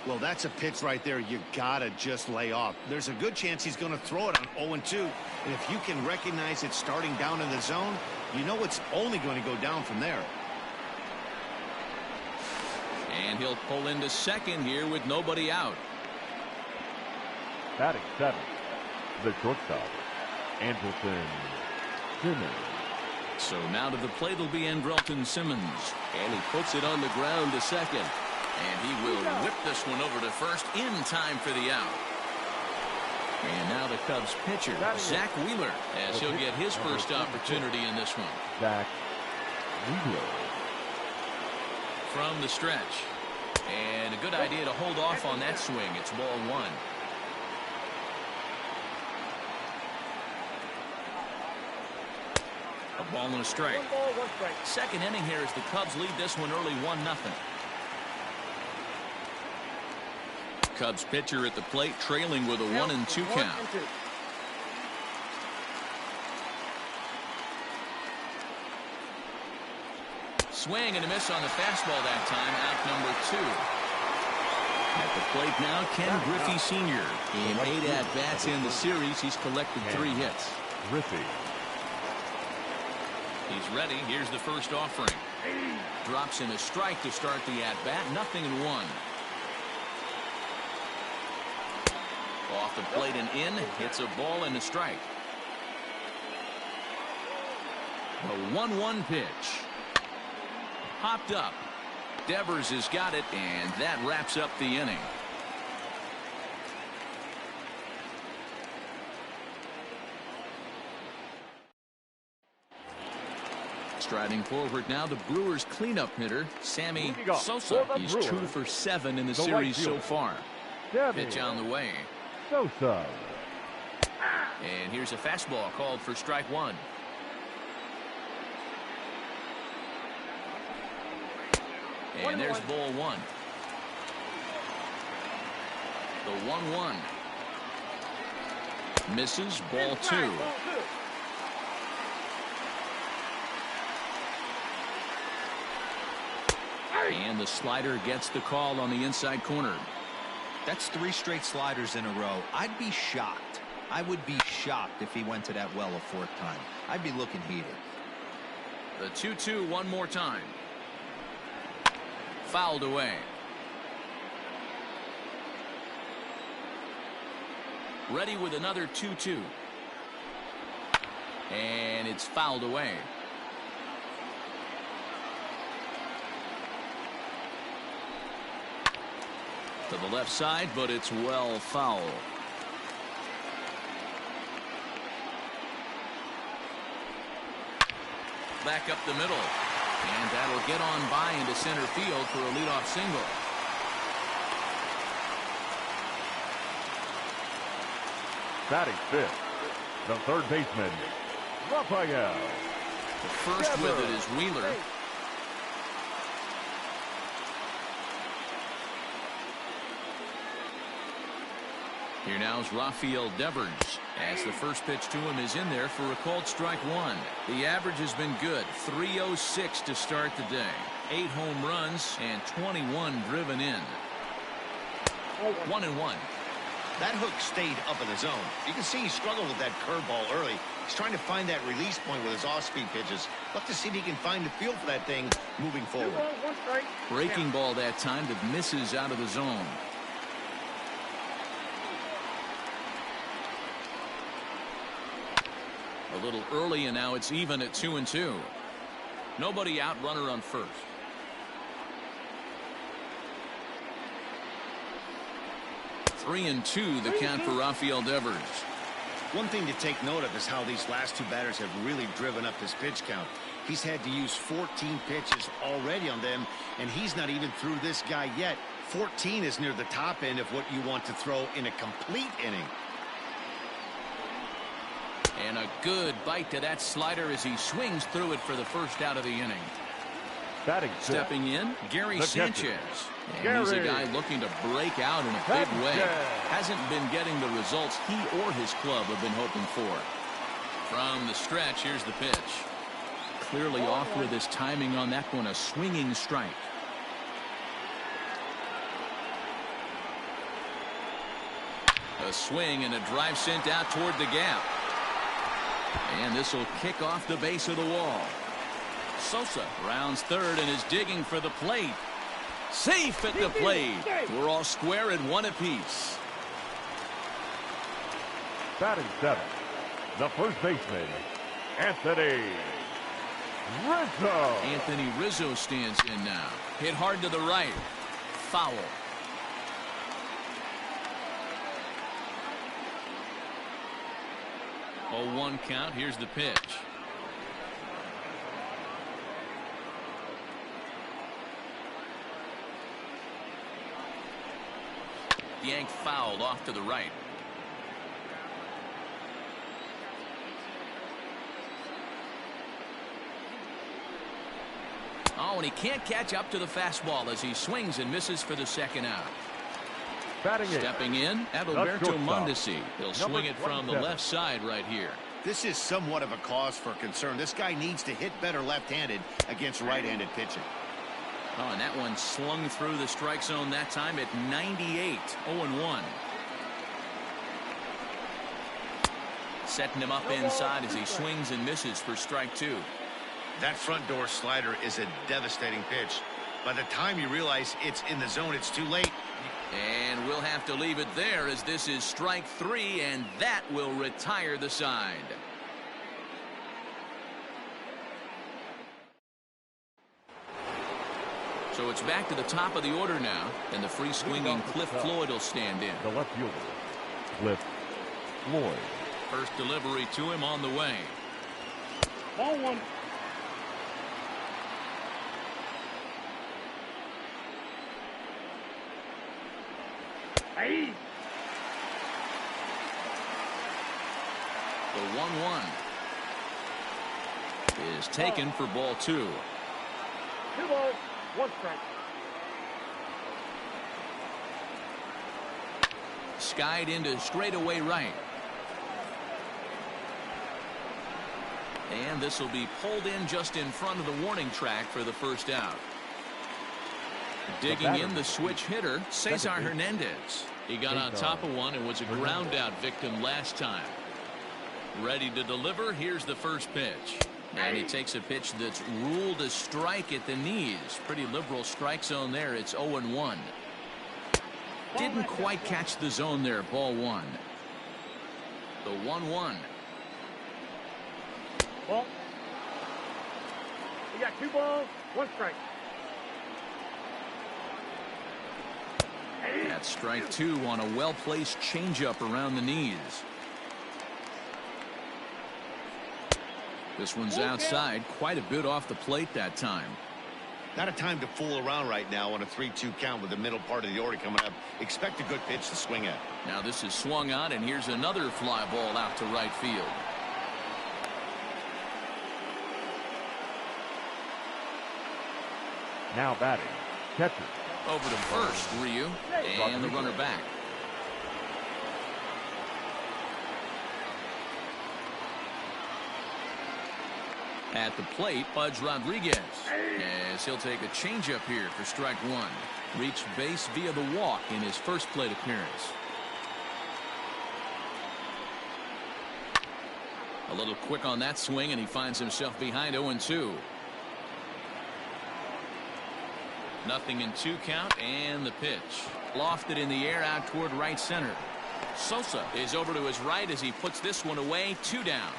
Speaker 4: Well, that's a pitch right there you gotta just lay off. There's a good chance he's going to throw it on 0-2. And if you can recognize it starting down in the zone, you know it's only going to go down from there.
Speaker 1: And he'll pull into second here with nobody out.
Speaker 2: Batting 7th, the shortstop, Andrelton Simmons.
Speaker 1: So now to the plate will be Andrelton Simmons. And he puts it on the ground to second. And he will whip this one over to first in time for the out. And now the Cubs pitcher, Zach Wheeler, as he'll get his first opportunity in this one.
Speaker 2: Zach Wheeler.
Speaker 1: From the stretch. And a good idea to hold off on that swing. It's ball 1. A ball and a strike. Second inning here as the Cubs lead this one early 1-0. Cubs pitcher at the plate trailing with a 1-2 count. Swing and a miss on the fastball that time. Out number 2. At the plate now, Ken Griffey Sr. In 8 at-bats in the series, he's collected 3 hits.
Speaker 2: Griffey.
Speaker 1: He's ready. Here's the first offering. Drops in a strike to start the at-bat. 0-1. Off the plate and in. Hits a ball and a strike. The 1-1 pitch. Popped up. Devers has got it, and that wraps up the inning. Striding forward now, the Brewers cleanup hitter, Sammy Sosa. He's 2 for 7 in the series so far. Pitch on the way.
Speaker 2: Sosa.
Speaker 1: And here's a fastball called for strike 1. And there's ball 1. The 1-1. Misses, ball 2. And the slider gets the call on the inside corner.
Speaker 5: That's 3 straight sliders in a row. I'd be shocked. I would be shocked if he went to that well a 4th time. I'd be looking heated.
Speaker 1: The 2-2 one more time. Fouled away. Ready with another 2-2. And it's fouled away. To the left side, but it's well foul. Back up the middle. And that'll get on by into center field for a leadoff single.
Speaker 2: Batting 5th, the third baseman, Rafael.
Speaker 1: The first with it is Wheeler. Here now is Rafael Devers, as the first pitch to him is in there for a called strike 1. The average has been good, 306 to start the day. 8 home runs and 21 driven in. 1-1.
Speaker 4: That hook stayed up in the zone. You can see he struggled with that curveball early. He's trying to find that release point with his off-speed pitches. Look to see if he can find the feel for that thing moving forward.
Speaker 1: Breaking ball that time that misses out of the zone. A little early, and now it's even at 2-2. Nobody out, runner on first. Three and two, the count for Rafael Devers.
Speaker 4: One thing to take note of is how these last two batters have really driven up his pitch count. He's had to use 14 pitches already on them, and he's not even through this guy yet. 14 is near the top end of what you want to throw in a complete inning.
Speaker 1: And a good bite to that slider as he swings through it for the first out of the inning.
Speaker 2: Batting
Speaker 1: Stepping in, Gary Sanchez. And he's a guy looking to break out in a big way. Hasn't been getting the results he or his club have been hoping for. From the stretch, here's the pitch. Clearly off with his timing on that one, a swinging strike. A swing and a drive sent out toward the gap. And this will kick off the base of the wall. Sosa rounds third and is digging for the plate. Safe at the plate. We're all square at one apiece.
Speaker 2: Batting seventh, the first baseman, Anthony Rizzo.
Speaker 1: Anthony Rizzo stands in now. Hit hard to the right. Foul. A 1 count. Here's the pitch. Yank fouled off to the right. Oh, and he can't catch up to the fastball as he swings and misses for the second out.
Speaker 2: Batting
Speaker 1: Stepping in, Adalberto Mondesi. He'll swing it from the left side right here.
Speaker 4: This is somewhat of a cause for concern. This guy needs to hit better left-handed against right-handed pitching.
Speaker 1: Oh, and that one slung through the strike zone that time at 98. 0-1. Setting him up inside as he swings and misses for strike two.
Speaker 4: That front door slider is a devastating pitch. By the time you realize it's in the zone, it's too late.
Speaker 1: And we'll have to leave it there as this is strike three, and that will retire the side. So it's back to the top of the order now, and the free swinging Cliff Floyd will stand in.
Speaker 2: The left fielder, Cliff Floyd.
Speaker 1: First delivery to him on the way.
Speaker 3: Ball one. Hey.
Speaker 1: The 1-1 is taken for ball two.
Speaker 3: 2 balls, 1 strike.
Speaker 1: Skied into straightaway right. And this will be pulled in just in front of the warning track for the first out. Digging in the switch hitter, Cesar Hernandez. He got on top of one and was a ground out victim last time. Ready to deliver. Here's the first pitch. And he takes a pitch that's ruled a strike at the knees. Pretty liberal strike zone there. It's 0-1. Didn't quite catch the zone there. Ball one. The 1-1.
Speaker 3: Ball. You got 2 balls, 1 strike.
Speaker 1: That's strike two on a well-placed changeup around the knees. This one's outside, quite a bit off the plate that time.
Speaker 4: Not a time to fool around right now on a 3-2 count with the middle part of the order coming up. Expect a good pitch to swing at.
Speaker 1: Now this is swung on, and here's another fly ball out to right field.
Speaker 2: Now batting, catcher.
Speaker 1: Over to first, Ryu, and the runner back. At the plate, Pudge Rodriguez, as he'll take a changeup here for strike one. Reached base via the walk in his first plate appearance. A little quick on that swing, and he finds himself behind 0-2. Nothing in 2 count, and the pitch. Lofted in the air out toward right center. Sosa is over to his right as he puts this one away. 2 down.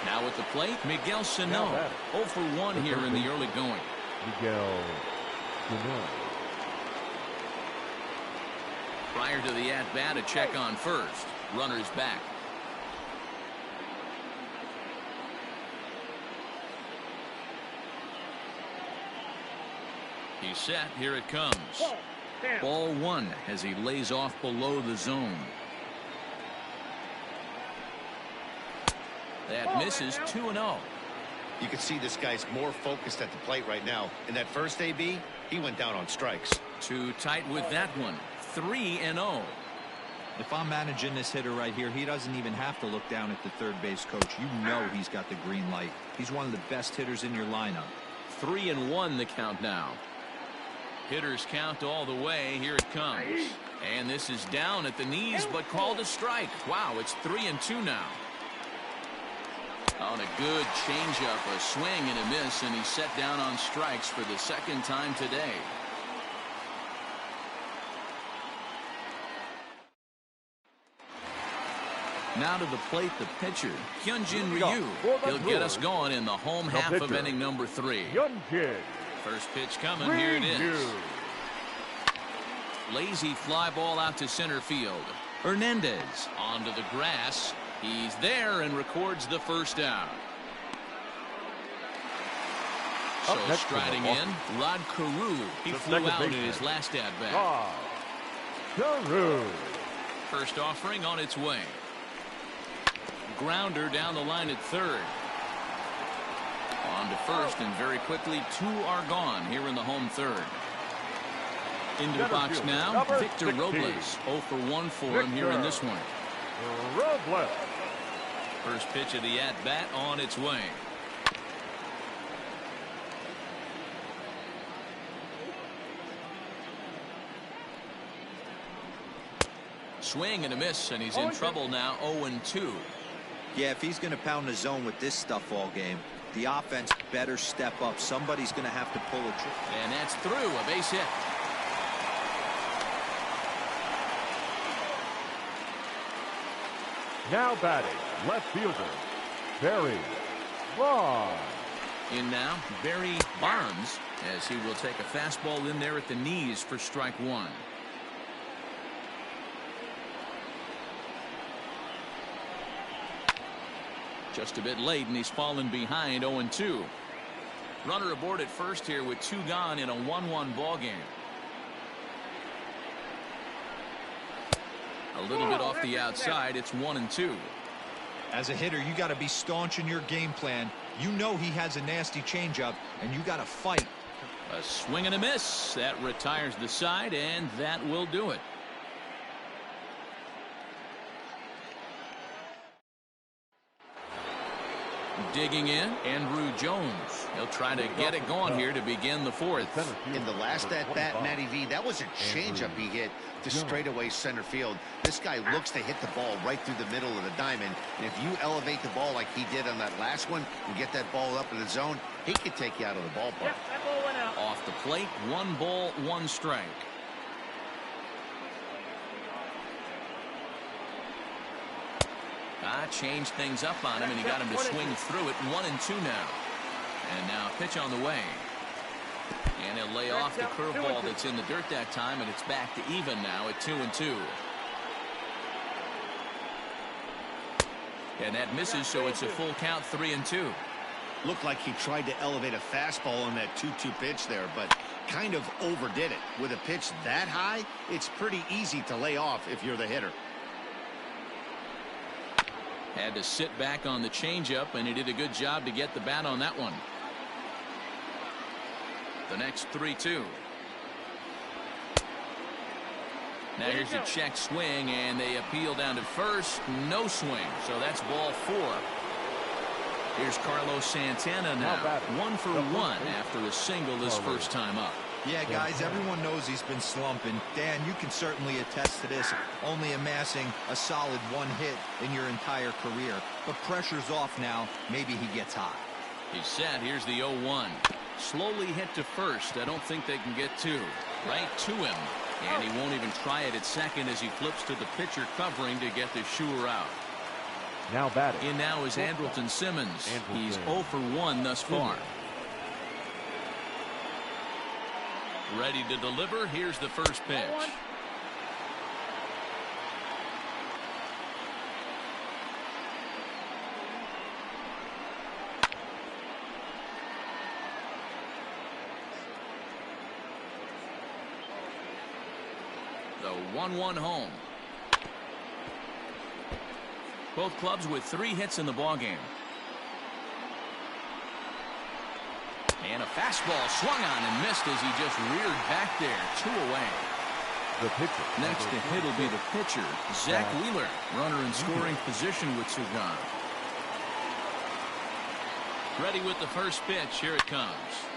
Speaker 1: Now at the plate, Miguel Sano. 0 for 1 here in the early going.
Speaker 2: Miguel Sano.
Speaker 1: Prior to the at-bat, a check on first. Runner's back. He's set. Here it comes. Ball 1 as he lays off below the zone. That misses. 2-0.
Speaker 4: You can see this guy's more focused at the plate right now. In that first AB, he went down on strikes.
Speaker 1: Too tight with that one. 3-0.
Speaker 5: If I'm managing this hitter right here, he doesn't even have to look down at the third base coach. You know he's got the green light. He's one of the best hitters in your lineup.
Speaker 1: 3-1 the count now. Hitters count all the way. Here it comes. And this is down at the knees, but called a strike. Wow, it's 3-2 now. On a good changeup, a swing and a miss, and he's set down on strikes for the second time today. Now to the plate, the pitcher, Hyunjin Ryu. He'll get us going in the home half of inning number 3.
Speaker 2: Hyunjin.
Speaker 1: First pitch coming. Here it is. Lazy fly ball out to center field. Hernandez onto the grass. He's there and records the first out. So striding in, Rod Carew. He flew out in his last at-bat.
Speaker 2: Carew.
Speaker 1: First offering on its way. Grounder down the line at third. On to first, and very quickly 2 are gone here in the home third. Into the box now, Victor Robles. 0 for 1 for him here in this one.
Speaker 2: Robles.
Speaker 1: First pitch of the at-bat on its way. Swing and a miss, and he's in trouble now. 0-2.
Speaker 5: Yeah, if he's going to pound the zone with this stuff all game, the offense better step up. Somebody's going to have to pull a trigger.
Speaker 1: And that's through. A base hit.
Speaker 2: Now batting, left fielder, Barry Bonds.
Speaker 1: In now, Barry Bonds, as he will take a fastball in there at the knees for strike 1. Just a bit late, and he's fallen behind. 0-2. Runner aboard at first here with 2 gone in a 1-1 ball game. A little bit off the outside. It's 1-2.
Speaker 5: As a hitter, you got to be staunch in your game plan. You know he has a nasty changeup, and you got to fight.
Speaker 1: A swing and a miss. That retires the side, and that will do it. Digging in, Andrew Jones. He'll try to get it going here to begin the 4th.
Speaker 4: In the last at-bat, Matty V, that was a changeup he hit to straightaway center field. This guy looks to hit the ball right through the middle of the diamond. And if you elevate the ball like he did on that last one and get that ball up in the zone, he could take you out of the ballpark.
Speaker 3: That ball went out.
Speaker 1: Off the plate, 1 ball, 1 strike. Changed things up on him, and he got him to swing through it. 1-2 now. And now pitch on the way. And he'll lay off the curveball that's in the dirt that time, and it's back to even now at 2-2. And that misses, so it's a full count, 3-2.
Speaker 4: Looked like he tried to elevate a fastball on that 2-2 pitch there, but kind of overdid it. With a pitch that high, it's pretty easy to lay off if you're the hitter.
Speaker 1: Had to sit back on the changeup, and he did a good job to get the bat on that one. The next 3-2. Now here's a check swing, and they appeal down to first. No swing, so that's ball 4. Here's Carlos Santana now. 1 for 1 after a single his first time up.
Speaker 5: Yeah, guys, everyone knows he's been slumping. Dan, you can certainly attest to this, only amassing a solid 1 hit in your entire career. But pressure's off now. Maybe he gets hot.
Speaker 1: He's set. Here's the 0-1. Slowly hit to first. I don't think they can get 2. Right to him. And he won't even try it at second as he flips to the pitcher covering to get the sure out.
Speaker 2: Now batting.
Speaker 1: In now is Andrelton Simmons. He's 0 for 1 thus far. Ready to deliver. Here's the first pitch. The 1-1 home. Both clubs with 3 hits in the ballgame. And a fastball swung on and missed as he just reared back there. 2 away.
Speaker 2: The pitcher.
Speaker 1: Next to hit will be the pitcher, Zach Wheeler. Runner in scoring position with 2 gone. Ready with the first pitch. Here it comes.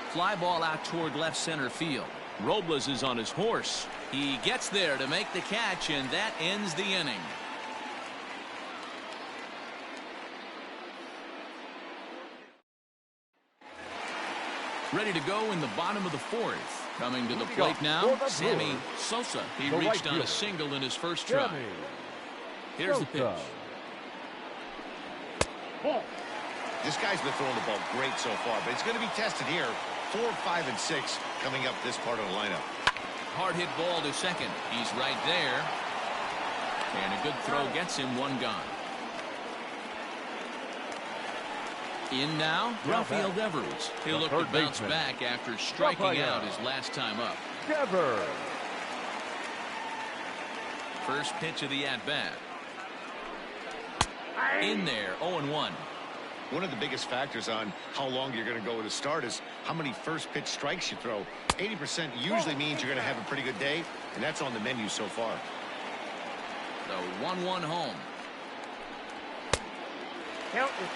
Speaker 1: Fly ball out toward left center field. Robles is on his horse. He gets there to make the catch, and that ends the inning. Ready to go in the bottom of the 4th. Coming to the plate now, Sammy Sosa. He reached on a single in his first try. Here's the pitch.
Speaker 4: This guy's been throwing the ball great so far, but it's going to be tested here. 4, 5, and 6 coming up this part of the lineup.
Speaker 1: Hard hit ball to second. He's right there. And a good throw gets him 1 gone. In now, Rafael Devers. He'll look to bounce back after striking out his last time up.
Speaker 2: Devers.
Speaker 1: First pitch of the at-bat. In there, 0-1.
Speaker 4: One of the biggest factors on how long you're going to go with a start is how many first pitch strikes you throw. 80% usually means you're going to have a pretty good day, and that's on the menu so far.
Speaker 1: The 1-1 home.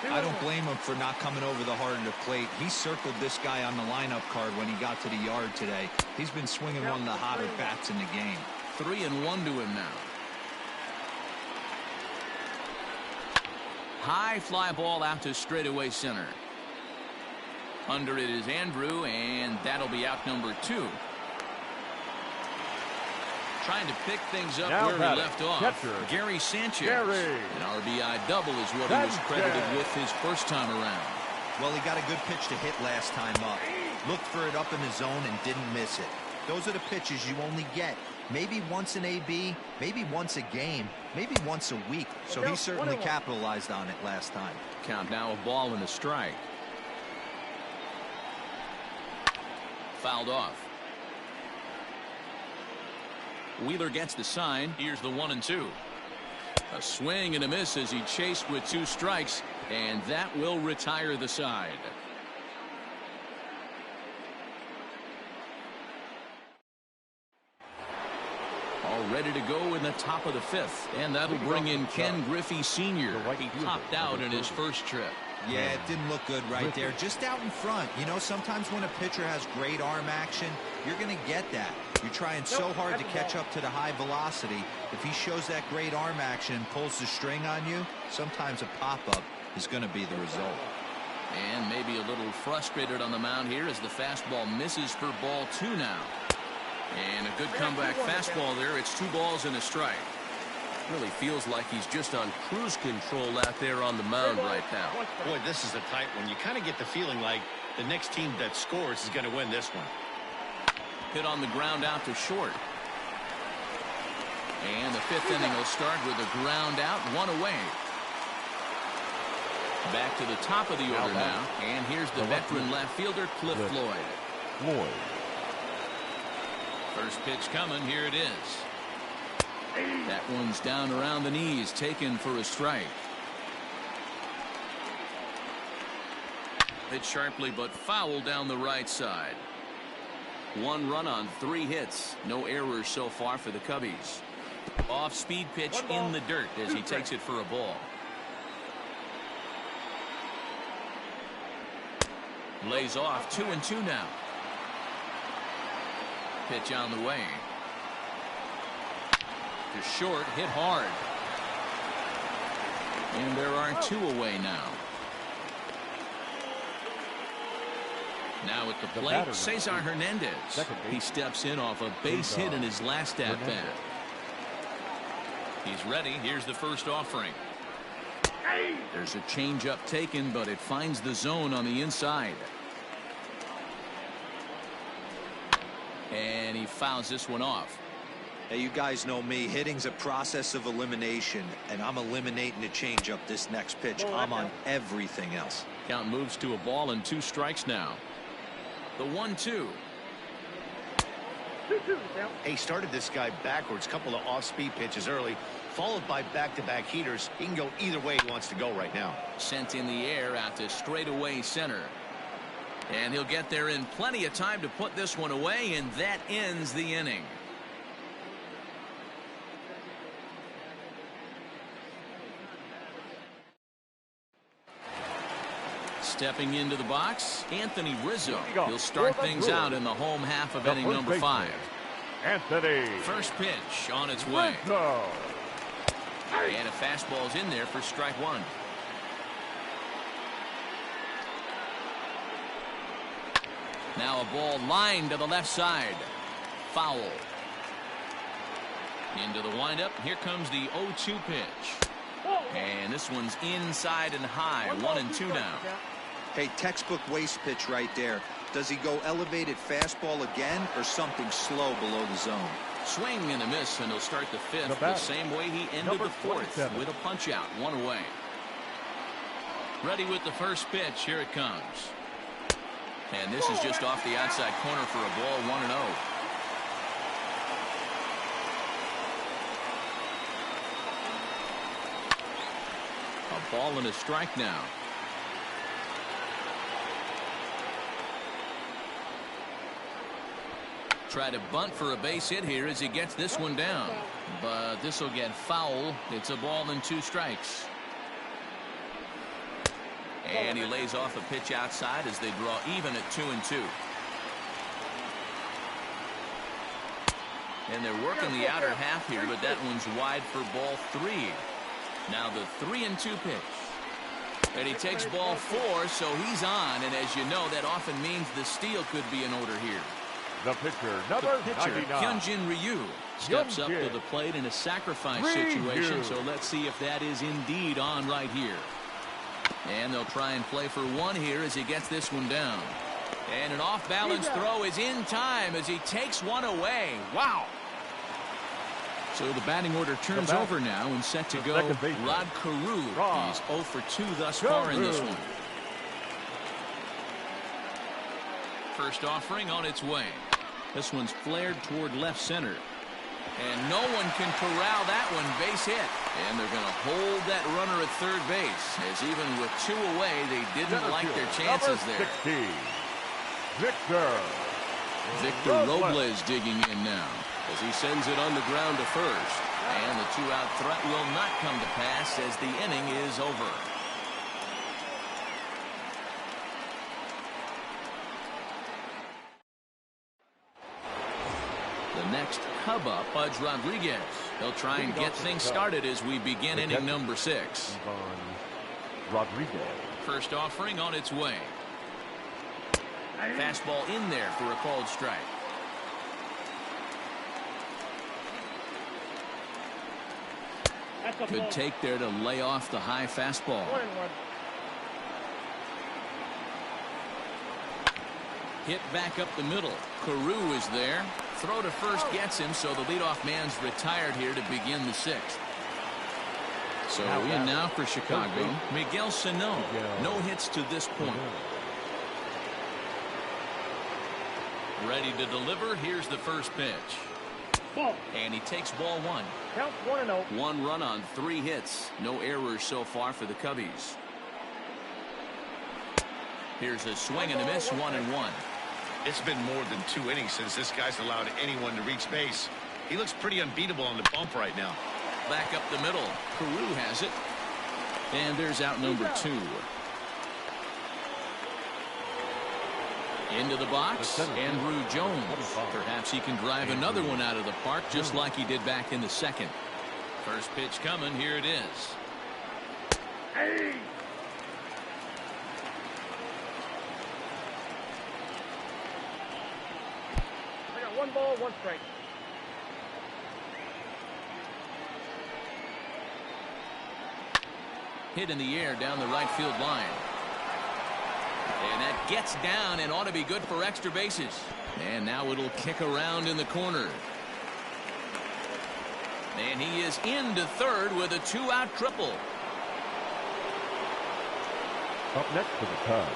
Speaker 5: I don't blame him for not coming over the heart of the plate. He circled this guy on the lineup card when he got to the yard today. He's been swinging one of the hotter bats in the game.
Speaker 1: 3-1 to him now. High fly ball out to straightaway center. Under it is Andrew, and that'll be out number 2. Trying to pick things up
Speaker 2: now
Speaker 1: where he left off.
Speaker 2: Catcher.
Speaker 1: Gary Sanchez. An RBI double is what he was credited with his first time around.
Speaker 5: Well, he got a good pitch to hit last time up. Looked for it up in the zone and didn't miss it. Those are the pitches you only get. Maybe once an AB, maybe once a game, maybe once a week. So he certainly capitalized on it last time.
Speaker 1: Count now, a ball and a strike. Fouled off. Wheeler gets the sign. Here's the 1-2. A swing and a miss as he chased with 2 strikes, and that will retire the side. All ready to go in the top of the 5th, and that'll bring in Ken Griffey Sr. He popped out in his first trip.
Speaker 5: Yeah, it didn't look good right there. Just out in front. You know, sometimes when a pitcher has great arm action, you're going to get that. You're trying so hard to catch up to the high velocity. If he shows that great arm action and pulls the string on you, sometimes a pop-up is going to be the result.
Speaker 1: And maybe a little frustrated on the mound here as the fastball misses for ball 2 now. And a good comeback fastball there. It's 2 balls and a strike. Really feels like he's just on cruise control out there on the mound right now.
Speaker 4: Boy, this is a tight one. You kind of get the feeling like the next team that scores is going to win this one.
Speaker 1: Hit on the ground out to short. And the 5th inning will start with a ground out, 1 away. Back to the top of the order now. And here's the veteran left fielder, Cliff Floyd. First pitch coming. Here it is. That one's down around the knees, taken for a strike. Hit sharply, but foul down the right side. 1 run on 3 hits. No errors so far for the Cubbies. Off-speed pitch in the dirt as he takes it for a ball. Lays off 2-2 now. Pitch on the way. To short, hit hard. And there are 2 away now. Now at the plate, Cesar Hernandez. He steps in off a base hit in his last at-bat. He's ready. Here's the first offering. There's a changeup taken, but it finds the zone on the inside. And he fouls this one off.
Speaker 5: Hey, you guys know me. Hitting's a process of elimination, and I'm eliminating the changeup this next pitch. I'm on everything else.
Speaker 1: Count moves to a ball and 2 strikes now. The 1-2.
Speaker 4: He started this guy backwards, couple of off-speed pitches early, followed by back-to-back heaters. He can go either way he wants to go right now.
Speaker 1: Sent in the air out to straightaway center. And he'll get there in plenty of time to put this one away, and that ends the inning. Stepping into the box, Anthony Rizzo. He'll start things out in the home half of inning number 5.
Speaker 2: Anthony.
Speaker 1: First pitch on its way.
Speaker 2: Rizzo.
Speaker 1: And a fastball's in there for strike 1. Now a ball lined to the left side. Foul. Into the windup. Here comes the 0-2 pitch. And this one's inside and high. 1-2 now.
Speaker 5: Hey, textbook waste pitch right there. Does he go elevated fastball again or something slow below the zone?
Speaker 1: Swing and a miss, and he'll start the 5th the same way he ended the 4th with a punch out. 1 away. Ready with the first pitch. Here it comes. And this is just off the outside corner for a ball. 1-0. A ball and a strike now. Try to bunt for a base hit here as he gets this one down. But this will get foul. It's a ball and 2 strikes. And he lays off a pitch outside as they draw even at 2-2. And they're working the outer half here, but that one's wide for ball 3. Now the 3-2 pitch. And he takes ball 4, so he's on. And as you know, that often means the steal could be in order here.
Speaker 2: The pitcher, number 99.
Speaker 1: Hyunjin Ryu steps up to the plate in a sacrifice situation, so let's see if that is indeed on right here. And they'll try and play for 1 here as he gets this one down. And an off-balance throw is in time as he takes one away. Wow. So the batting order turns over now and set to go Rod Carew. He's 0 for 2 thus far in this one. First offering on its way. This one's flared toward left center. And no one can corral that one. Base hit. And they're going to hold that runner at third base, as even with 2 away, they didn't like their chances there.
Speaker 2: 60.
Speaker 1: Victor Robles digging in now as he sends it on the ground to first. And the 2-out threat will not come to pass as the inning is over. The next Cub up, Pudge Rodriguez. He'll try and get things started as we begin inning number 6.
Speaker 2: Rodriguez.
Speaker 1: First offering on its way. Fastball in there for a called strike. Good take there to lay off the high fastball. Hit back up the middle. Carew is there. Throw to first gets him, so the leadoff man's retired here to begin the 6th. So in now for Chicago, Miguel Sano. No hits to this point. Ready to deliver. Here's the first pitch. And he takes ball 1.
Speaker 3: Count 1-0.
Speaker 1: 1 run on 3 hits. No errors so far for the Cubbies. Here's a swing and a miss. 1-1.
Speaker 4: It's been more than 2 innings since this guy's allowed anyone to reach base. He looks pretty unbeatable on the bump right now.
Speaker 1: Back up the middle. Carew has it. And there's out number 2. Into the box, Andrew Jones. Perhaps he can drive another one out of the park just like he did back in the second. First pitch coming. Here it is.
Speaker 3: Hey! I got 1 ball, 1 strike.
Speaker 1: Hit in the air down the right field line. And that gets down and ought to be good for extra bases. And now it'll kick around in the corner. And he is into third with a 2-out triple.
Speaker 2: Up next to the Cubs,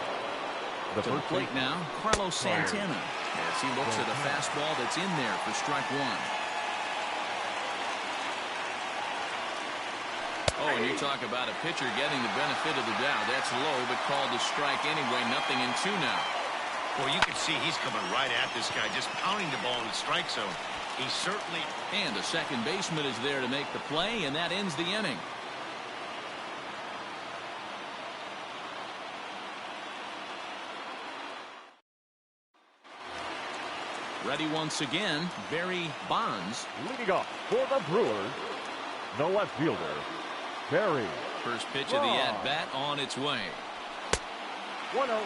Speaker 2: the
Speaker 1: To the
Speaker 2: first
Speaker 1: plate now, Carlos Santana, as he looks at a fastball that's in there for strike 1. Oh, and you talk about a pitcher getting the benefit of the doubt. That's low, but called a strike anyway. 0-2 now.
Speaker 4: Well, you can see he's coming right at this guy, just pounding the ball in the strike zone. He certainly...
Speaker 1: And the second baseman is there to make the play, and that ends the inning. Ready once again, Barry Bonds.
Speaker 2: leading off for the Brewers, the left fielder, Barry.
Speaker 1: First pitch of the at-bat on its way.
Speaker 3: 1-0.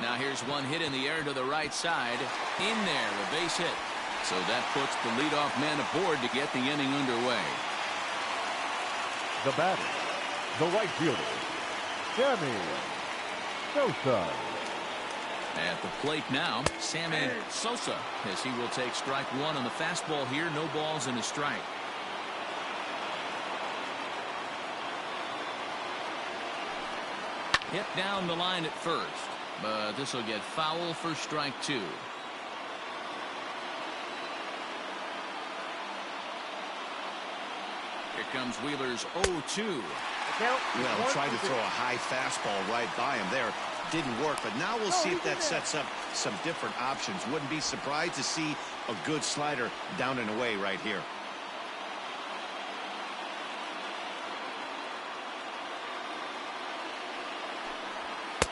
Speaker 1: Now here's one hit in the air to the right side. In there, a base hit. So that puts the leadoff man aboard to get the inning underway.
Speaker 2: The batter, the right fielder, Sammy Sosa.
Speaker 1: At the plate now, Sammy Sosa, as he will take strike 1 on the fastball here. No balls and a strike. Hit down the line at first, but this will get foul for strike 2. Here comes Wheeler's 0-2.
Speaker 6: Well, tried to throw a high fastball right by him there. Didn't work, but now we'll see if that sets up some different options. Wouldn't be surprised to see a good slider down and away right here.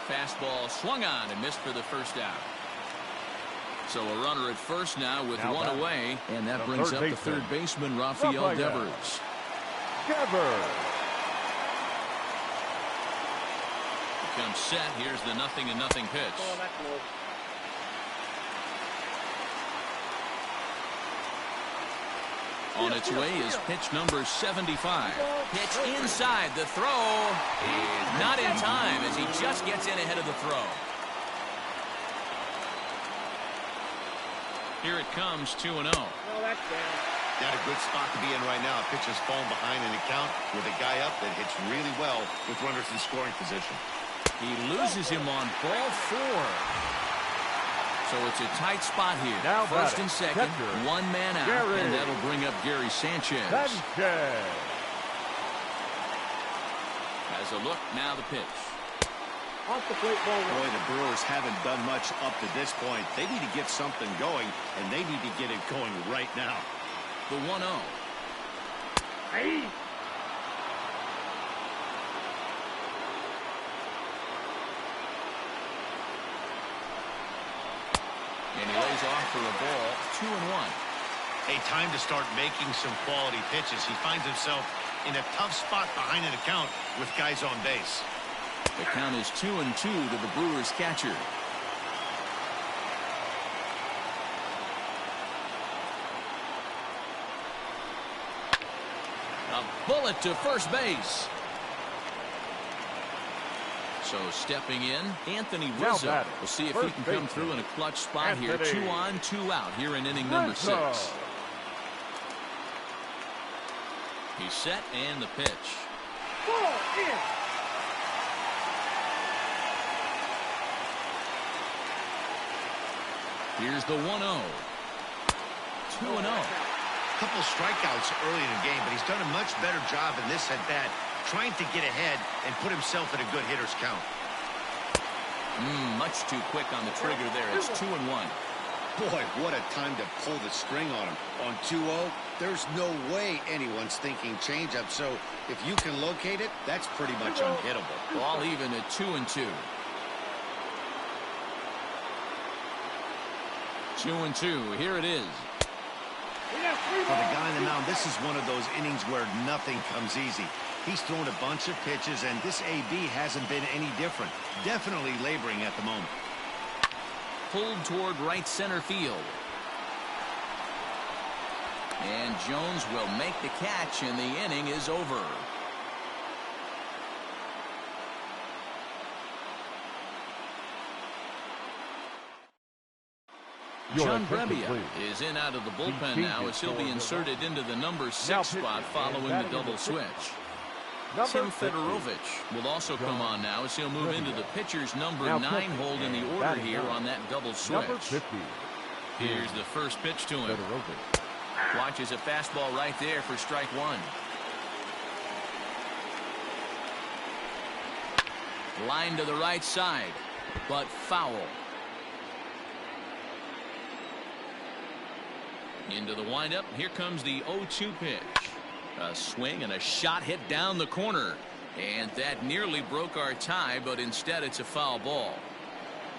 Speaker 1: Fastball swung on and missed for the first out. So a runner at first now with one away, and that brings up the third baseman, Rafael Devers. Becomes set. Here's the 0-0 pitch. On its way is pitch number 75. Pitch inside. The throw is not in time as he just gets in ahead of the throw. Here it comes, 2-0.
Speaker 4: Not a good spot to be in right now. Pitcher's falling behind in the count with a guy up that hits really well with runners in scoring position.
Speaker 1: He loses him on ball 4. So it's a tight spot here.
Speaker 2: Now
Speaker 1: first and second,
Speaker 2: catcher,
Speaker 1: one man out,
Speaker 2: Gary.
Speaker 1: and that'll bring up Gary Sanchez. As a look, now the pitch.
Speaker 3: Off the plate, ball 1.
Speaker 6: Boy, the Brewers haven't done much up to this point. They need to get something going, and they need to get it going right now.
Speaker 1: The 1-0.
Speaker 3: Hey!
Speaker 1: And he lays off for a ball, 2-1.
Speaker 4: A time to start making some quality pitches. He finds himself in a tough spot behind an account with guys on base.
Speaker 1: The count is 2-2 to the Brewers catcher. A bullet to first base. So stepping in, Anthony Rizzo. We'll see if he can come through in a clutch spot here. 2 on, 2 out here in inning number 6. He's set and the pitch.
Speaker 3: Ball in.
Speaker 1: Here's the 1-0. 2-0.
Speaker 4: Couple strikeouts early in the game, but he's done a much better job in this at-bat trying to get ahead and put himself in a good hitter's count.
Speaker 1: Much too quick on the trigger there. It's 2-1.
Speaker 6: Boy, what a time to pull the string on him. On 2-0, there's no way anyone's thinking changeup. So if you can locate it, that's pretty much unhittable.
Speaker 1: Ball even at 2-2. 2-2. Here it is.
Speaker 6: For the guy on the mound, this is one of those innings where nothing comes easy. He's thrown a bunch of pitches, and this AB hasn't been any different. Definitely laboring at the moment.
Speaker 1: Pulled toward right center field. And Jones will make the catch, and the inning is over. John Brebbia is in out of the bullpen now as he'll be inserted into the number 6 spot following the double switch. Tim Fedorovich will also come on now as he'll move into the pitcher's number 9 hold in the order here on that double switch. Here's the first pitch to him. Watches a fastball right there for strike 1. Line to the right side, but foul. Into the windup. Here comes the 0-2 pitch. A swing and a shot hit down the corner. And that nearly broke our tie, but instead it's a foul ball.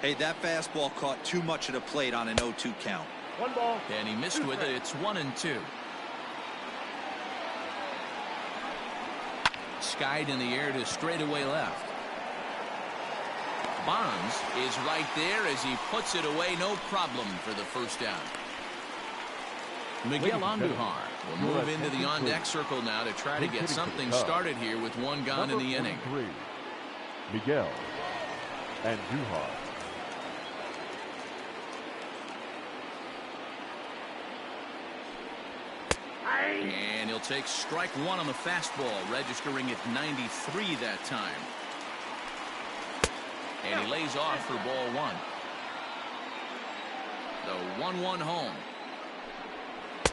Speaker 5: Hey, that fastball caught too much of the plate on an 0-2 count.
Speaker 3: 1 ball.
Speaker 1: And he missed with it. It's 1-2. Skied in the air to straightaway left. Bonds is right there as he puts it away. No problem for the first down. Miguel Andujar will move into the on-deck circle now to try to get something started here with 1 gone in the inning.
Speaker 2: Miguel Andujar.
Speaker 1: And he'll take strike 1 on the fastball, registering at 93 that time. And he lays off for ball 1. The 1-1 home.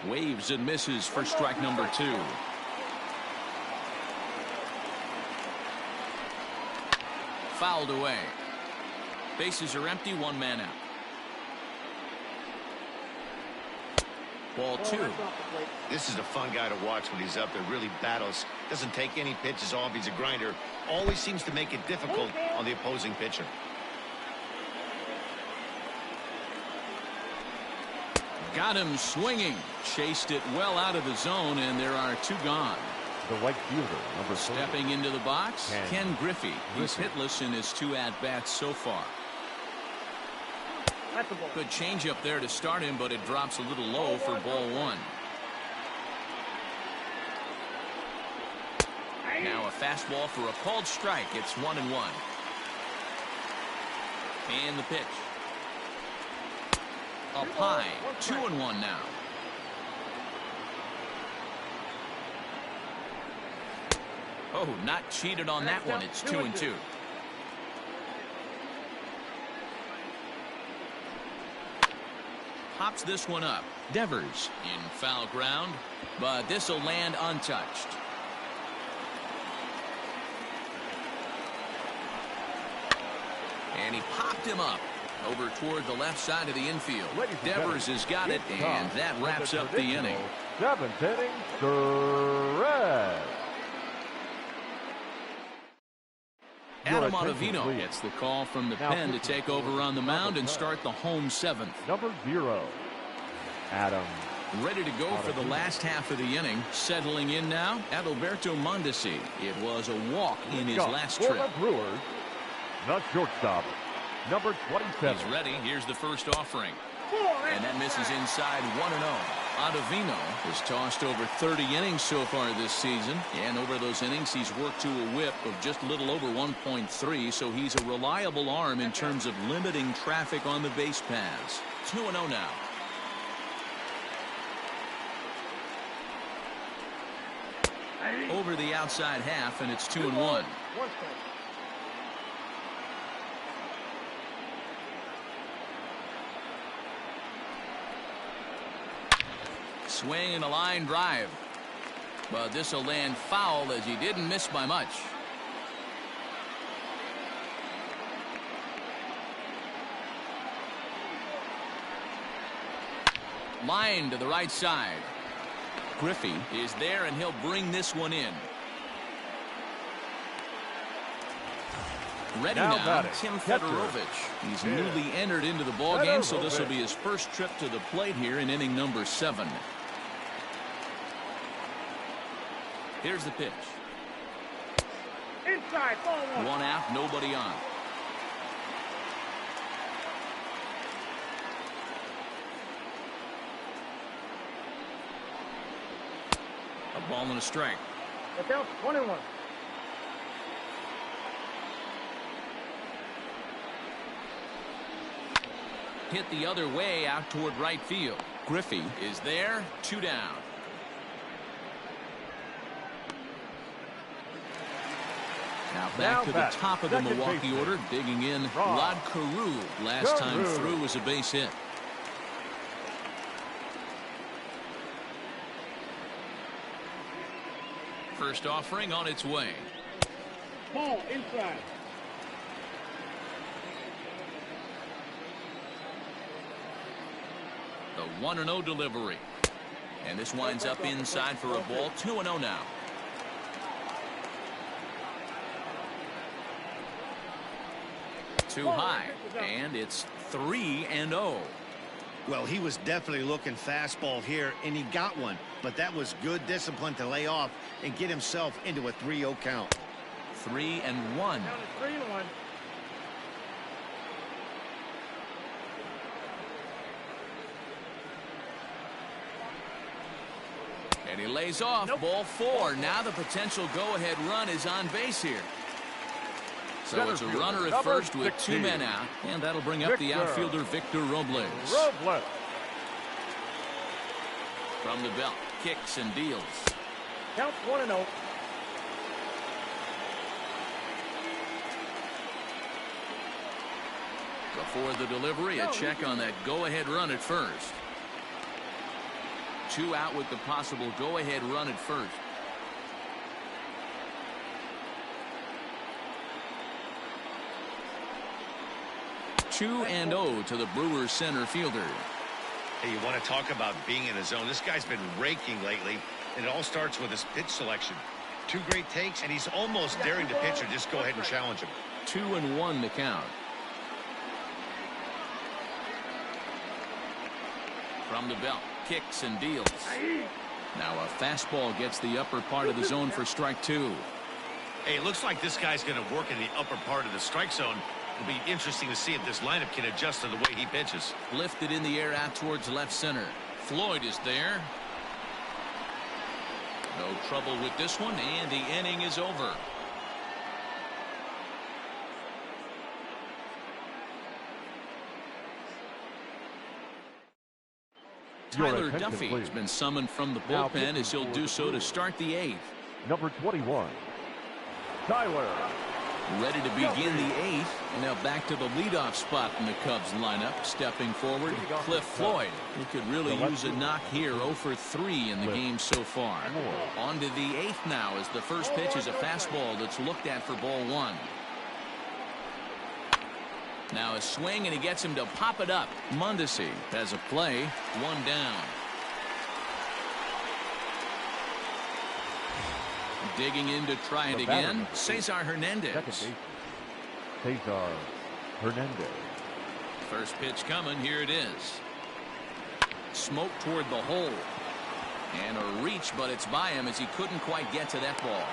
Speaker 1: Waves and misses for strike number 2. Fouled away. Bases are empty, 1 man out. Ball 2.
Speaker 4: This is a fun guy to watch when he's up there. Really battles. Doesn't take any pitches off. He's a grinder. Always seems to make it difficult on the opposing pitcher.
Speaker 1: Got him swinging. Chased it well out of the zone, and there are 2 gone.
Speaker 2: The right fielder, number 4.
Speaker 1: Stepping into the box, Ken Griffey. He's hitless in his 2 at-bats so far. Good changeup there to start him, but it drops a little low for ball 1. Now a fastball for a called strike. It's 1-1. And the pitch. Up high. 2-1 now. Oh, not cheated on that one. It's 2-2. Pops this one up. Devers in foul ground, but this will land untouched. And he popped him up over toward the left side of the infield. Devers has got it, and that wraps up the inning.
Speaker 2: 7th inning, Perez.
Speaker 1: Adam Ottavino gets the call from the pen to take over on the mound and start the home 7th.
Speaker 2: Number 0, Adam.
Speaker 1: Ready to go for the last half of the inning. Settling in now, Adalberto Mondesi. It was a walk in his last trip.
Speaker 2: For the Brewers, the shortstop, number 27.
Speaker 1: He's ready. Here's the first offering. And that misses inside 1-0. Ottavino has tossed over 30 innings so far this season. And over those innings, he's worked to a whip of just a little over 1.3. So he's a reliable arm in terms of limiting traffic on the base paths. 2-0 now. Over the outside half, and it's 2-1. Swing and a line drive. But this will land foul as he didn't miss by much. Line to the right side. Griffey is there, and he'll bring this one in. Ready now, Tim Fedorovich. He's newly entered into the ballgame, so this will be his first trip to the plate here in inning number 7. Here's the pitch.
Speaker 3: Inside, ball one.
Speaker 1: One out, nobody on. A ball and a strike.
Speaker 3: Look out, 1-1.
Speaker 1: Hit the other way out toward right field. Griffey is there, 2 down. Now back to the top of the Milwaukee order, digging in Rod Carew. Last time through was a base hit. First offering on its way.
Speaker 3: Ball inside.
Speaker 1: The 1-0 delivery. And this winds up inside for a ball. 2-0 now. Too high, and it's 3-0.
Speaker 6: Well, he was definitely looking fastball here, and he got one. But that was good discipline to lay off and get himself into a 3-0 count.
Speaker 1: 3-1.
Speaker 3: Count is 3-1.
Speaker 1: And he lays off. Ball 4. Now the potential go-ahead run is on base here. So it's a runner at first with 2 men out, and that'll bring up the outfielder Victor Robles. From the belt, kicks and deals.
Speaker 3: Count 1-0.
Speaker 1: Before the delivery, a check on that go-ahead run at first. 2 out with the possible go-ahead run at first. Two and 0 to the Brewers center fielder.
Speaker 4: Hey, you want to talk about being in the zone? This guy's been raking lately, and it all starts with his pitch selection. 2 great takes, and he's almost daring the pitcher just go ahead and challenge him.
Speaker 1: 2-1 the count. From the belt, kicks and deals. Now a fastball gets the upper part of the zone for strike 2.
Speaker 4: Hey, it looks like this guy's going to work in the upper part of the strike zone. It'll be interesting to see if this lineup can adjust to the way he pitches.
Speaker 1: Lifted in the air out towards left center. Floyd is there. No trouble with this one, and the inning is over. Tyler Duffy has been summoned from the bullpen as he'll do so to start the 8th.
Speaker 2: Number 21, Tyler.
Speaker 1: Ready to begin the 8th, and now back to the leadoff spot in the Cubs lineup. Stepping forward, Cliff Floyd, who could really use a knock here. 0 for 3 in the game so far. On to the 8th now, as the first pitch is a fastball that's looked at for ball 1. Now a swing, and he gets him to pop it up. Mondesi has a play. 1 down. Digging in to try it again, Cesar Hernandez.
Speaker 2: Cesar Hernandez.
Speaker 1: First pitch coming, here it is. Smoke toward the hole. And a reach, but it's by him as he couldn't quite get to that ball.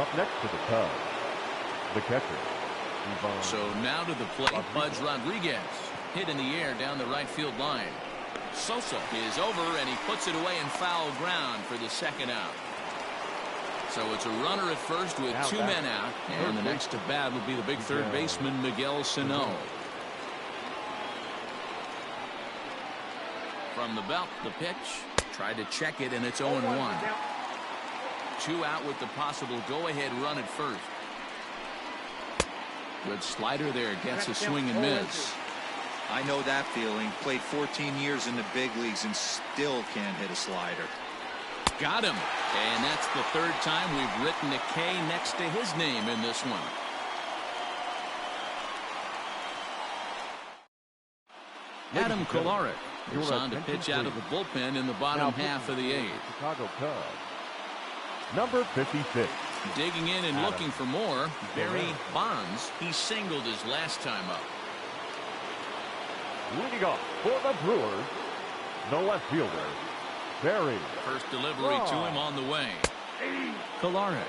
Speaker 2: Up next to the Cubs, the catcher.
Speaker 1: So now to the plate, Pudge Rodriguez. Hit in the air down the right field line. Sosa is over, and he puts it away in foul ground for the 2nd out. So it's a runner at first with 2 men out, and the next to bat will be the big third baseman Miguel Sano. From the belt, the pitch. Tried to check it, and it's 0-1. 2 out with the possible go-ahead run at first. Good slider there, gets a swing and miss.
Speaker 5: I know that feeling. Played 14 years in the big leagues and still can't hit a slider.
Speaker 1: Got him. And that's the 3rd time we've written a K next to his name in this one. Adam Kolarek is on to pitch out of the bullpen in the bottom half of the 8th.
Speaker 2: Chicago Cubs. Number 56.
Speaker 1: Digging in and looking for more, Barry Bonds. He singled his last time up.
Speaker 2: Leading off for the Brewers, the left fielder, Barry.
Speaker 1: First delivery to him on the way. Kolarek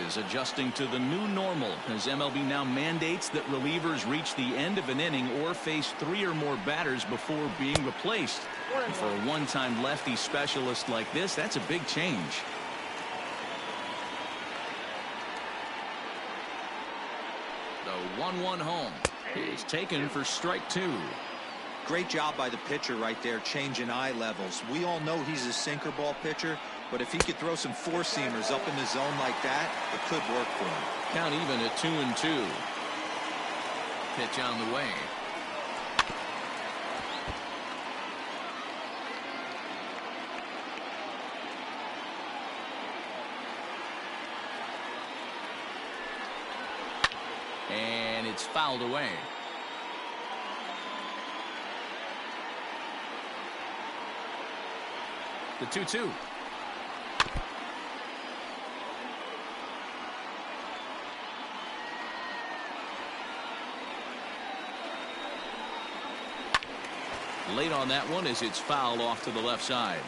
Speaker 1: is adjusting to the new normal as MLB now mandates that relievers reach the end of an inning or face 3 or more batters before being replaced. And for a one-time lefty specialist like this, that's a big change. The 1-1 home is taken for strike 2.
Speaker 5: Great job by the pitcher right there, changing eye levels. We all know he's a sinker ball pitcher, but if he could throw some four-seamers up in the zone like that, it could work for him.
Speaker 1: Count even at 2-2. Pitch on the way. And it's fouled away. The 2-2. Late on that one as it's fouled off to the left side.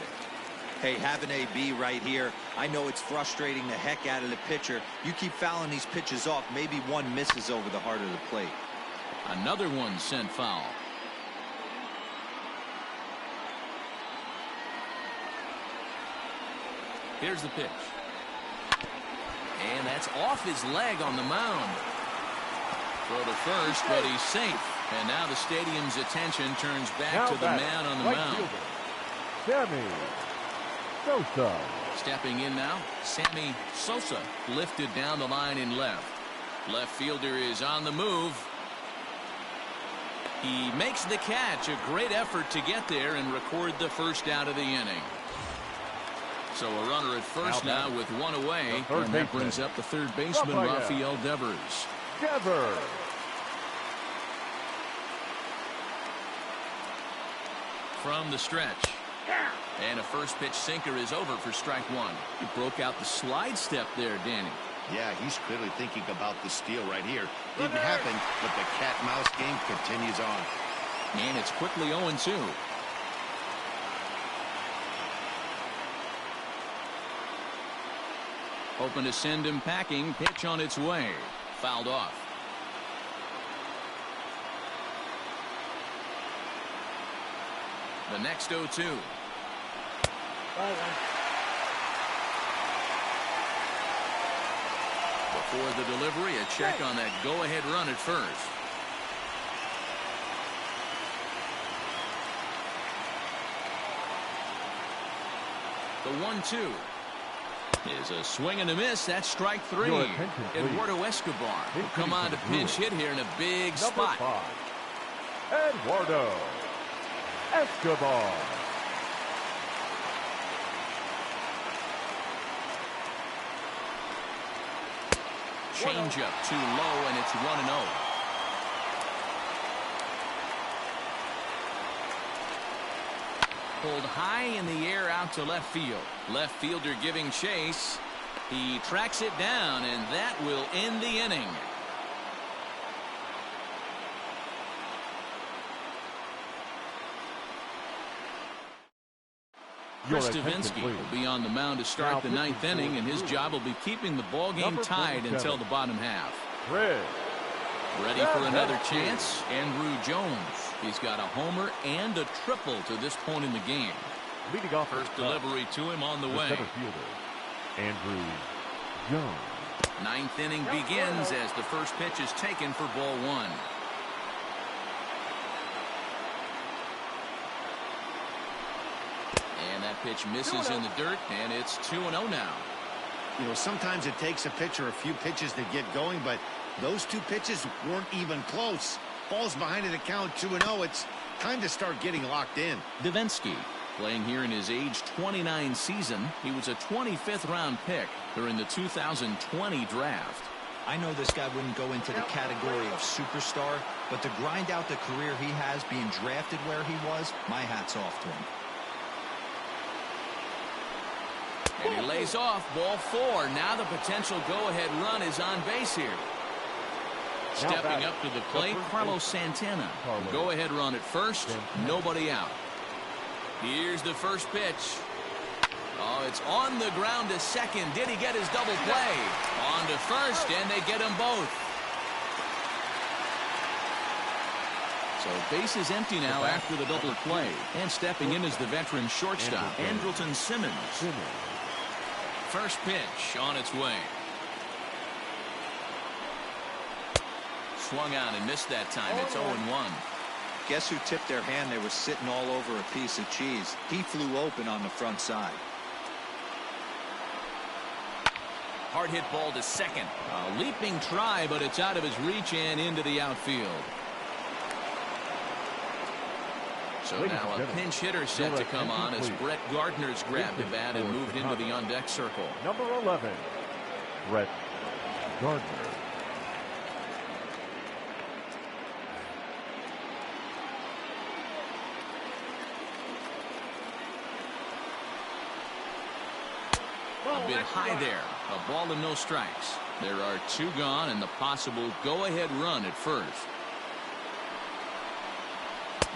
Speaker 5: Hey, have an AB right here. I know it's frustrating the heck out of the pitcher. You keep fouling these pitches off, maybe one misses over the heart of the plate.
Speaker 1: Another one sent foul. Here's the pitch. And that's off his leg on the mound. Throw to first, but he's safe. And now the stadium's attention turns back to the man on the mound.
Speaker 2: Sammy Sosa.
Speaker 1: Stepping in now, Sammy Sosa lifted down the line in left. Left fielder is on the move. He makes the catch. A great effort to get there and record the first out of the inning. So a runner at first now with one away, and that brings up the third baseman, Rafael Devers. From the stretch. And a first pitch sinker is over for strike 1. He broke out the slide step there, Danny.
Speaker 6: Yeah, he's clearly thinking about the steal right here. Didn't happen, but the cat-mouse game continues on.
Speaker 1: And it's quickly 0-2. Open to send him packing. Pitch on its way. Fouled off. The next 0-2. Before the delivery, a check on that go-ahead run at first. The 1-2 is a swing and a miss. That's strike 3. Eduardo Escobar will come on to pinch hit here in a big spot.
Speaker 2: Eduardo Escobar.
Speaker 1: Changeup too low, and it's 1-0. Pulled high in the air out to left field. Left fielder giving chase. He tracks it down, and that will end the inning. Chris Davinsky will be on the mound to start the 9th inning, and his job will be keeping the ball game tied until the bottom half. Ready for another chance? Andrew Jones. He's got a homer and a triple to this point in the game.
Speaker 2: Leading off
Speaker 1: first delivery to him on the way.
Speaker 2: Andrew Jones.
Speaker 1: 9th inning begins as the first pitch is taken for ball 1. And that pitch misses in the dirt, and it's 2-0 now.
Speaker 6: You know, sometimes it takes a pitcher a few pitches to get going, but those 2 pitches weren't even close. Ball's behind in the count, 2-0. It's time to start getting locked in.
Speaker 1: Davinsky playing here in his age 29 season. He was a 25th round pick during the 2020 draft.
Speaker 5: I know this guy wouldn't go into the category of superstar, but to grind out the career he has being drafted where he was, my hat's off to him.
Speaker 1: And he lays off, ball 4. Now the potential go-ahead run is on base here. Stepping up to the plate, Carlos Santana. Go-ahead run at first, nobody out. Here's the first pitch. Oh, it's on the ground to second. Did he get his double play? On to first, and they get them both. So base is empty now after the double play. And stepping in is the veteran shortstop, Andrelton Simmons. First pitch on its way. Swung out and missed that time. It's 0-1.
Speaker 5: Guess who tipped their hand? They were sitting all over a piece of cheese. He flew open on the front side.
Speaker 1: Hard hit ball to second. A leaping try, but it's out of his reach and into the outfield. So now a pinch hitter set to come on as Brett Gardner's grabbed the bat and moved into the on-deck circle.
Speaker 2: Number 11, Brett Gardner.
Speaker 1: A bit high there. A ball and no strikes. There are 2 gone and the possible go-ahead run at first.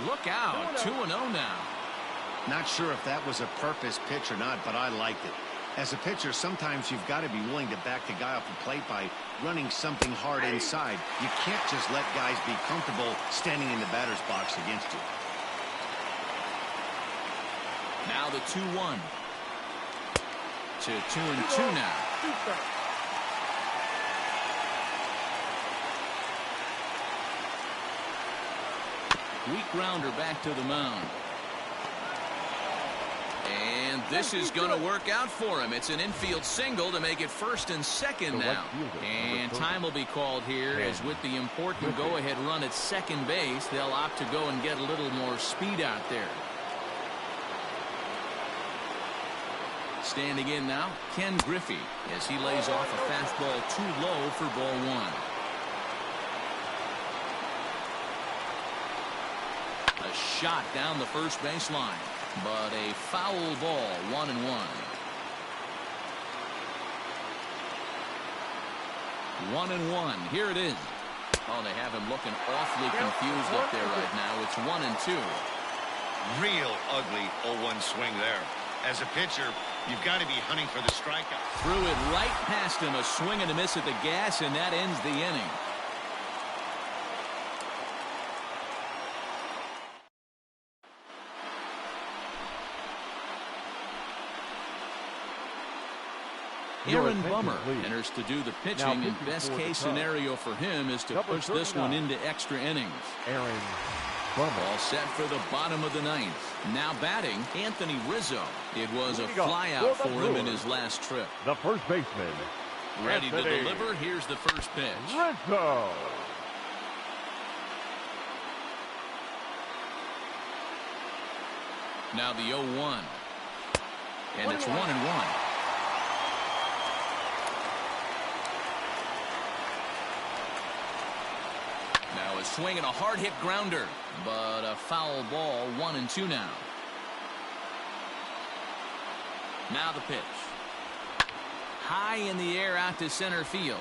Speaker 1: Look out. 2-0 now.
Speaker 6: Not sure if that was a purpose pitch or not, but I liked it. As a pitcher, sometimes you've got to be willing to back the guy off the plate by running something hard inside. You can't just let guys be comfortable standing in the batter's box against you.
Speaker 1: Now the 2-1. To 2-2 now. Weak grounder back to the mound. And this is going to work out for him. It's an infield single to make it first and second now. And time will be called here as with the important go-ahead run at second base, they'll opt to go and get a little more speed out there. Standing in now, Ken Griffey, as he lays off a fastball too low for ball 1. A shot down the first baseline, but a foul ball, 1-1. 1-1. Here it is. Oh, they have him looking awfully confused up there right now. It's 1-2.
Speaker 4: Real ugly 0-1 swing there. As a pitcher, you've got to be hunting for the strikeout.
Speaker 1: Threw it right past him, a swing and a miss at the gas, and that ends the inning. Aaron Bummer enters to do the pitching, and best case scenario for him is to push this one into extra innings.
Speaker 2: Aaron Bummer.
Speaker 1: All set for the bottom of the 9th. Now batting, Anthony Rizzo. It was a flyout for him in his last trip.
Speaker 2: The first baseman.
Speaker 1: Ready to deliver. Here's the first pitch.
Speaker 2: Rizzo.
Speaker 1: Now the 0-1. And it's 1-1. Now a swing and a hard hit grounder, but a foul ball. 1-2 now. Now the pitch. High in the air out to center field.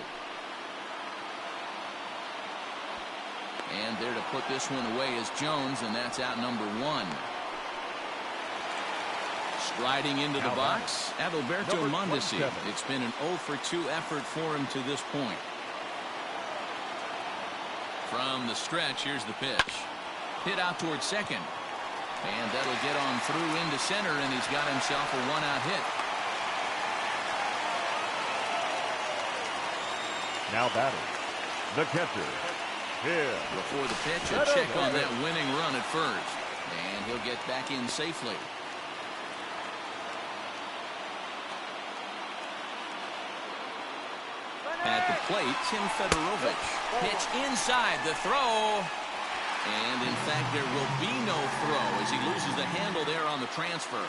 Speaker 1: And there to put this one away is Jones, and that's out number 1. Striding into the box, Adalberto Mondesi. It's been an 0-for-2 effort for him to this point. From the stretch, here's the pitch. Hit out towards second. And that'll get on through into center, and he's got himself a 1-out hit.
Speaker 2: Now batting, the catcher. Here.
Speaker 1: Before the pitch, a check on that winning run at first. And he'll get back in safely. At the plate, Tim Fedorovich. Pitch inside, the throw. And in fact, there will be no throw as he loses the handle there on the transfer.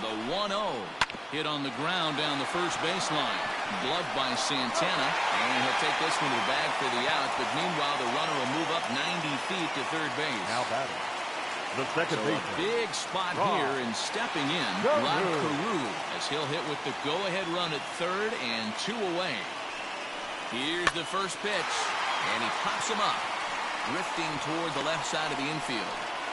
Speaker 1: The 1-0 hit on the ground down the first baseline. Gloved by Santana, and he'll take this one to the bag for the out. But meanwhile, the runner will move up 90 feet to third base.
Speaker 2: Now batting, the second
Speaker 1: So
Speaker 2: baseman.
Speaker 1: a big spot here, and stepping in, Rod Carew, as he'll hit with the go-ahead run at third and 2 away. Here's the first pitch, and he pops him up, drifting toward the left side of the infield.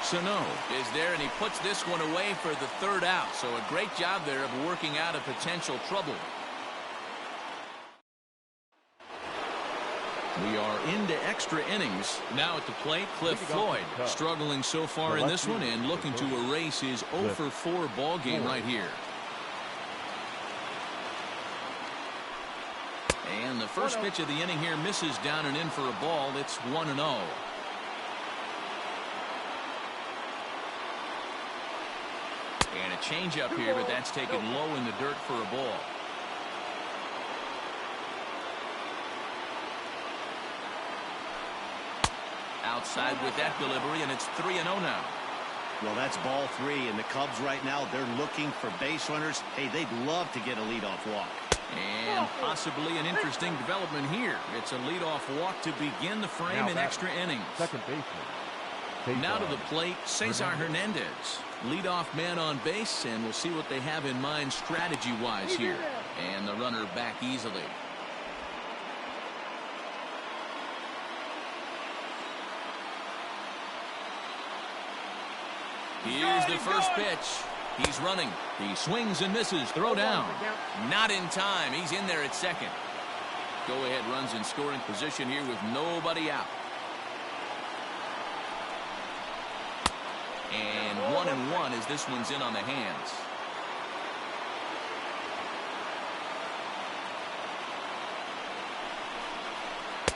Speaker 1: Sano is there, and he puts this one away for the third out. So a great job there of working out of potential trouble. We are into extra innings. Now at the plate, Cliff Floyd, struggling so far in this one and looking to erase his 0-for-4 ball game right here. And the first pitch of the inning here misses down and in for a ball. It's 1-0. And a changeup here, but that's taken low in the dirt for a ball. Outside with that delivery, and it's 3-0 now.
Speaker 6: Well, that's ball 3, and the Cubs right now, they're looking for base runners. Hey, they'd love to get a leadoff walk.
Speaker 1: And possibly an interesting development here. It's a leadoff walk to begin the frame in extra innings.
Speaker 2: Second baseman.
Speaker 1: Now to the plate, Cesar Hernandez. Leadoff man on base, and we'll see what they have in mind strategy-wise here. And the runner back easily. Here's the first pitch. He's running. He swings and misses. Throw down. Not in time. He's in there at second. Go-ahead runs in scoring position here with nobody out. And 1-1 as this one's in on the hands.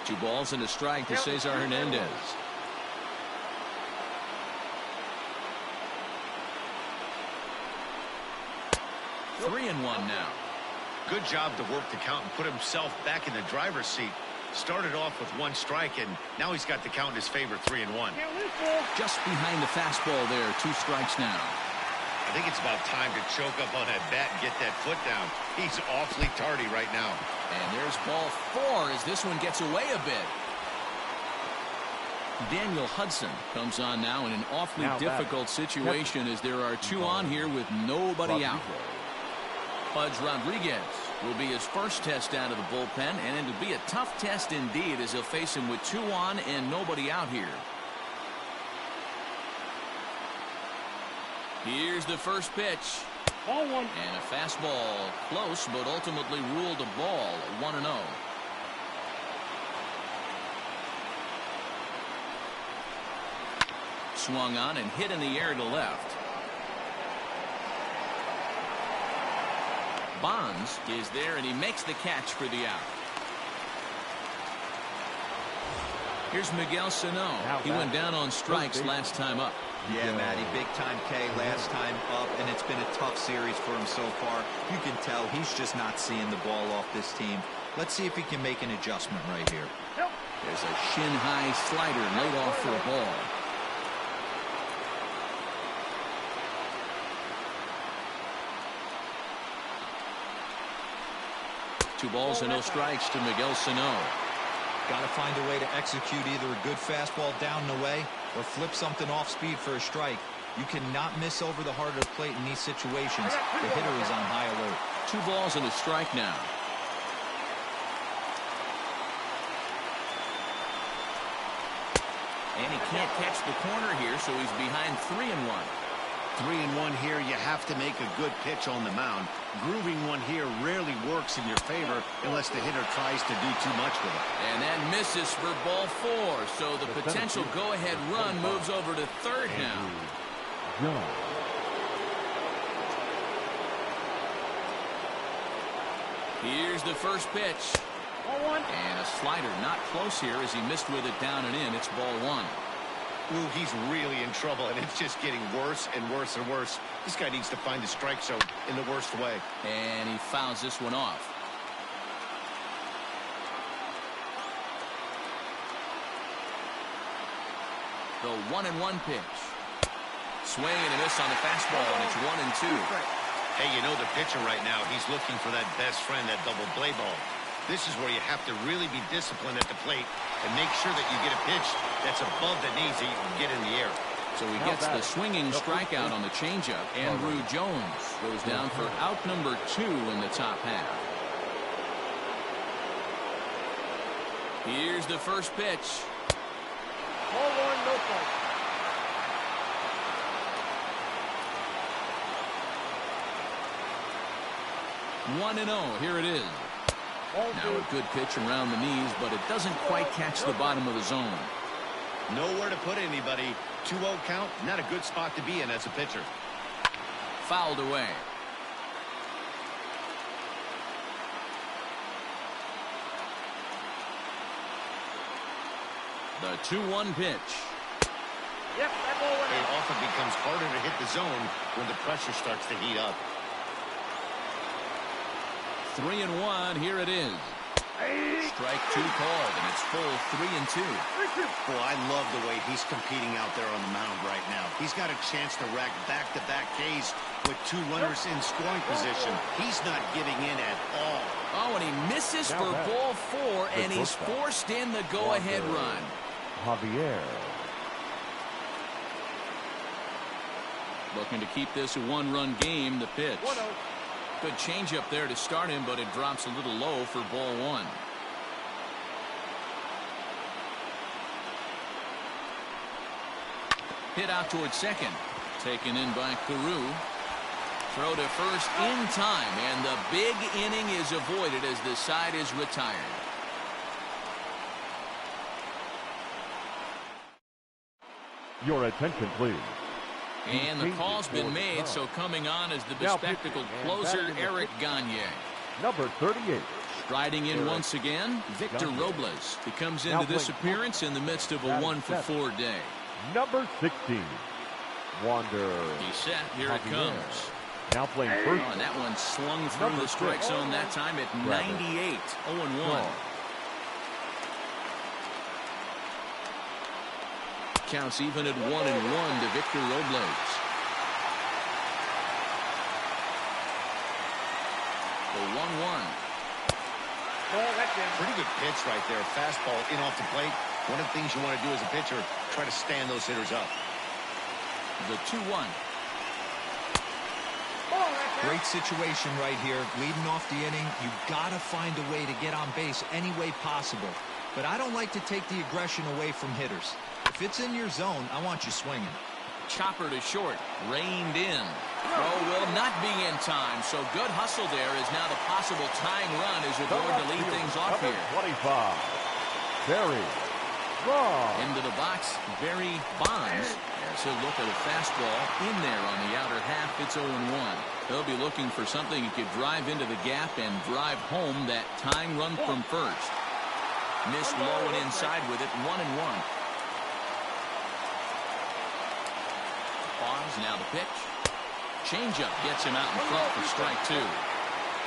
Speaker 1: Two balls and a strike to Cesar Hernandez. Three and one now.
Speaker 4: Good job to work the count and put himself back in the driver's seat. Started off with 1 strike, and now he's got the count in his favor, 3-1.
Speaker 1: Just behind the fastball there, 2 strikes now.
Speaker 4: I think it's about time to choke up on that bat and get that foot down. He's awfully tardy right now.
Speaker 1: And there's ball 4 as this one gets away a bit. Daniel Hudson comes on now in an awfully difficult situation as there are 2 on here with nobody out. Pudge Rodriguez will be his first test out of the bullpen, and it'll be a tough test indeed as he'll face him with 2 on and nobody out here. Here's the first pitch.
Speaker 3: Ball 1.
Speaker 1: And a fastball close, but ultimately ruled a ball, 1-0. Swung on and hit in the air to left. Bonds is there, and he makes the catch for the out. Here's Miguel Sano. He went down on strikes last time up.
Speaker 5: Yeah, Matty, big-time K last time up, and it's been a tough series for him so far. You can tell he's just not seeing the ball off this team. Let's see if he can make an adjustment right here.
Speaker 1: There's a shin-high slider laid off for a ball. Two balls and no strikes to Miguel Sano.
Speaker 5: Got to find a way to execute either a good fastball down and away or flip something off speed for a strike. You cannot miss over the heart of the plate in these situations. The hitter is on high alert.
Speaker 1: 2 balls and a strike now. And he can't catch the corner here, so he's behind 3-1.
Speaker 6: 3-1 here, you have to make a good pitch on the mound. Grooving one here rarely works in your favor unless the hitter tries to do too much with it.
Speaker 1: And that misses for ball 4, so the potential go-ahead run moves over to third now. Here's the first pitch.
Speaker 3: Ball 1.
Speaker 1: And a slider not close here as he missed with it down and in. It's ball 1.
Speaker 4: Ooh, he's really in trouble, and it's just getting worse and worse and worse. This guy needs to find the strike zone in the worst way.
Speaker 1: And he fouls this one off. The 1-1 pitch. Swing and a miss on the fastball, and it's 1-2.
Speaker 4: Hey, you know the pitcher right now, he's looking for that best friend, that double play ball. This is where you have to really be disciplined at the plate and make sure that you get a pitch that's above the knees that you can get in the air.
Speaker 1: So he gets the swinging strikeout on the changeup. Andrew Jones goes down for out number 2 in the top half. Here's the first pitch.
Speaker 3: Ball 1, no fault.
Speaker 1: 1-0. Here it is. Now a good pitch around the knees, but it doesn't quite catch the bottom of the zone.
Speaker 6: Nowhere to put anybody. 2-0 count, not a good spot to be in as a pitcher.
Speaker 1: Fouled away. The 2-1 pitch.
Speaker 3: Yep, that ball went
Speaker 6: It
Speaker 3: out.
Speaker 6: often becomes harder to hit the zone when the pressure starts to heat up.
Speaker 1: 3-1. Here it is. Strike 2 called, and it's full 3-2.
Speaker 6: Boy, I love the way he's competing out there on the mound right now. He's got a chance to rack back-to-back Ks with 2 runners in scoring position. He's not giving in at all.
Speaker 1: Oh, and he misses for ball 4, and he's forced in the go-ahead run.
Speaker 2: Javier.
Speaker 1: Looking to keep this a 1-run game. The pitch.
Speaker 3: 1-0.
Speaker 1: Good changeup there to start him, but it drops a little low for ball 1. Hit out towards second. Taken in by Carew. Throw to first in time, and the big inning is avoided as the side is retired.
Speaker 2: Your attention, please.
Speaker 1: And the call's been made, so coming on is the bespectacled closer, Eric Gagne.
Speaker 2: Number 38.
Speaker 1: Striding in once again, Victor Robles. He comes into this appearance in the midst of a 1-for-4 day.
Speaker 2: Number 16. Wander.
Speaker 1: He's set. Here it comes.
Speaker 2: Now playing first.
Speaker 1: Oh, and that one slung through the strike zone that time at 98. 0-1. Counts even at 1-1 to Victor Robles. The 1-1.
Speaker 3: Ball, that's in.
Speaker 6: Pretty good pitch right there. Fastball in off the plate. One of the things you want to do as a pitcher, try to stand those hitters up.
Speaker 1: The 2-1.
Speaker 3: Ball, that's in.
Speaker 5: Great situation right here. Leading off the inning, you got to find a way to get on base any way possible. But I don't like to take the aggression away from hitters. If it's in your zone, I want you swinging.
Speaker 1: Chopper to short. Reined in. Throw will not be in time. So good hustle there is now the possible tying run as aboard to lead things off here.
Speaker 2: 25. Barry Bonds.
Speaker 1: Into the box, Barry Bonds. As he'll look at a fastball in there on the outer half. It's 0-1. He'll be looking for something he could drive into the gap and drive home that tying run from first. Missed low and inside with it. 1-1. Pause, now the pitch. Changeup gets him out in front for strike 2.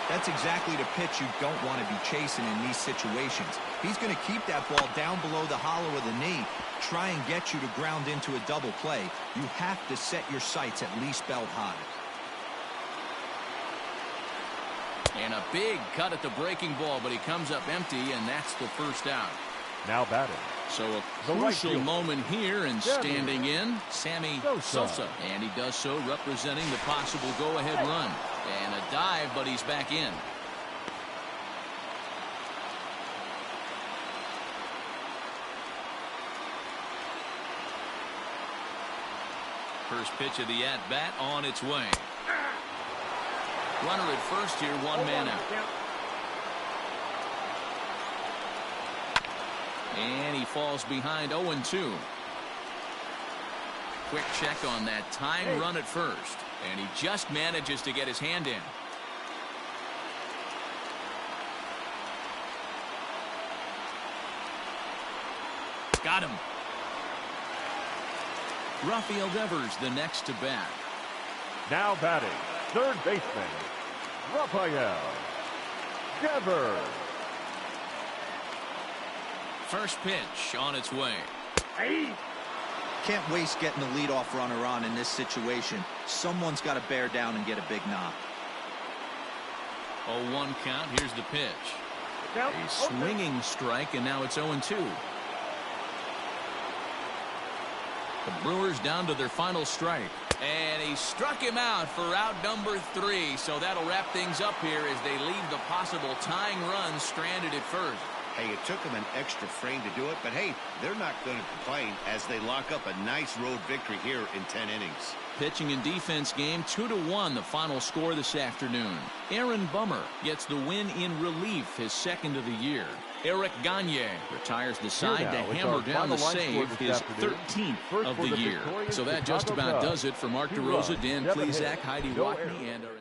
Speaker 5: That's exactly the pitch you don't want to be chasing in these situations. He's going to keep that ball down below the hollow of the knee, try and get you to ground into a double play. You have to set your sights at least belt high.
Speaker 1: And a big cut at the breaking ball, but he comes up empty, and that's the first out.
Speaker 2: Now batting.
Speaker 1: So a
Speaker 2: The right
Speaker 1: crucial
Speaker 2: fielder.
Speaker 1: moment here, and standing in, Sammy
Speaker 2: Sosa.
Speaker 1: Sosa. And he does so representing the possible go-ahead run. And a dive, but he's back in. First pitch of the at-bat on its way. Runner at first here, one man out. And he falls behind 0-2. Quick check on that tying run at first. And he just manages to get his hand in. Got him. Rafael Devers the next to bat.
Speaker 2: Now batting. Third baseman. Rafael Devers.
Speaker 1: First pitch on its way.
Speaker 5: Can't waste getting the leadoff runner on in this situation. Someone's got to bear down and get a big knock.
Speaker 1: 0-1 count. Here's the pitch.
Speaker 3: Count.
Speaker 1: A swinging strike, and now it's 0-2. The Brewers down to their final strike. And he struck him out for out number 3. So that'll wrap things up here as they leave the possible tying run stranded at first.
Speaker 6: Hey, it took them an extra frame to do it, but hey, they're not going to complain as they lock up a nice road victory here in 10 innings.
Speaker 1: Pitching and defense game 2-1, the final score this afternoon. Aaron Bummer gets the win in relief, his second of the year. Eric Gagne retires the side to hammer down the save, his 13th of the year. So that just about does it for Mark DeRosa, Dan Plesac, Heidi Watney, and our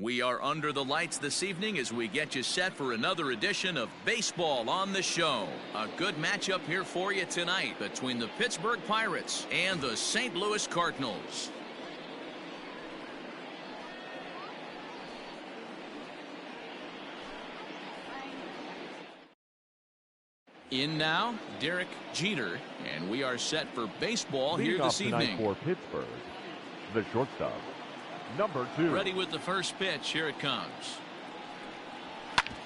Speaker 1: we are under the lights this evening as we get you set for another edition of Baseball on the Show. A good matchup here for you tonight between the Pittsburgh Pirates and the St. Louis Cardinals. In now, Derek Jeter, and we are set for baseball here this evening.
Speaker 2: For Pittsburgh, the shortstop, number 2.
Speaker 1: Ready with the first pitch. Here it comes.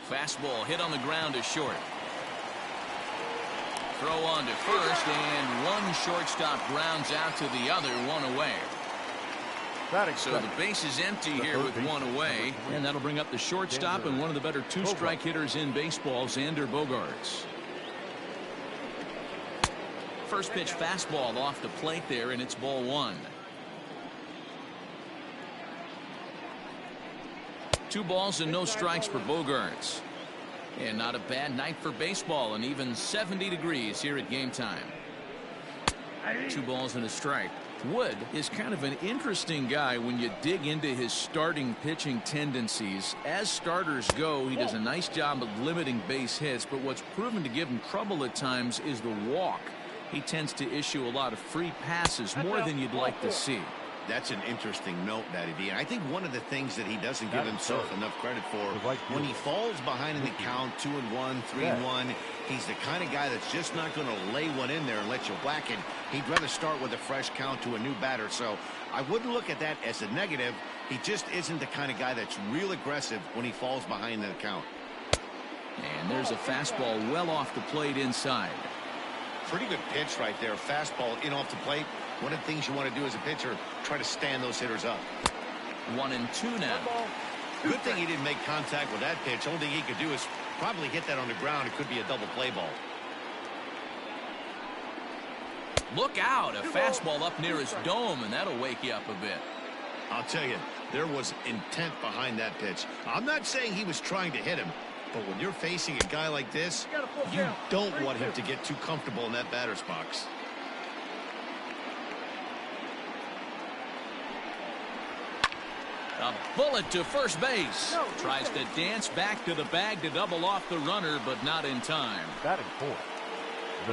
Speaker 1: Fastball hit on the ground to short. Throw on to first, and one shortstop grounds out to the other, one away. So the base is empty here with one away, and that'll bring up the shortstop and one of the better two-strike hitters in baseball, Xander Bogaerts. First pitch fastball off the plate there, and it's ball 1. 2 balls and no strikes for Bogaerts. And not a bad night for baseball, and even 70 degrees here at game time. 2 balls and a strike. Wood is kind of an interesting guy when you dig into his starting pitching tendencies. As starters go, he does a nice job of limiting base hits, but what's proven to give him trouble at times is the walk. He tends to issue a lot of free passes, more than you'd like to see.
Speaker 6: That's an interesting note, Matty V. And I think one of the things that he doesn't give himself enough credit for, when he falls behind in the count, 2-1, 3-1, he's the kind of guy that's just not going to lay one in there and let you whack it. He'd rather start with a fresh count to a new batter. So I wouldn't look at that as a negative. He just isn't the kind of guy that's real aggressive when he falls behind in the count.
Speaker 1: And there's a fastball well off the plate inside.
Speaker 4: Pretty good pitch right there. Fastball in off the plate. One of the things you want to do as a pitcher, try to stand those hitters up.
Speaker 1: 1-2 now.
Speaker 4: Good thing he didn't make contact with that pitch. Only thing he could do is probably hit that on the ground. It could be a double play ball.
Speaker 1: Look out. A fastball up near his dome, and that'll wake you up a bit.
Speaker 4: I'll tell you, there was intent behind that pitch. I'm not saying he was trying to hit him, but when you're facing a guy like this, you don't want him to get too comfortable in that batter's box.
Speaker 1: A bullet to first base. Tries to dance back to the bag to double off the runner, but not in time.
Speaker 2: Batting fourth.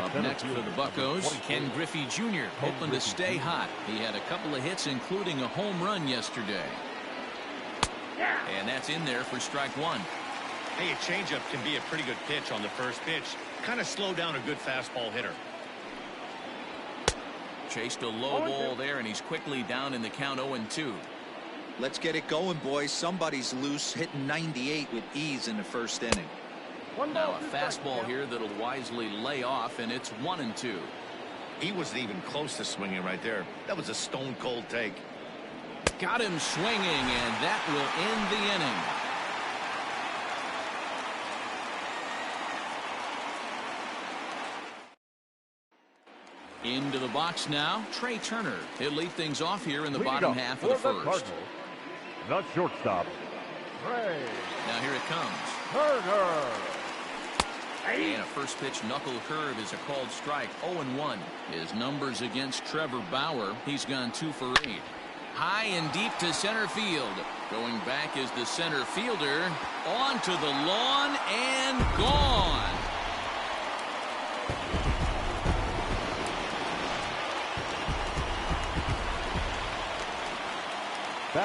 Speaker 1: Up next for the Buccos, Ken Griffey Jr. hoping to stay hot. He had a couple of hits, including a home run yesterday. And that's in there for strike one.
Speaker 4: Hey, a changeup can be a pretty good pitch on the first pitch. Kind of slow down a good fastball hitter.
Speaker 1: Chased a low ball there, and he's quickly down in the count 0-2.
Speaker 5: Let's get it going, boys. Somebody's loose, hitting 98 with ease in the first inning.
Speaker 1: Now a fastball here that'll wisely lay off, and it's 1-2.
Speaker 4: He wasn't even close to swinging right there. That was a stone-cold take.
Speaker 1: Got him swinging, and that will end the inning. Into the box now, Trey Turner. He'll lead things off here in the bottom half of the first.
Speaker 2: The shortstop, Trey.
Speaker 1: Now here it comes.
Speaker 2: Turner.
Speaker 1: And a first pitch knuckle curve is a called strike. 0-1. His numbers against Trevor Bauer. He's gone 2 for 8. High and deep to center field. Going back is the center fielder. Onto the lawn and gone.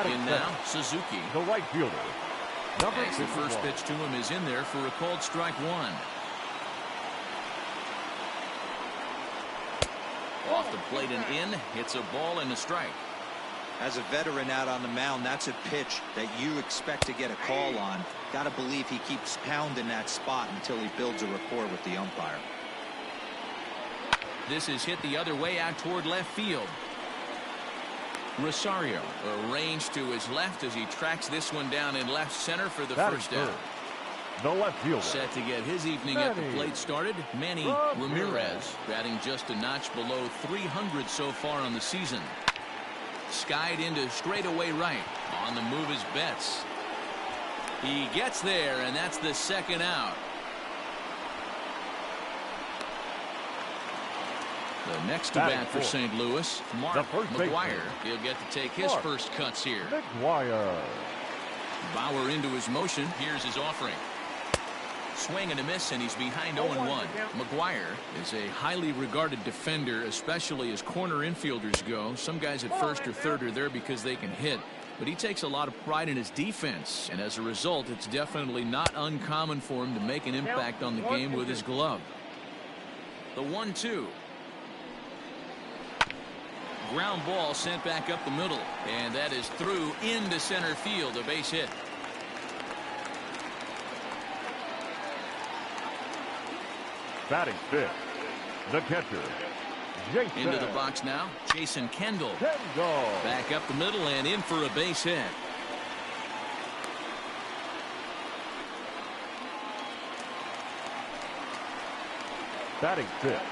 Speaker 1: In now, Suzuki.
Speaker 2: The right fielder. Number
Speaker 1: As the first pitch to him is in there for a called strike one. Off the plate and in. Hits a ball and a strike.
Speaker 5: As a veteran out on the mound, that's a pitch that you expect to get a call on. Got to believe he keeps pounding that spot until he builds a rapport with the umpire.
Speaker 1: This is hit the other way out toward left field. Rosario arranged to his left as he tracks this one down in left center for the first out.
Speaker 2: The left fielder.
Speaker 1: Set to get his evening at the plate started. Manny Ramirez batting just a notch below 300 so far on the season. Skied into straightaway right. On the move is Betts. He gets there, and that's the second out. The next to bat for St. Louis, Mark McGuire. He'll get to take his first cuts here.
Speaker 2: McGuire.
Speaker 1: Bauer into his motion. Here's his offering. Swing and a miss, and he's behind 0-1. McGuire is a highly regarded defender, especially as corner infielders go. Some guys at first or third are there because they can hit, but he takes a lot of pride in his defense, and as a result, it's definitely not uncommon for him to make an impact on the game with his glove. The 1-2. Ground ball sent back up the middle, and that is through into center field, a base hit.
Speaker 2: Batting fifth, the catcher, Jason.
Speaker 1: Into the box now, Jason Kendall. Back up the middle and in for a base hit.
Speaker 2: Batting fifth,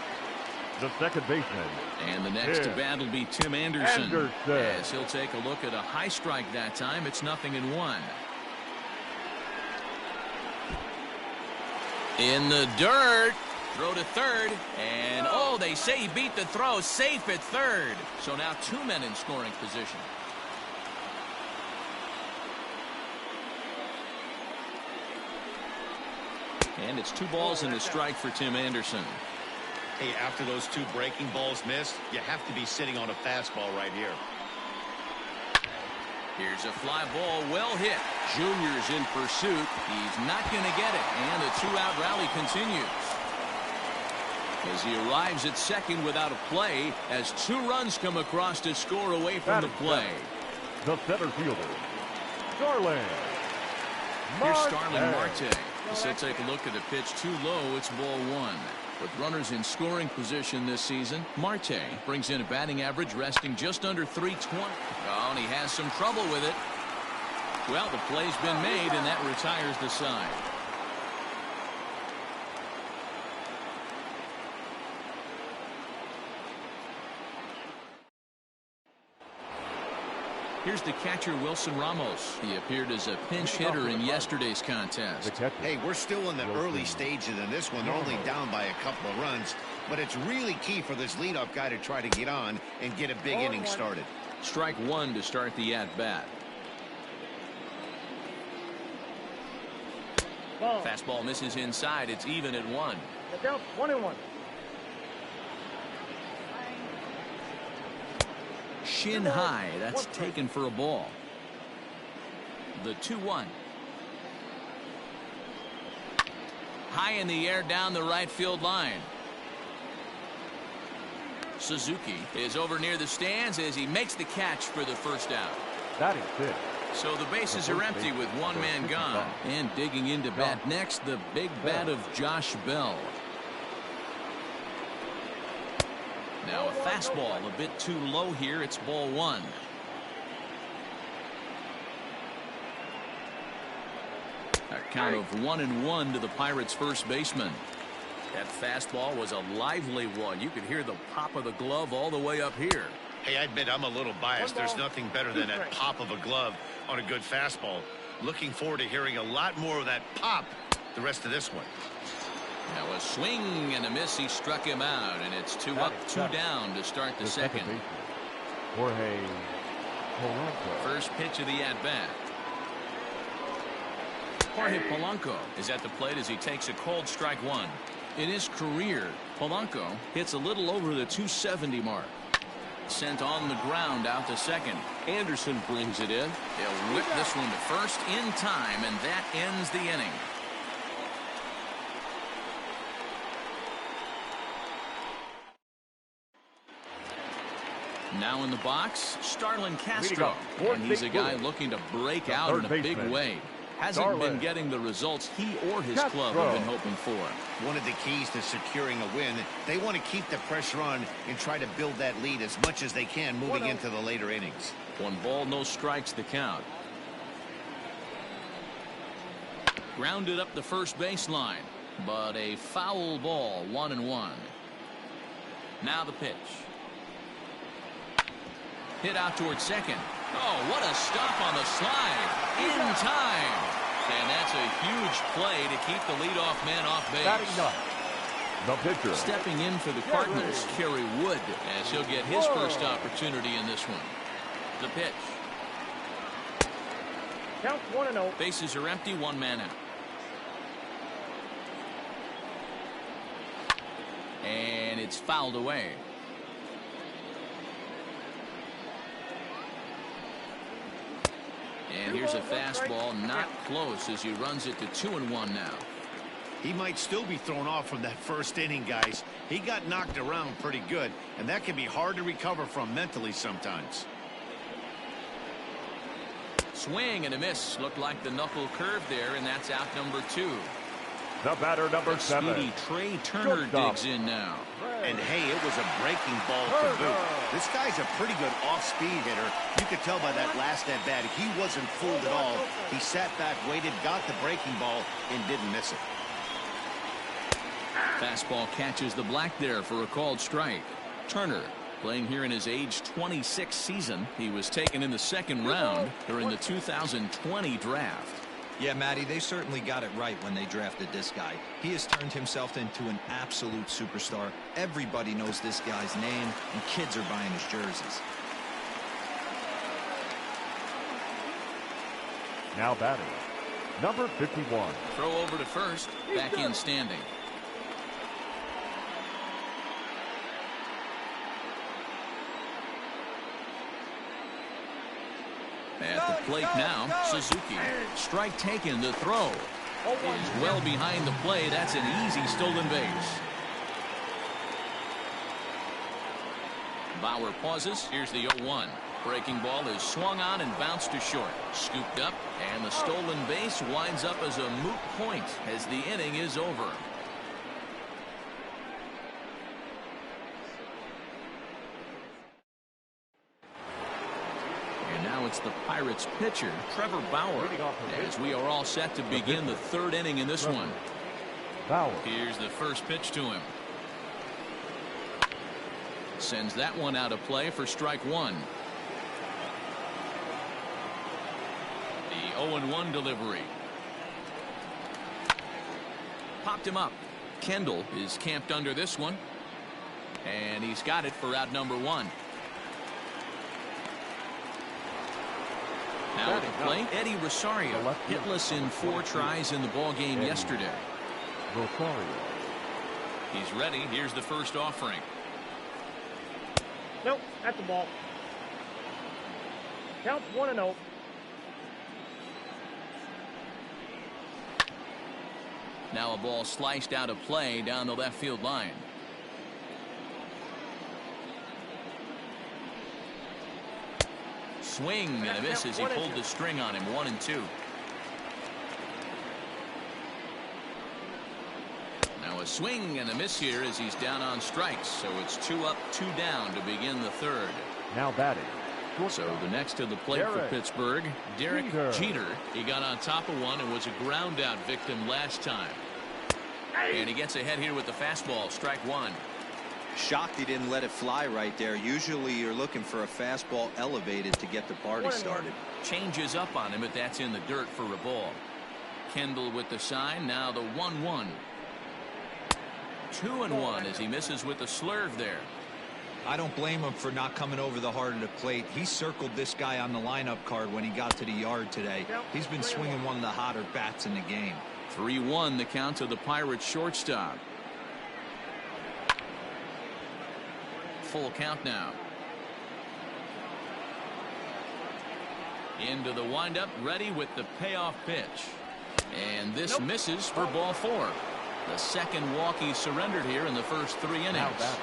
Speaker 2: the second baseman.
Speaker 1: And the next to bat will be Tim Anderson. As he'll take a look at a high strike that time. It's 0-1. In the dirt. Throw to third. And oh, they say he beat the throw. Safe at third. So now 2 men in scoring position. And it's 2 balls and a strike for Tim Anderson.
Speaker 4: Hey, after those 2 breaking balls missed, you have to be sitting on a fastball right here.
Speaker 1: Here's a fly ball, well hit. Junior's in pursuit. He's not going to get it, and the 2-out rally continues. As he arrives at second without a play, as 2 runs come across to score away from the play.
Speaker 2: The center fielder, Starling.
Speaker 1: Here's Starling Marte. So take a look at the pitch, too low. It's ball 1. With runners in scoring position this season, Marte brings in a batting average resting just under 320. Oh, and he has some trouble with it. Well, the play's been made, and that retires the side. Here's the catcher, Wilson Ramos. He appeared as a pinch hitter in yesterday's contest.
Speaker 6: Hey, we're still in the early stages in this one. They're only down by a couple of runs, but it's really key for this leadoff guy to try to get on and get a big inning started.
Speaker 1: Strike 1 to start the at-bat. Fastball misses inside. It's even at 1.
Speaker 3: The count 1-1.
Speaker 1: Shin high. That's taken for a ball. The 2-1. High in the air down the right field line. Suzuki is over near the stands as he makes the catch for the first out.
Speaker 2: That is it.
Speaker 1: So the bases are empty with 1 man gone. And digging into bat next, the big bat of Josh Bell. Now a fastball a bit too low here. It's ball 1. A count of 1-1 to the Pirates' first baseman. That fastball was a lively one. You could hear the pop of the glove all the way up here.
Speaker 4: Hey, I admit I'm a little biased. There's nothing better than that pop of a glove on a good fastball. Looking forward to hearing a lot more of that pop the rest of this one.
Speaker 1: Now a swing and a miss. He struck him out, and it's 2 up, 2 down to start the second.
Speaker 2: Jorge Polanco.
Speaker 1: First pitch of the at-bat. Jorge Polanco is at the plate as he takes a cold strike 1. In his career, Polanco hits a little over the 270 mark. Sent on the ground out to second. Anderson brings it in. He'll whip this one to first in time, and that ends the inning. Now in the box, Starlin Castro. And he's a guy looking to break out in a big way. Hasn't been getting the results he or his club have been hoping for.
Speaker 6: One of the keys to securing a win, they want to keep the pressure on and try to build that lead as much as they can moving into the later innings.
Speaker 1: 1 ball, no strikes, the count. Grounded up the first baseline, but a foul ball, 1-1. Now the pitch. Hit out towards second. Oh, what a stop on the slide. In time. And that's a huge play to keep the leadoff man off base.
Speaker 2: The pitcher.
Speaker 1: Stepping in for the Cardinals, Kerry Wood, as he'll get his first opportunity in this one. The pitch.
Speaker 3: Count 1-0.
Speaker 1: Bases are empty, 1 man out. And it's fouled away. And here's a fastball, not close, as he runs it to 2-1 now.
Speaker 6: He might still be thrown off from that first inning, guys. He got knocked around pretty good, and that can be hard to recover from mentally sometimes.
Speaker 1: Swing and a miss. Looked like the knuckle curve there, and that's out number 2.
Speaker 2: The batter, number 7.
Speaker 1: Speedy Trey Turner digs in now.
Speaker 6: And hey, it was a breaking ball to boot. This guy's a pretty good off-speed hitter. You could tell by that last at-bat he wasn't fooled at all. He sat back, waited, got the breaking ball, and didn't miss it.
Speaker 1: Fastball catches the black there for a called strike. Turner playing here in his age 26 season. He was taken in the 2nd round during the 2020 draft.
Speaker 5: Yeah, Matty, they certainly got it right when they drafted this guy. He has turned himself into an absolute superstar. Everybody knows this guy's name, and kids are buying his jerseys.
Speaker 2: Now batting, number 51.
Speaker 1: Throw over to first, back in standing. At the plate now, Suzuki. Strike taken. The throw is well behind the play. That's an easy stolen base. Bauer pauses. Here's the 0-1. Breaking ball is swung on and bounced to short. Scooped up, and the stolen base winds up as a moot point as the inning is over. And now it's the Pirates pitcher, Trevor Bauer, as we are all set to begin the third inning in this one.
Speaker 2: Bauer.
Speaker 1: Here's the first pitch to him. Sends that one out of play for strike one. The 0-1 delivery. Popped him up. Kendall is camped under this one. And he's got it for out number one. Now at the plate, Eddie Rosario, hitless in 4 tries in the ball game yesterday.
Speaker 2: Rosario.
Speaker 1: He's ready. Here's the first offering.
Speaker 3: Nope, that's the ball. Counts 1-0.
Speaker 1: Now a ball sliced out of play down the left field line. Swing and a miss as he pulled the string on him. 1-2. Now a swing and a miss here as he's down on strikes. So it's 2 up, 2 down to begin the third.
Speaker 2: Now batting.
Speaker 1: So the next to the plate for Pittsburgh, Derek Jeter. He got on top of one and was a ground out victim last time. And he gets ahead here with the fastball. Strike one.
Speaker 5: Shocked he didn't let it fly right there. Usually you're looking for a fastball elevated to get the party started.
Speaker 1: Changes up on him, but that's in the dirt for a ball. Kendall with the sign. Now the 1-1. 2-1 as he misses with the slurve there.
Speaker 5: I don't blame him for not coming over the heart of the plate. He circled this guy on the lineup card when he got to the yard today. He's been swinging one of the hotter bats in the game.
Speaker 1: 3-1 the count to the Pirates shortstop. Full count now. Into the windup, ready with the payoff pitch. And this misses for ball 4. The second walk he surrendered here in the first 3 innings.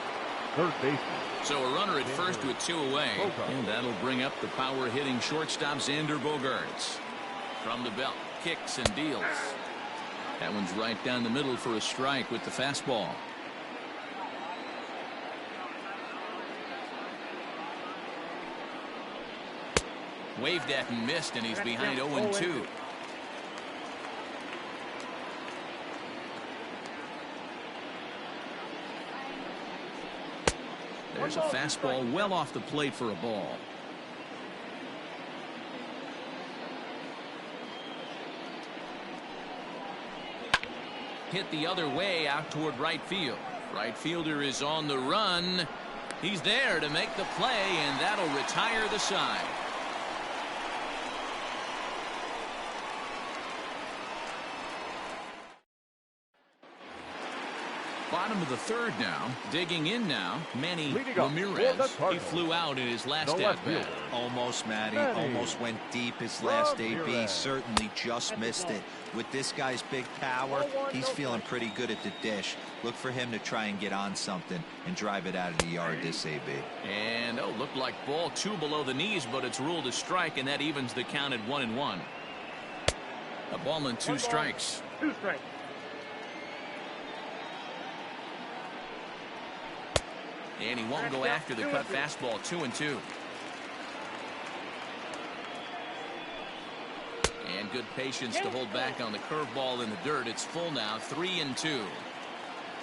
Speaker 2: Third baseman.
Speaker 1: So a runner at first with 2 away. And that'll bring up the power hitting shortstop Xander Bogaerts. From the belt, kicks and deals. That one's right down the middle for a strike with the fastball. Waved at and missed, and he's behind 0-2. There's a fastball well off the plate for a ball. Hit the other way out toward right field. Right fielder is on the run. He's there to make the play, and that'll retire the side. Bottom of the third now. Digging in now, Manny Ramirez. He flew out in his last at-bat.
Speaker 5: Almost, Matty. Almost went deep his last AB. Certainly just missed it. With this guy's big power, he's feeling pretty good at the dish. Look for him to try and get on something and drive it out of the yard this AB.
Speaker 1: And, looked like ball 2 below the knees, but it's ruled a strike, and that evens the count at 1-1. A ball and 2 strikes.
Speaker 3: 2 strikes.
Speaker 1: And he won't go after the cut fastball. 2-2. And good patience to hold back on the curveball in the dirt. It's full now. 3-2.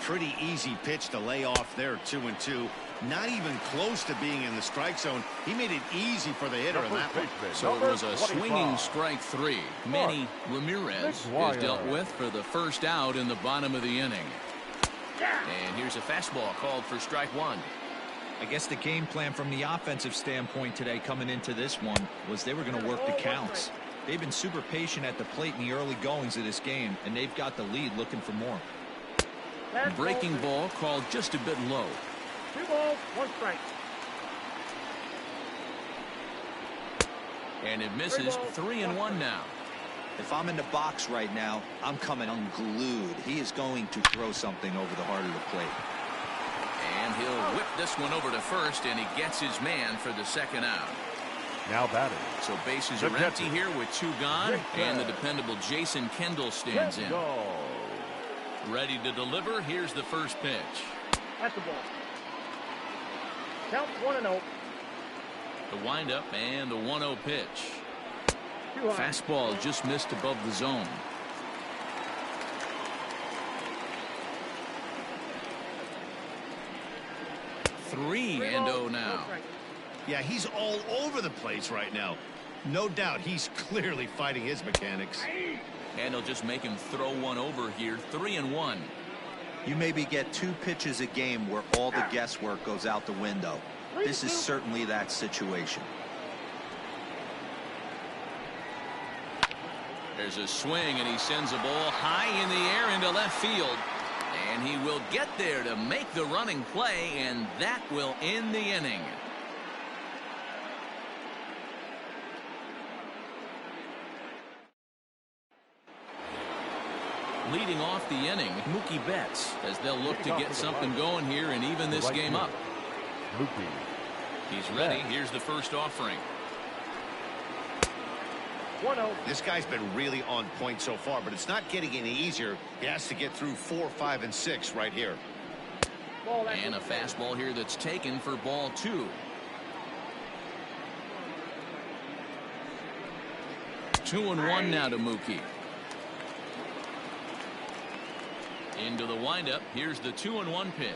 Speaker 6: Pretty easy pitch to lay off there. 2-2. Not even close to being in the strike zone. He made it easy for the hitter in that one.
Speaker 1: So it was a swinging strike 3. Manny Ramirez is dealt with for the first out in the bottom of the inning. And here's a fastball called for strike 1.
Speaker 5: I guess the game plan from the offensive standpoint today coming into this one was they were going to work the counts. They've been super patient at the plate in the early goings of this game, and they've got the lead looking for more.
Speaker 1: Breaking ball called just a bit low.
Speaker 3: 2 balls, 1 strike.
Speaker 1: And it misses. 3-1 now.
Speaker 5: If I'm in the box right now, I'm coming unglued. He is going to throw something over the heart of the plate.
Speaker 1: And he'll whip this one over to first, and he gets his man for the second out.
Speaker 2: Now batting.
Speaker 1: So bases are empty here with 2 gone, and the dependable Jason Kendall stands in. Ready to deliver. Here's the first pitch.
Speaker 3: That's the ball. Count 1-0.
Speaker 1: The windup and the 1-0 pitch. Fastball just missed above the zone. Three and 0 now.
Speaker 6: Yeah, he's all over the place right now. No doubt he's clearly fighting his mechanics.
Speaker 1: And he'll just make him throw one over here. 3-1.
Speaker 5: You maybe get 2 pitches a game where all the guesswork goes out the window. This is certainly that situation.
Speaker 1: There's a swing, and he sends a ball high in the air into left field. And he will get there to make the running play, and that will end the inning. Leading off the inning, Mookie Betts, as they'll look to get something going here and even this game up. He's ready. Here's the first offering.
Speaker 3: 1-0.
Speaker 6: This guy's been really on point so far, but it's not getting any easier. He has to get through 4, 5, and 6 right here.
Speaker 1: And a fastball here that's taken for ball 2. 2-1 now to Mookie. Into the windup. Here's the 2-1 pitch.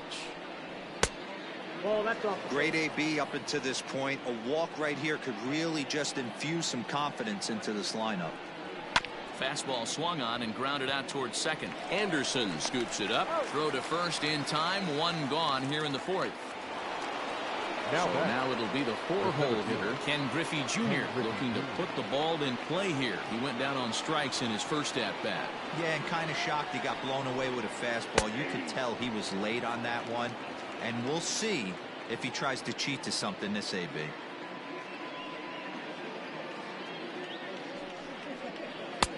Speaker 3: Ball, that's off.
Speaker 5: Great AB up until this point. A walk right here could really just infuse some confidence into this lineup.
Speaker 1: Fastball swung on and grounded out towards second. Anderson scoops it up. Throw to first in time. 1 gone here in the 4th. Now it'll be the 4-hole hitter, Ken Griffey Jr., looking to put the ball in play here. He went down on strikes in his first at-bat.
Speaker 5: Yeah, and kind of shocked he got blown away with a fastball. You could tell he was late on that one. And we'll see if he tries to cheat to something this AB.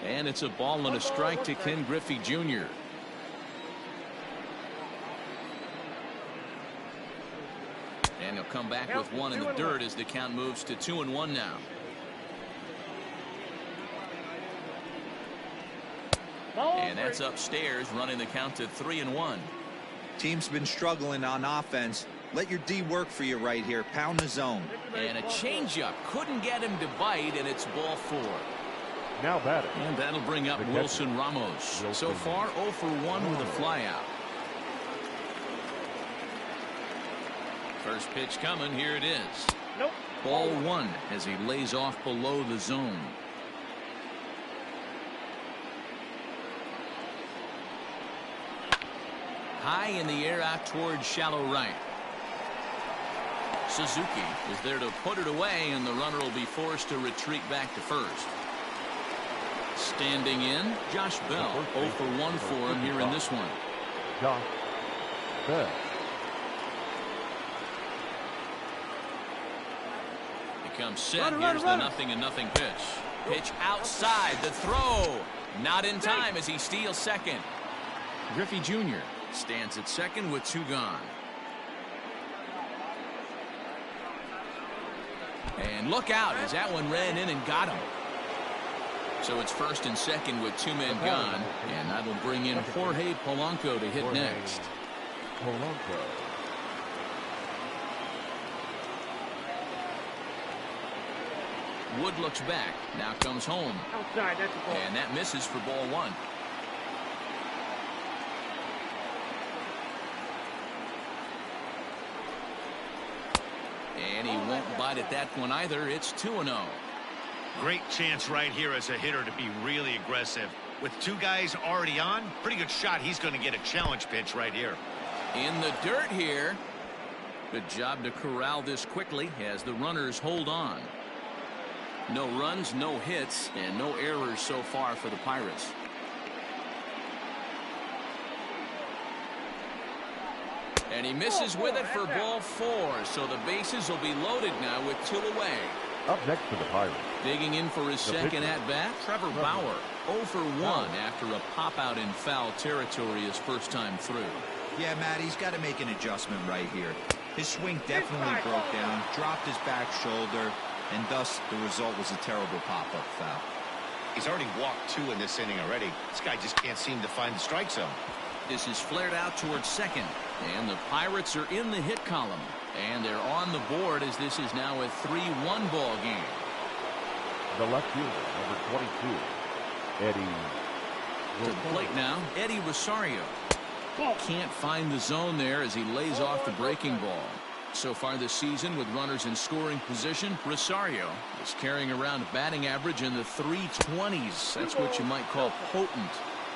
Speaker 1: And it's a ball and a strike to Ken Griffey Jr. And he'll come back with 1 in the dirt as the count moves to 2-1 now. And that's upstairs, running the count to 3-1.
Speaker 5: Team's been struggling on offense. Let your D work for you right here. Pound the zone.
Speaker 1: And a changeup. Couldn't get him to bite, and it's ball 4.
Speaker 2: Now batting.
Speaker 1: And that'll bring up Wilson Ramos. So far, 0 for 1 with a flyout. First pitch coming. Here it is.
Speaker 3: Nope.
Speaker 1: Ball 1 as he lays off below the zone. High in the air out towards shallow right. Suzuki is there to put it away, and the runner will be forced to retreat back to first. Standing in, Josh Bell. 0 for 1 for him here in this one.
Speaker 2: Josh Bell.
Speaker 1: He comes set. Here's the 0-0 pitch. Pitch outside. The throw. Not in time as he steals second. Griffey Jr. stands at second with 2 gone. And look out as that one ran in and got him. So it's first and second with 2 men gone, and that'll bring in Jorge Polanco to hit next.
Speaker 2: Polanco.
Speaker 1: Wood looks back. Now comes home.
Speaker 3: Outside, that's a ball.
Speaker 1: And that misses for ball 1. And he won't bite at that one either. It's 2-0.
Speaker 6: Great chance right here as a hitter to be really aggressive. With 2 guys already on, pretty good shot. He's going to get a challenge pitch right here.
Speaker 1: In the dirt here. Good job to corral this quickly as the runners hold on. No runs, no hits, and no errors so far for the Pirates. And he misses with it for ball 4. So the bases will be loaded now with 2 away.
Speaker 2: Up next for the Pirates.
Speaker 1: Digging in for his second at-bat, Trevor Bauer. 0 for 1 after a pop-out in foul territory his first time through.
Speaker 5: Yeah, Matt, he's got to make an adjustment right here. His swing definitely broke down, dropped his back shoulder, and thus the result was a terrible pop-up foul.
Speaker 4: He's already walked 2 in this inning already. This guy just can't seem to find the strike zone.
Speaker 1: This is flared out towards second, and the Pirates are in the hit column. And they're on the board as this is now a 3-1 ball game.
Speaker 2: The left fielder, number 22, Eddie.
Speaker 1: To the plate now, Eddie Rosario. Can't find the zone there as he lays off the breaking ball. So far this season with runners in scoring position, Rosario is carrying around a batting average in the 320s. That's what you might call potent.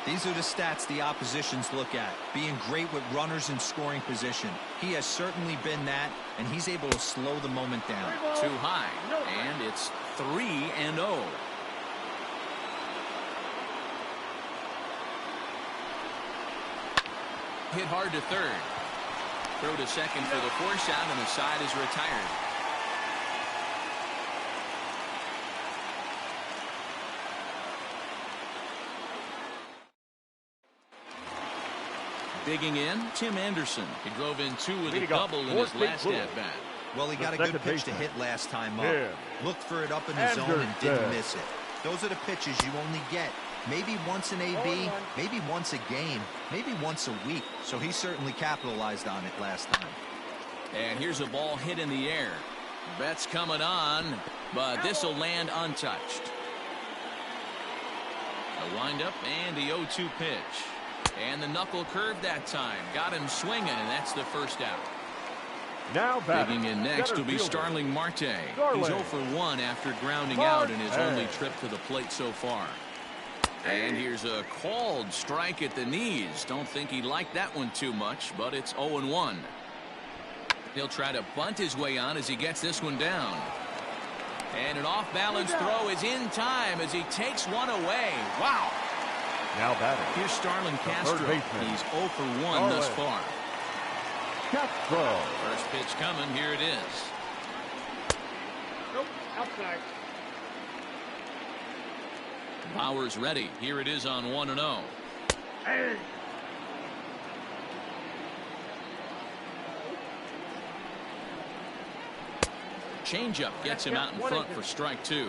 Speaker 5: These are the stats the oppositions look at. Being great with runners in scoring position. He has certainly been that, and he's able to slow the moment down.
Speaker 1: Too high, and it's 3-0. Hit hard to third. Throw to second for the force out, and the side is retired. Digging in, Tim Anderson. He drove in 2 with a double in his last at-bat.
Speaker 5: Well, he got a good pitch to hit last time up. Looked for it up in the zone and didn't miss it. Those are the pitches you only get. Maybe once an AB, maybe once a game, maybe once a week. So he certainly capitalized on it last time.
Speaker 1: And here's a ball hit in the air. Betts coming on, but this will land untouched. A windup and the 0-2 pitch. And the knuckle curve that time. Got him swinging, and that's the first out.
Speaker 2: Now batting.
Speaker 1: Digging in next will be Starling Marte. He's 0 for 1 after grounding out in his only trip to the plate so far. And here's a called strike at the knees. Don't think he liked that one too much, but it's 0-1. He'll try to bunt his way on as he gets this one down. And an off-balance throw is in time as he takes one away. Wow.
Speaker 2: Now batting.
Speaker 1: Here's Starlin Castro. He's 0 for 1 thus far.
Speaker 2: Castro.
Speaker 1: First pitch coming. Here it is.
Speaker 3: Nope, outside.
Speaker 1: Bauer's ready. Here it is on 1-0.
Speaker 3: Hey.
Speaker 1: Changeup gets him out in front for strike 2.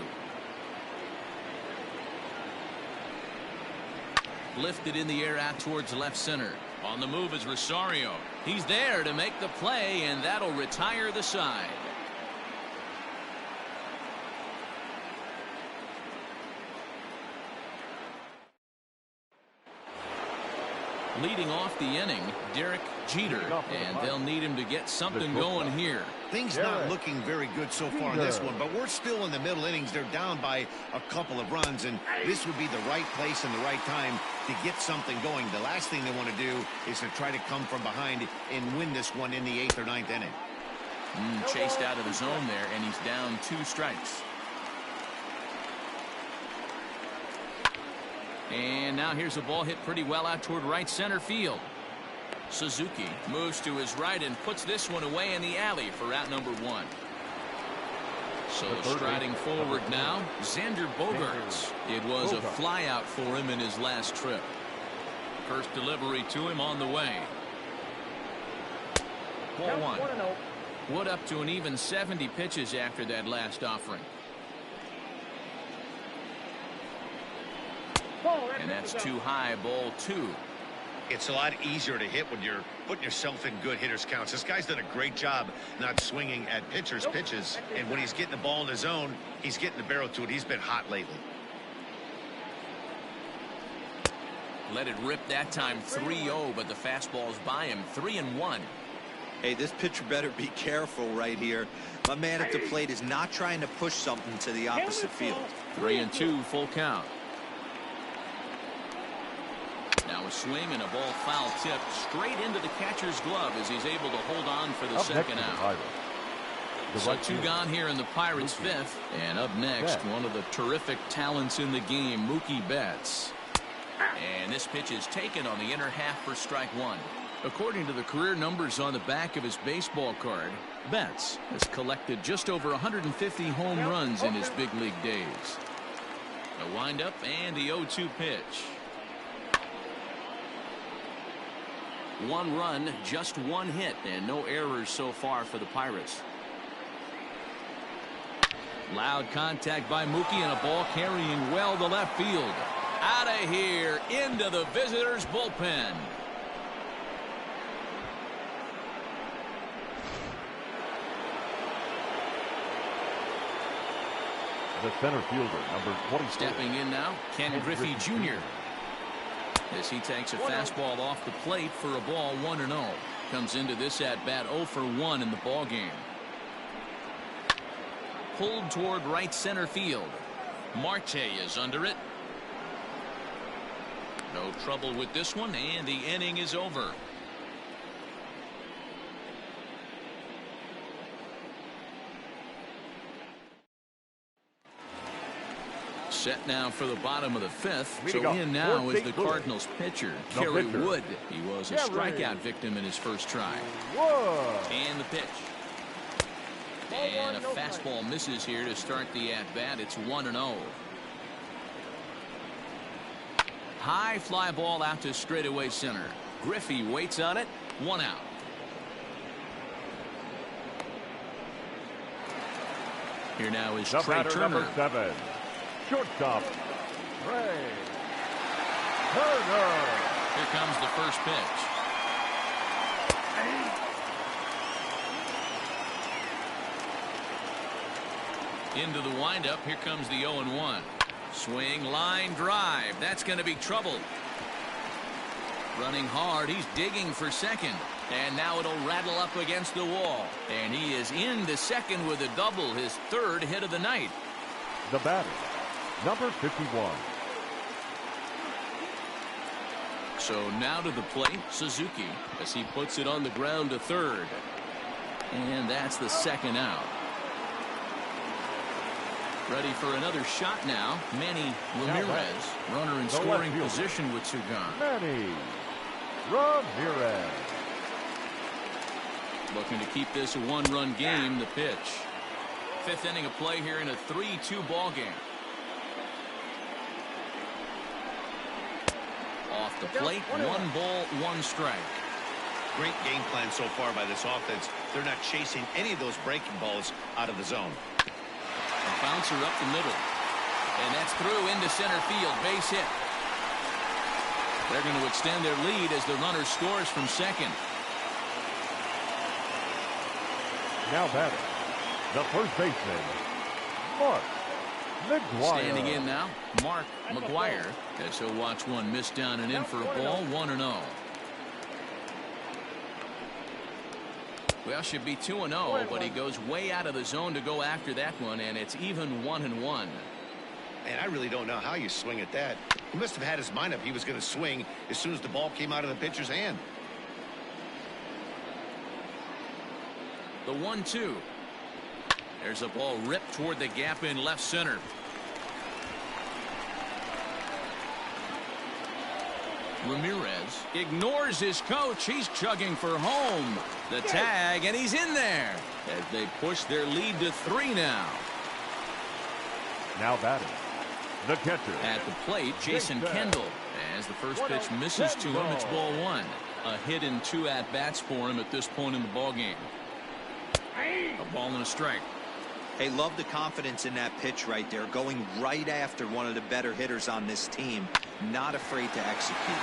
Speaker 1: Lifted in the air out towards left center. On the move is Rosario. He's there to make the play, and that'll retire the side. Leading off the inning, Derek Jeter, and they'll need him to get something going here.
Speaker 6: Things not looking very good so far in this one, but we're still in the middle innings. They're down by a couple of runs, and this would be the right place and the right time to get something going. The last thing they want to do is to try to come from behind and win this one in the 8th or 9th inning.
Speaker 1: Chased out of the zone there, and he's down 2 strikes. And now here's a ball hit pretty well out toward right center field. Suzuki moves to his right and puts this one away in the alley for out number 1. So striding forward now, Xander Bogaerts. It was a flyout for him in his last trip. First delivery to him on the way. Ball 1. Wood up to an even 70 pitches after that last offering. And that's too high, ball 2.
Speaker 4: It's a lot easier to hit when you're putting yourself in good hitters counts. This guy's done a great job not swinging at pitchers' pitches. And when he's getting the ball in his zone, he's getting the barrel to it. He's been hot lately.
Speaker 1: Let it rip that time 3-0, but the fastball's by him. 3-1.
Speaker 5: Hey, this pitcher better be careful right here. My man at the plate is not trying to push something to the opposite field.
Speaker 1: 3-2, full count. Now a swing and a ball foul tip straight into the catcher's glove as he's able to hold on for the second out. So 2 gone here in the Pirates' 5th. And up next, one of the terrific talents in the game, Mookie Betts. And this pitch is taken on the inner half for strike 1. According to the career numbers on the back of his baseball card, Betts has collected just over 150 home runs in his big league days. A windup and the 0-2 pitch.
Speaker 7: 1 run, just 1 hit, and no errors so far for the Pirates.
Speaker 1: Loud contact by Mookie and a ball carrying well to left field. Out of here into the visitors' bullpen.
Speaker 2: The center fielder, number 20.
Speaker 1: Stepping in now, Ken Griffey Jr. As he takes a fastball off the plate for a ball 1-0. Comes into this at bat 0 for 1 in the ball game. Pulled toward right center field. Marte is under it. No trouble with this one, and the inning is over. Set now for the bottom of the 5th. So in now is the Cardinals pitcher, Kerry Wood. He was a strikeout victim in his first try. And the pitch. And a fastball misses here to start the at-bat. It's 1-0. High fly ball out to straightaway center. Griffey waits on it. 1 out. Here now is Trey Turner.
Speaker 2: Number 7. Shortstop, Trey Turner.
Speaker 1: Here comes the first pitch. Into the windup. Here comes the 0-1. Swing, line drive. That's going to be trouble. Running hard. He's digging for second. And now it'll rattle up against the wall. And he is into second with a double. His 3rd hit of the night.
Speaker 2: The batter, number 51.
Speaker 1: So now to the plate, Suzuki, as he puts it on the ground to 3rd. And that's the 2nd out. Ready for another shot now. Manny Ramirez, runner in scoring position with 2 gone.
Speaker 2: Manny Ramirez.
Speaker 1: Looking to keep this a 1-run game. The pitch. 5th inning of play here in a 3-2 ball game. Off the plate, 1 ball, 1 strike.
Speaker 6: Great game plan so far by this offense. They're not chasing any of those breaking balls out of the zone.
Speaker 1: A bouncer up the middle. And that's through into center field. Base hit. They're going to extend their lead as the runner scores from second.
Speaker 2: Now batting, the first baseman, Mark McGwire.
Speaker 1: Standing in now, Mark McGwire. As he'll watch one miss down and in for a ball, 1-0. Well, should be 2-0, but he goes way out of the zone to go after that one, and it's even 1-1.
Speaker 6: And I really don't know how you swing at that. He must have had his mind up. He was going to swing as soon as the ball came out of the pitcher's hand.
Speaker 1: The 1-2. There's a ball ripped toward the gap in left center. Ramirez ignores his coach. He's chugging for home. The tag, and he's in there as they push their lead to 3 now.
Speaker 2: Now batting, the catcher.
Speaker 1: At the plate, Jason Kendall. As the first pitch misses to him, it's ball 1. A hit in 2 at-bats for him at this point in the ballgame. A ball and a strike.
Speaker 5: Hey, love the confidence in that pitch right there. Going right after one of the better hitters on this team. Not afraid to execute.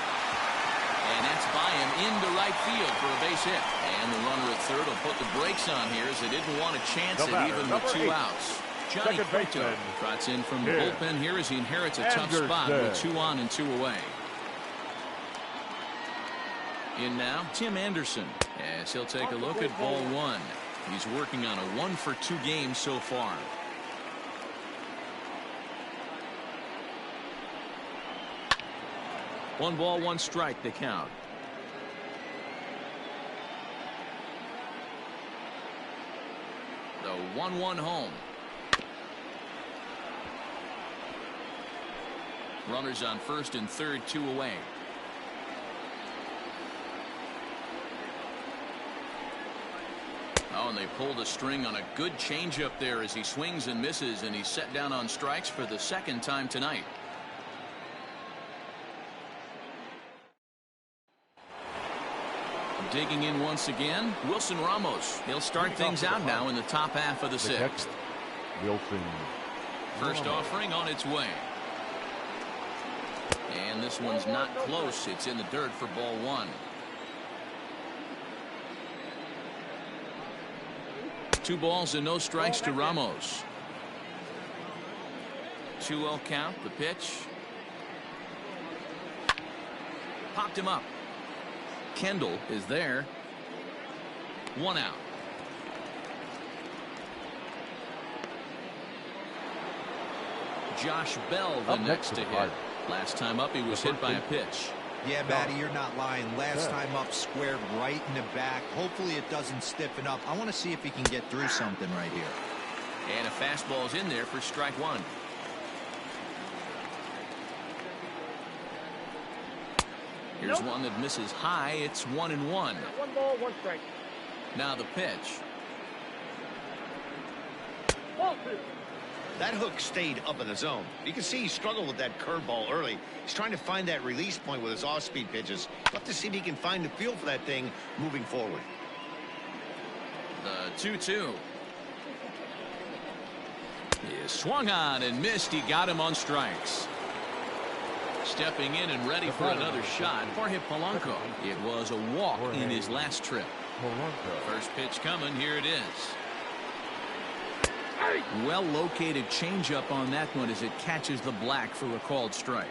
Speaker 1: And that's by him into right field for a base hit. And the runner at 3rd will put the brakes on here as they didn't want to chance it even with 2 outs. Johnny Cueto trots in from the bullpen here as he inherits a tough spot with 2 on and 2 away. In now, Tim Anderson, as he'll take a look at ball 1. He's working on a 1-for-2 game so far. One ball, 1 strike, the count. The 1-1 home. Runners on 1st and 3rd, 2 away. Oh, and they pulled a string on a good changeup there as he swings and misses, and he's set down on strikes for the second time tonight. Digging in once again, Wilson Ramos. He'll start things out now in the top half of the sixth.
Speaker 2: Wilson.
Speaker 1: First offering on its way. And this one's not close. It's in the dirt for ball one. 2 balls and no strikes to Ramos. 2-0 count. The pitch. Popped him up. Kendall is there. 1 out. Josh Bell the next to hit. Last time up he was hit by a pitch.
Speaker 5: Yeah, Matty, you're not lying. Last time up squared right in the back. Hopefully it doesn't stiffen up. I want to see if he can get through something right here.
Speaker 1: And a fastball's in there for strike one. Here's one that misses high. It's 1-1.
Speaker 3: 1 ball, 1 strike.
Speaker 1: Now the pitch.
Speaker 3: Ball 2.
Speaker 4: That hook stayed up in the zone. You can see he struggled with that curveball early. He's trying to find that release point with his off-speed pitches. We'll have to see if he can find the feel for that thing moving forward.
Speaker 1: The 2-2. He swung on and missed. He got him on strikes. Stepping in and ready for another shot, Jorge Polanco. It was a walk in his last trip. First pitch coming. Here it is. Well located changeup on that one as it catches the black for a called strike.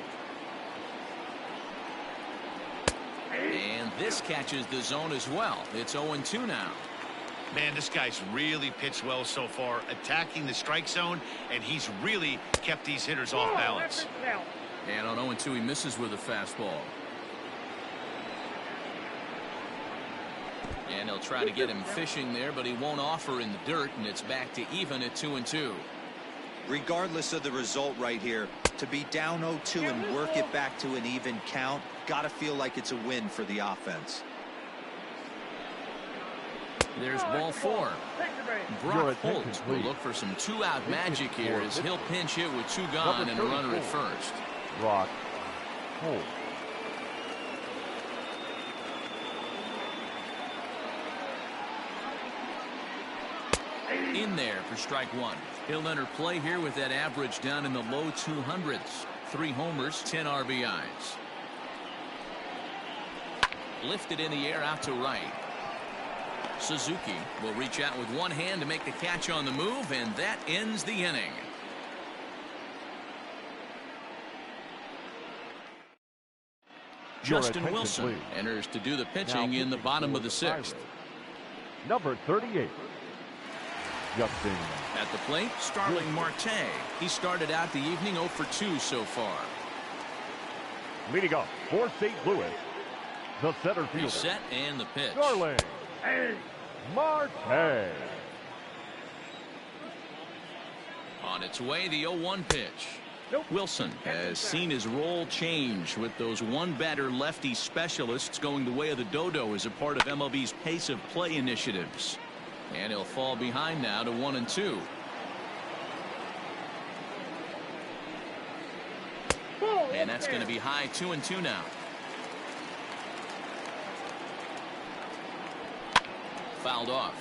Speaker 1: And this catches the zone as well. It's 0-2 now.
Speaker 4: Man, this guy's really pitched well so far, attacking the strike zone, and he's really kept these hitters off balance.
Speaker 1: And on 0-2 he misses with a fastball. And he'll try to get him fishing there, but he won't offer in the dirt, and it's back to even at 2-2.
Speaker 5: Regardless of the result right here, to be down 0-2 and work it back to an even count, got to feel like it's a win for the offense.
Speaker 1: There's ball 4. Brock Holt will look for some 2-out magic here as he'll pinch hit with 2 gone and a runner at first.
Speaker 2: Brock Holt.
Speaker 1: In there for strike one. He'll enter play here with that average down in the low 200s. 3 homers, 10 RBIs. Lifted in the air out to right. Suzuki will reach out with one hand to make the catch on the move, and that ends the inning. Justin Wilson enters to do the pitching in the bottom of the 6th.
Speaker 2: Number 38. Justin.
Speaker 1: At the plate, Starling Marte. He started out the evening 0 for 2 so far.
Speaker 2: Leading off for St. Louis, the center fielder.
Speaker 1: He's set and the pitch.
Speaker 2: Starling Marte.
Speaker 1: On its way, the 0-1 pitch. Wilson has seen his role change with those one-batter lefty specialists going the way of the dodo as a part of MLB's pace of play initiatives. And he'll fall behind now to 1-2. And that's going to be high 2-2 now. Fouled off.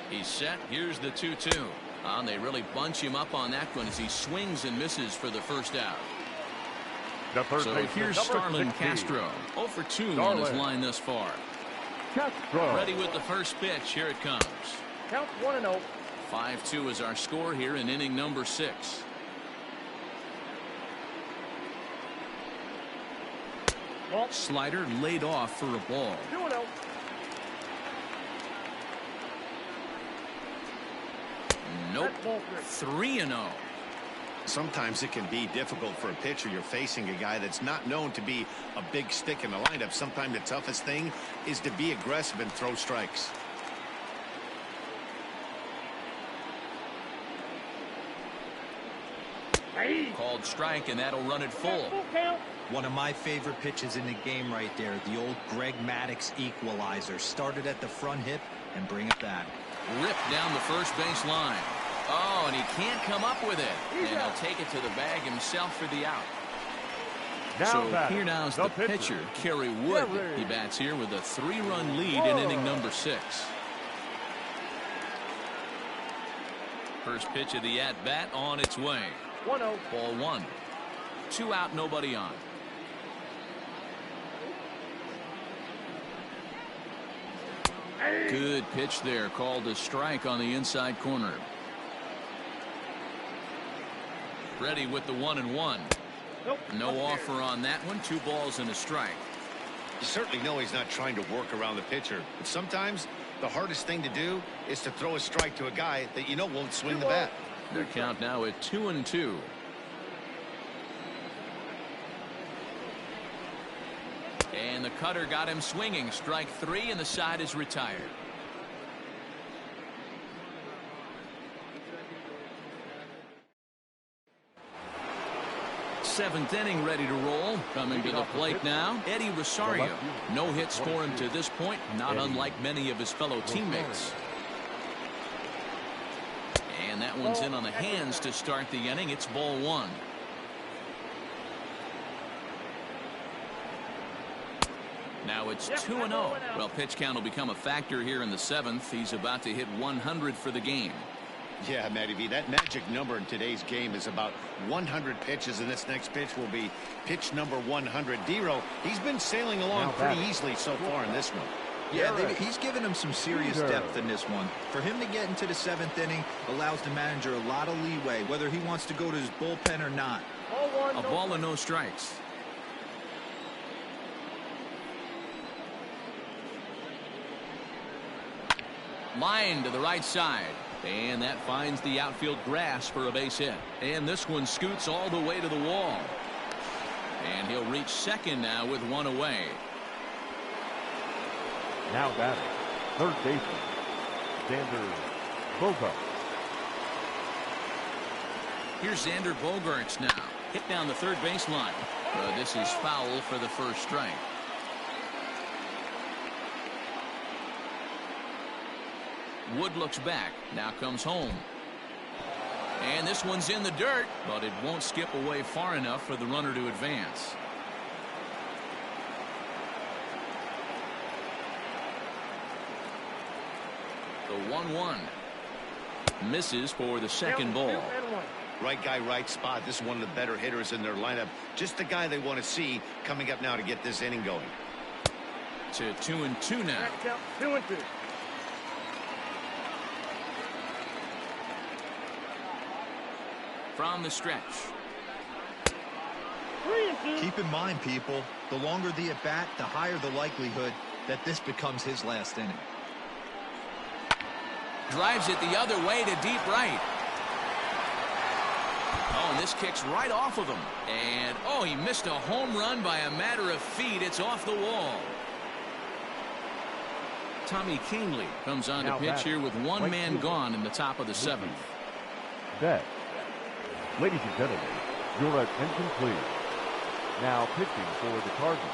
Speaker 1: He's set. Here's the 2-2. And they really bunch him up on that one as he swings and misses for the first out.
Speaker 2: The third
Speaker 1: So
Speaker 2: baseman,
Speaker 1: here's
Speaker 2: number
Speaker 1: Starlin
Speaker 2: 16.
Speaker 1: Castro. 0 for 2 on his line thus far.
Speaker 2: Castro.
Speaker 1: Ready with the first pitch. Here it comes.
Speaker 3: Count 1-0.
Speaker 1: 5-2 is our score here in inning number 6. Slider laid off for a ball.
Speaker 3: 2-0.
Speaker 1: Nope. 3-0.
Speaker 6: Sometimes it can be difficult for a pitcher. You're facing a guy that's not known to be a big stick in the lineup. Sometimes the toughest thing is to be aggressive and throw strikes.
Speaker 1: Called strike, and that'll run it full.
Speaker 3: Full count.
Speaker 5: One of my favorite pitches in the game right there, the old Greg Maddux equalizer. Started at the front hip and bring it back.
Speaker 1: Ripped down the first base line. Oh, and he can't come up with it. And he'll take it to the bag himself for the out. So here now is the pitcher, Kerry Wood. He bats here with a 3-run lead in inning number 6. First pitch of the at-bat on its way.
Speaker 3: 1-0.
Speaker 1: Ball 1. 2 out, nobody on. Good pitch there, called a strike on the inside corner. Ready with the 1-1.
Speaker 3: Nope.
Speaker 1: No offer on that one. 2 balls and a strike.
Speaker 4: You certainly know he's not trying to work around the pitcher, but sometimes the hardest thing to do is to throw a strike to a guy that you know won't swing the bat.
Speaker 1: Their count now at 2-2. And the cutter got him swinging. Strike 3, and the side is retired. Seventh inning ready to roll. Coming to the plate now, Eddie Rosario. No hits for him to this point, not unlike many of his fellow teammates. And that one's in on the hands to start the inning. It's ball 1. Now it's 2-0. Well, pitch count will become a factor here in the 7th. He's about to hit 100 for the game.
Speaker 4: Yeah, Matty V, that magic number in today's game is about 100 pitches, and this next pitch will be pitch number 100. Dero, he's been sailing along pretty easily so far in this one.
Speaker 5: Yeah, he's given him some serious depth in this one. For him to get into the 7th inning allows the manager a lot of leeway, whether he wants to go to his bullpen or not.
Speaker 1: A ball and no strikes. Line to the right side. And that finds the outfield grass for a base hit. And this one scoots all the way to the wall. And he'll reach second now with 1 away.
Speaker 2: Now batting, third baseman, Xander Bogaerts.
Speaker 1: Here's Xander Bogaerts now. Hit down the third baseline. This is foul for the first strike. Wood looks back. Now comes home. And this one's in the dirt, but it won't skip away far enough for the runner to advance. The 1-1. Misses for the second ball.
Speaker 4: Right guy, right spot. This is one of the better hitters in their lineup. Just the guy they want to see coming up now to get this inning going.
Speaker 1: To 2-2 now.
Speaker 3: 2-2.
Speaker 1: From the stretch.
Speaker 3: 3-2.
Speaker 5: Keep in mind, people, the longer the at-bat, the higher the likelihood that this becomes his last inning.
Speaker 1: Drives it the other way to deep right. Oh, and this kicks right off of him. And, oh, he missed a home run by a matter of feet. It's off the wall. Tommy Kahnle comes on to pitch here with one man gone in the top of the 7th.
Speaker 2: Bet. Ladies and gentlemen, your attention please. Now pitching for the Cardinals,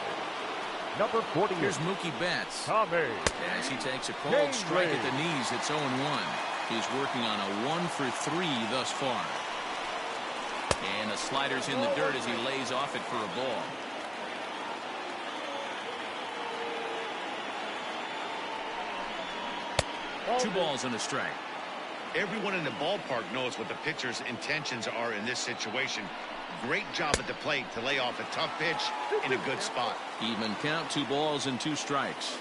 Speaker 2: number 40.
Speaker 1: Here's Mookie Betts.
Speaker 2: Tommy.
Speaker 1: As he takes a cold strike at the knees, it's 0-1. He's working on a 1-for-3 thus far. And the slider's in the dirt as he lays off it for a ball. Two balls and a strike.
Speaker 4: Everyone in the ballpark knows what the pitcher's intentions are in this situation. Great job at the plate to lay off a tough pitch in a good spot.
Speaker 1: Even count, 2 balls and 2 strikes.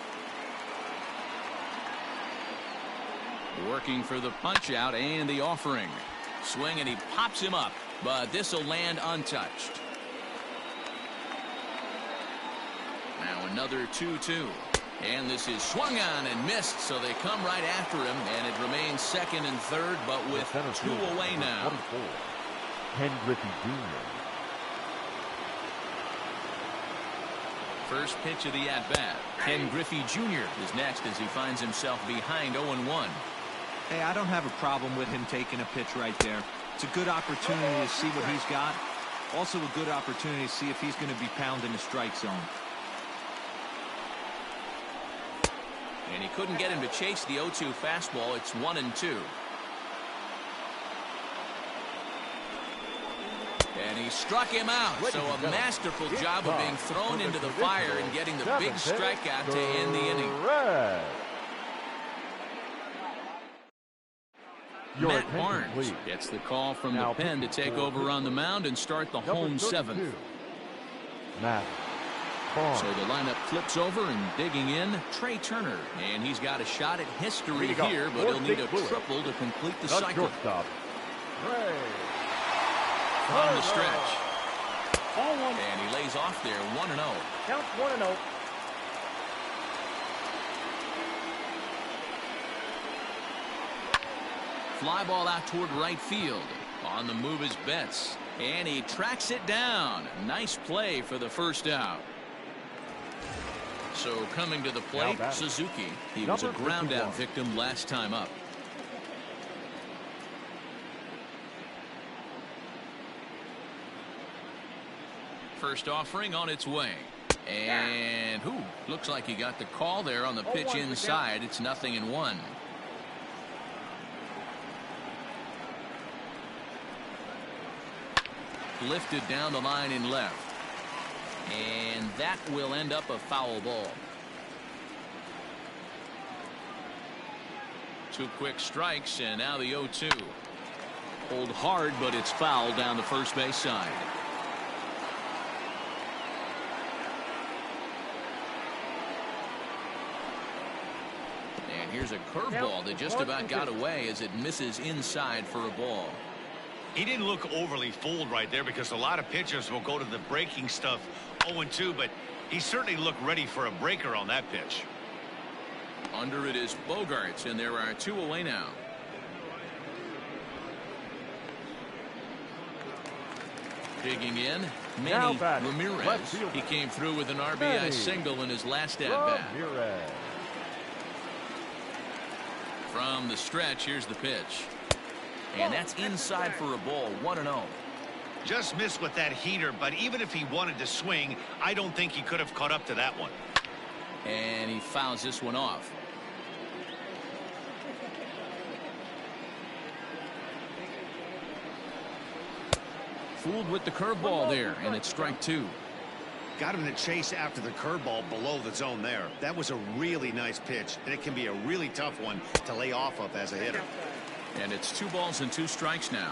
Speaker 1: Working for the punch out and the offering. Swing and he pops him up, but this will land untouched. Now another 2-2. And this is swung on and missed, so they come right after him, and it remains second and third, but with 2 away now.
Speaker 2: Ken Griffey Jr.
Speaker 1: First pitch of the at-bat. Ken Griffey Jr. is next as he finds himself behind 0-1.
Speaker 5: Hey, I don't have a problem with him taking a pitch right there. It's a good opportunity to see what he's got. Also a good opportunity to see if he's going to be pounding the strike zone.
Speaker 1: And he couldn't get him to chase the 0-2 fastball. It's 1-2. And he struck him out. So a masterful job of being thrown into the fire and getting the big strikeout to end the inning. Matt Barnes gets the call from the pen to take over on the mound and start the home seventh.
Speaker 2: Matt Barnes.
Speaker 1: So the lineup flips over and digging in, Trey Turner. And he's got a shot at history here, but he'll need a triple to complete the cycle. On the stretch. And he lays off there, 1-0.
Speaker 3: Count 1-0.
Speaker 1: Fly ball out toward right field. On the move is Betts. And he tracks it down. Nice play for the first out. So coming to the plate, Suzuki. He was a ground out victim last time up. First offering on its way. And looks like he got the call there on the pitch inside. It's 0-1. Lifted down the line in left. And that will end up a foul ball. 2 quick strikes, and now the 0-2. Pulled hard, but it's foul down the first base side. And here's a curveball that just about got away as it misses inside for a ball.
Speaker 4: He didn't look overly fooled right there because a lot of pitchers will go to the breaking stuff 0-2, but he certainly looked ready for a breaker on that pitch.
Speaker 1: Under it is Bogarts, and there are 2 away now. Digging in, Manny Ramirez. He came through with an RBI single in his last at-bat. From the stretch, here's the pitch. And that's inside for a ball, 1-0.
Speaker 4: Just missed with that heater, but even if he wanted to swing, I don't think he could have caught up to that one.
Speaker 1: And he fouls this one off. Fooled with the curveball there, and it's strike 2.
Speaker 6: Got him to chase after the curveball below the zone there. That was a really nice pitch, and it can be a really tough one to lay off of as a hitter.
Speaker 1: And it's 2 balls and 2 strikes now.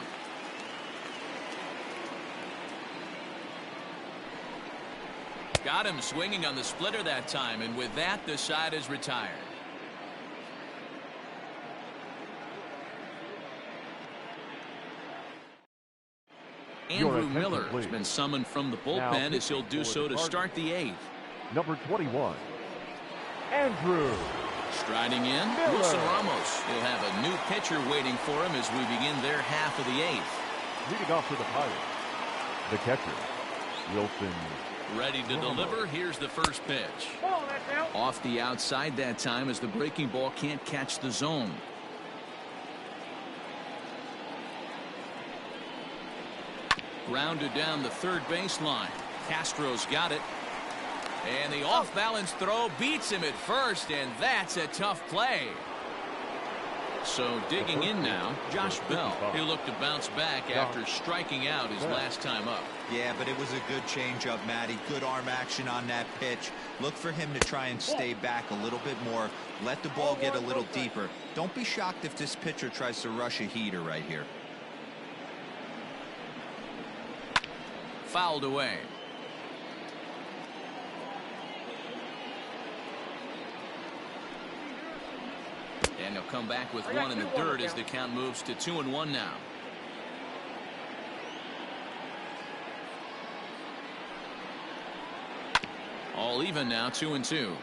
Speaker 1: Got him swinging on the splitter that time, and with that, the side is retired. Andrew Miller has been summoned from the bullpen as he'll do so to start the 8th.
Speaker 2: Number 21, Andrew.
Speaker 1: Striding in, Wilson Ramos. He'll have a new pitcher waiting for him as we begin their half of the 8th.
Speaker 2: Leading off for the Pirates, the catcher, Wilson.
Speaker 1: Ready to deliver. Here's the first pitch. Off the outside that time as the breaking ball can't catch the zone. Grounded down the third baseline. Castro's got it. And the off-balance throw beats him at first, and that's a tough play. So digging in now, Josh Bell. He'll look to bounce back after striking out his last time up.
Speaker 5: Yeah, but it was a good changeup, Matty. Good arm action on that pitch. Look for him to try and stay back a little bit more. Let the ball get a little deeper. Don't be shocked if this pitcher tries to rush a heater right here.
Speaker 1: Fouled away. And he'll come back with 1 in the dirt as the count moves to 2-1 now. All even now, 2-2.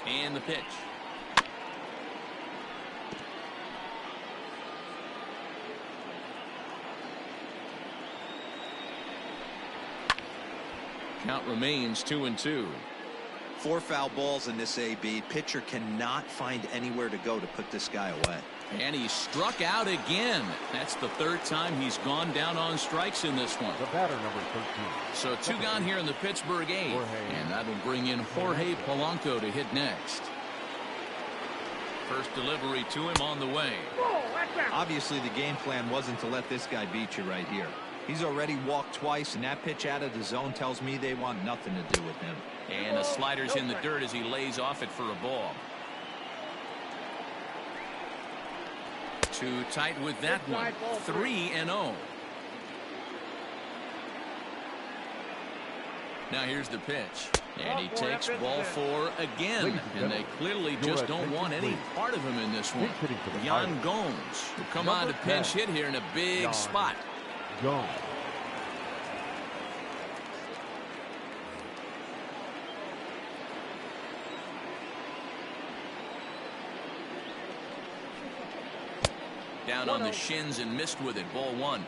Speaker 1: And the pitch. Count remains 2-2.
Speaker 5: 4 foul balls in this AB. Pitcher cannot find anywhere to go to put this guy away.
Speaker 1: And he struck out again. That's the 3rd time he's gone down on strikes in this one.
Speaker 2: The batter, number 13.
Speaker 1: So 2 gone here in the Pittsburgh 8th. And that'll bring in Jorge Polanco to hit next. First delivery to him on the way.
Speaker 5: Obviously, the game plan wasn't to let this guy beat you right here. He's already walked twice, and that pitch out of the zone tells me they want nothing to do with him.
Speaker 1: And the slider's in the dirt as he lays off it for a ball. Too tight with that one. 3-0. Now here's the pitch. And he takes ball 4 again. And they clearly just don't want any part of him in this one. Yan Gomes will come on to pinch hit here in a big spot.
Speaker 2: Gomes.
Speaker 1: Down on the shins and missed with it. Ball 1.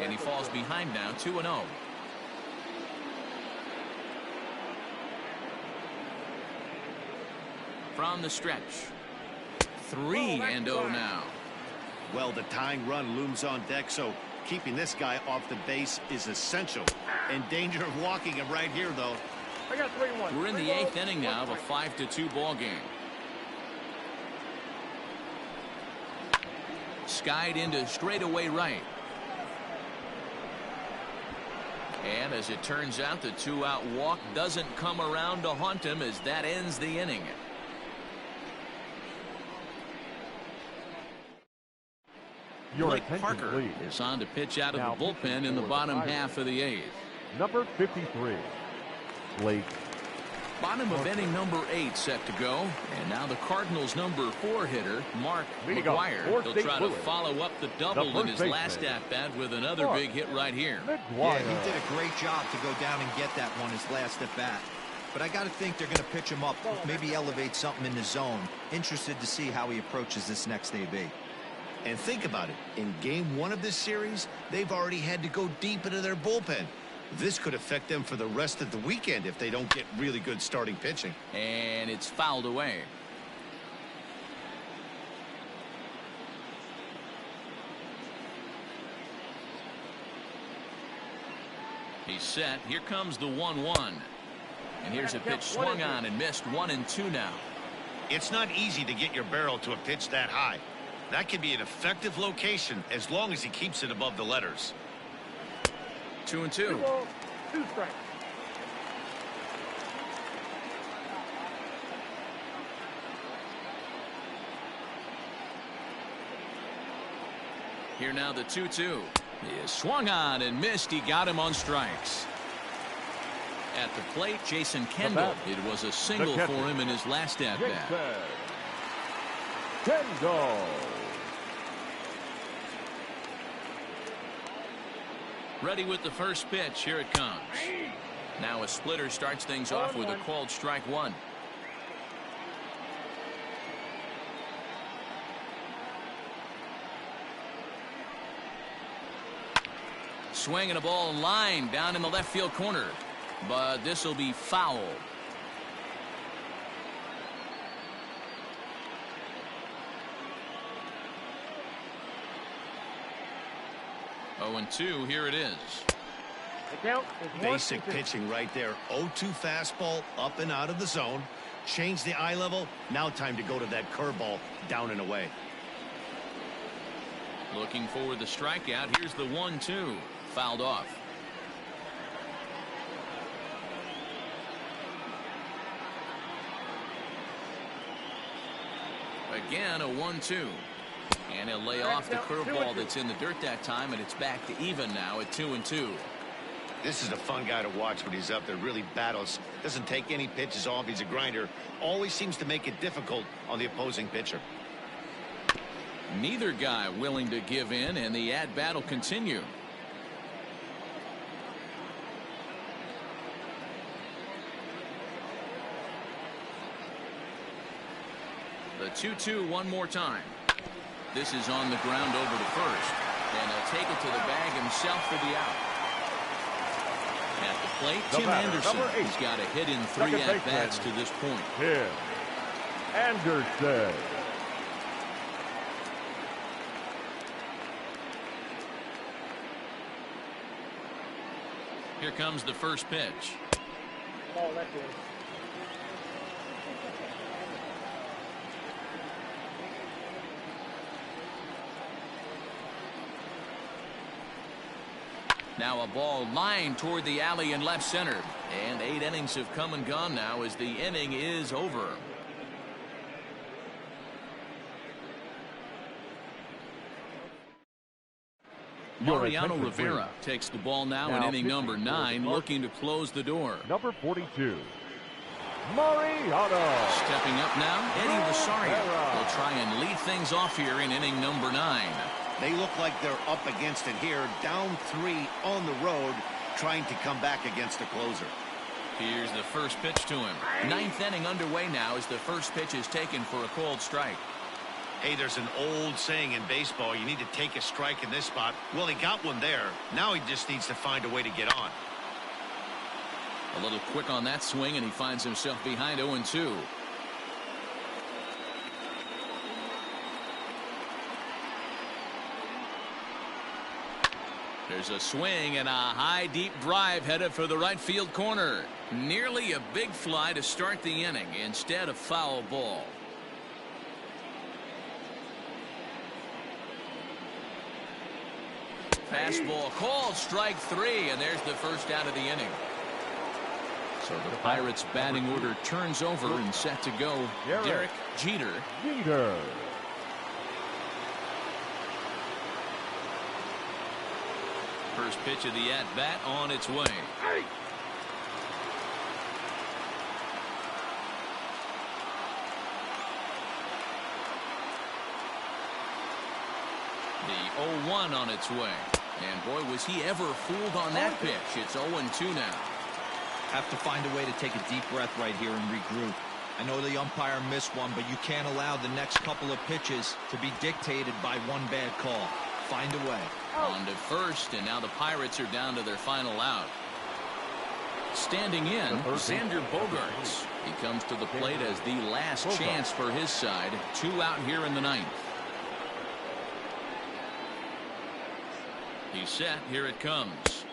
Speaker 1: And he falls behind now. 2-0. From the stretch. 3-0 now.
Speaker 6: Well, the tying run looms on deck, so keeping this guy off the base is essential. In danger of walking him right here, though.
Speaker 3: I got 3-1.
Speaker 1: We're in the 8th inning now of a 5-2 ball game. Skied into straightaway right. And as it turns out, the 2-out walk doesn't come around to haunt him as that ends the inning. Blake Parker is on to pitch out of the bullpen in the bottom half of the 8th.
Speaker 2: Number 53, Blake.
Speaker 1: Bottom of inning number 8 set to go. And now the Cardinals' number 4 hitter, Mark McGwire. He'll try to follow up the double in his last at-bat with another big hit right here.
Speaker 5: Yeah, he did a great job to go down and get that one his last at-bat. But I got to think they're going to pitch him up, maybe elevate something in the zone. Interested to see how he approaches this next AB.
Speaker 6: And think about it. In game 1 of this series, they've already had to go deep into their bullpen. This could affect them for the rest of the weekend if they don't get really good starting pitching.
Speaker 1: And it's fouled away. He's set. Here comes the 1-1. And here's a pitch swung on and missed. 1-2 now.
Speaker 4: It's not easy to get your barrel to a pitch that high. That can be an effective location as long as he keeps it above the letters.
Speaker 1: 2-2.
Speaker 3: 2 strikes.
Speaker 1: Here now the 2-2. He is swung on and missed. He got him on strikes. At the plate, Jason Kendall. It was a single for him in his last at-bat.
Speaker 2: Kendall.
Speaker 1: Ready with the first pitch. Here it comes. Now a splitter starts things off with a called strike 1. Swinging a ball line down in the left field corner. But this will be foul. Oh, and 2, here it is.
Speaker 3: The count is
Speaker 6: Basic pitching right there. 0-2 fastball up and out of the zone. Change the eye level. Now time to go to that curveball down and away.
Speaker 1: Looking for the strikeout. Here's the 1-2. Fouled off. Again, a 1-2. And he'll lay off the curveball that's in the dirt that time, and it's back to even now at 2-2.
Speaker 4: This is a fun guy to watch when he's up there. Really battles. Doesn't take any pitches off. He's a grinder. Always seems to make it difficult on the opposing pitcher.
Speaker 1: Neither guy willing to give in, and the at-bat will continue. The 2-2 one more time. This is on the ground over to first. And he'll take it to the bag himself for the out. At the plate,
Speaker 2: The
Speaker 1: Tim
Speaker 2: batter,
Speaker 1: Anderson.
Speaker 2: number 8.
Speaker 1: He's got a hit in 3
Speaker 2: Second
Speaker 1: at-bats to
Speaker 2: baseman.
Speaker 1: this point.
Speaker 2: Tim Anderson.
Speaker 1: Here comes the first pitch.
Speaker 3: Oh, that's it.
Speaker 1: Now a ball lined toward the alley in left center. And 8 innings have come and gone now as the inning is over. Mariano Rivera takes the ball now in inning number 9, looking to close the door.
Speaker 2: Number 42, Mariano.
Speaker 1: Stepping up now, Eddie Rosario will try and lead things off here in inning number 9.
Speaker 6: They look like they're up against it here, down 3 on the road, trying to come back against the closer.
Speaker 1: Here's the first pitch to him. 9th inning underway now as the first pitch is taken for a called strike.
Speaker 4: Hey, there's an old saying in baseball, you need to take a strike in this spot. Well, he got one there. Now he just needs to find a way to get on.
Speaker 1: A little quick on that swing, and he finds himself behind 0-2. There's a swing and a high deep drive headed for the right field corner. Nearly a big fly to start the inning. Instead, a foul ball. Fastball called, strike 3, and there's the first out of the inning. So the Pirates batting order turns over and set to go. Derek Jeter. First pitch of the at-bat on its way. The 0-1 on its way. And boy, was he ever fooled on that pitch. It's 0-2 now.
Speaker 5: Have to find a way to take a deep breath right here and regroup. I know the umpire missed one, but you can't allow the next couple of pitches to be dictated by one bad call. Find a way.
Speaker 1: On to first, and now the Pirates are down to their final out. Standing in, Xander Bogaerts. He comes to the plate as the last chance for his side. 2 out here in the 9th. He's set. Here it comes.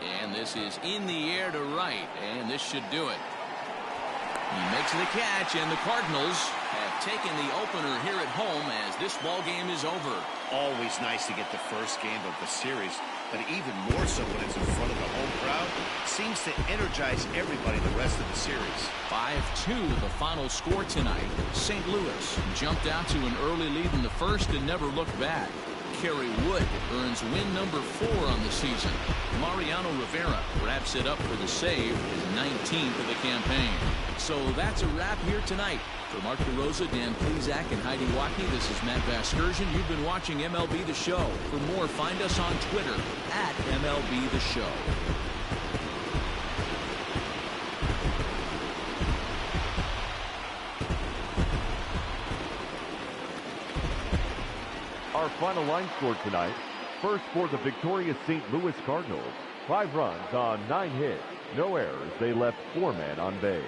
Speaker 1: And this is in the air to right, and this should do it. He makes the catch, and the Cardinals have taken the opener here at home as this ball game is over.
Speaker 6: Always nice to get the first game of the series, but even more so when it's in front of the home crowd. Seems to energize everybody the rest of the series.
Speaker 1: 5-2 the final score tonight. St. Louis jumped out to an early lead in the first and never looked back. Kerry Wood earns win number 4 on the season. Mariano Rivera wraps it up for the save, his 19th of the campaign. So that's a wrap here tonight. For Mark DeRosa, Dan Plezak, and Heidi Wackey, this is Matt Vasgersian. You've been watching MLB The Show. For more, find us on Twitter at MLB The Show.
Speaker 2: Our final line score tonight. First for the victorious St. Louis Cardinals. 5 runs on 9 hits. No errors. They left 4 men on base.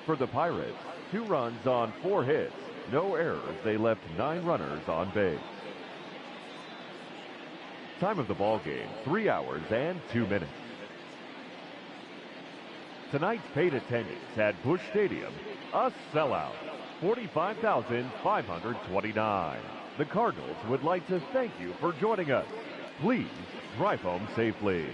Speaker 2: For the Pirates, 2 runs on 4 hits. No errors. They left 9 runners on base. Time of the ball game, 3 hours and 2 minutes. Tonight's paid attendance at Busch Stadium, a sellout. 45,529. The Cardinals would like to thank you for joining us. Please drive home safely.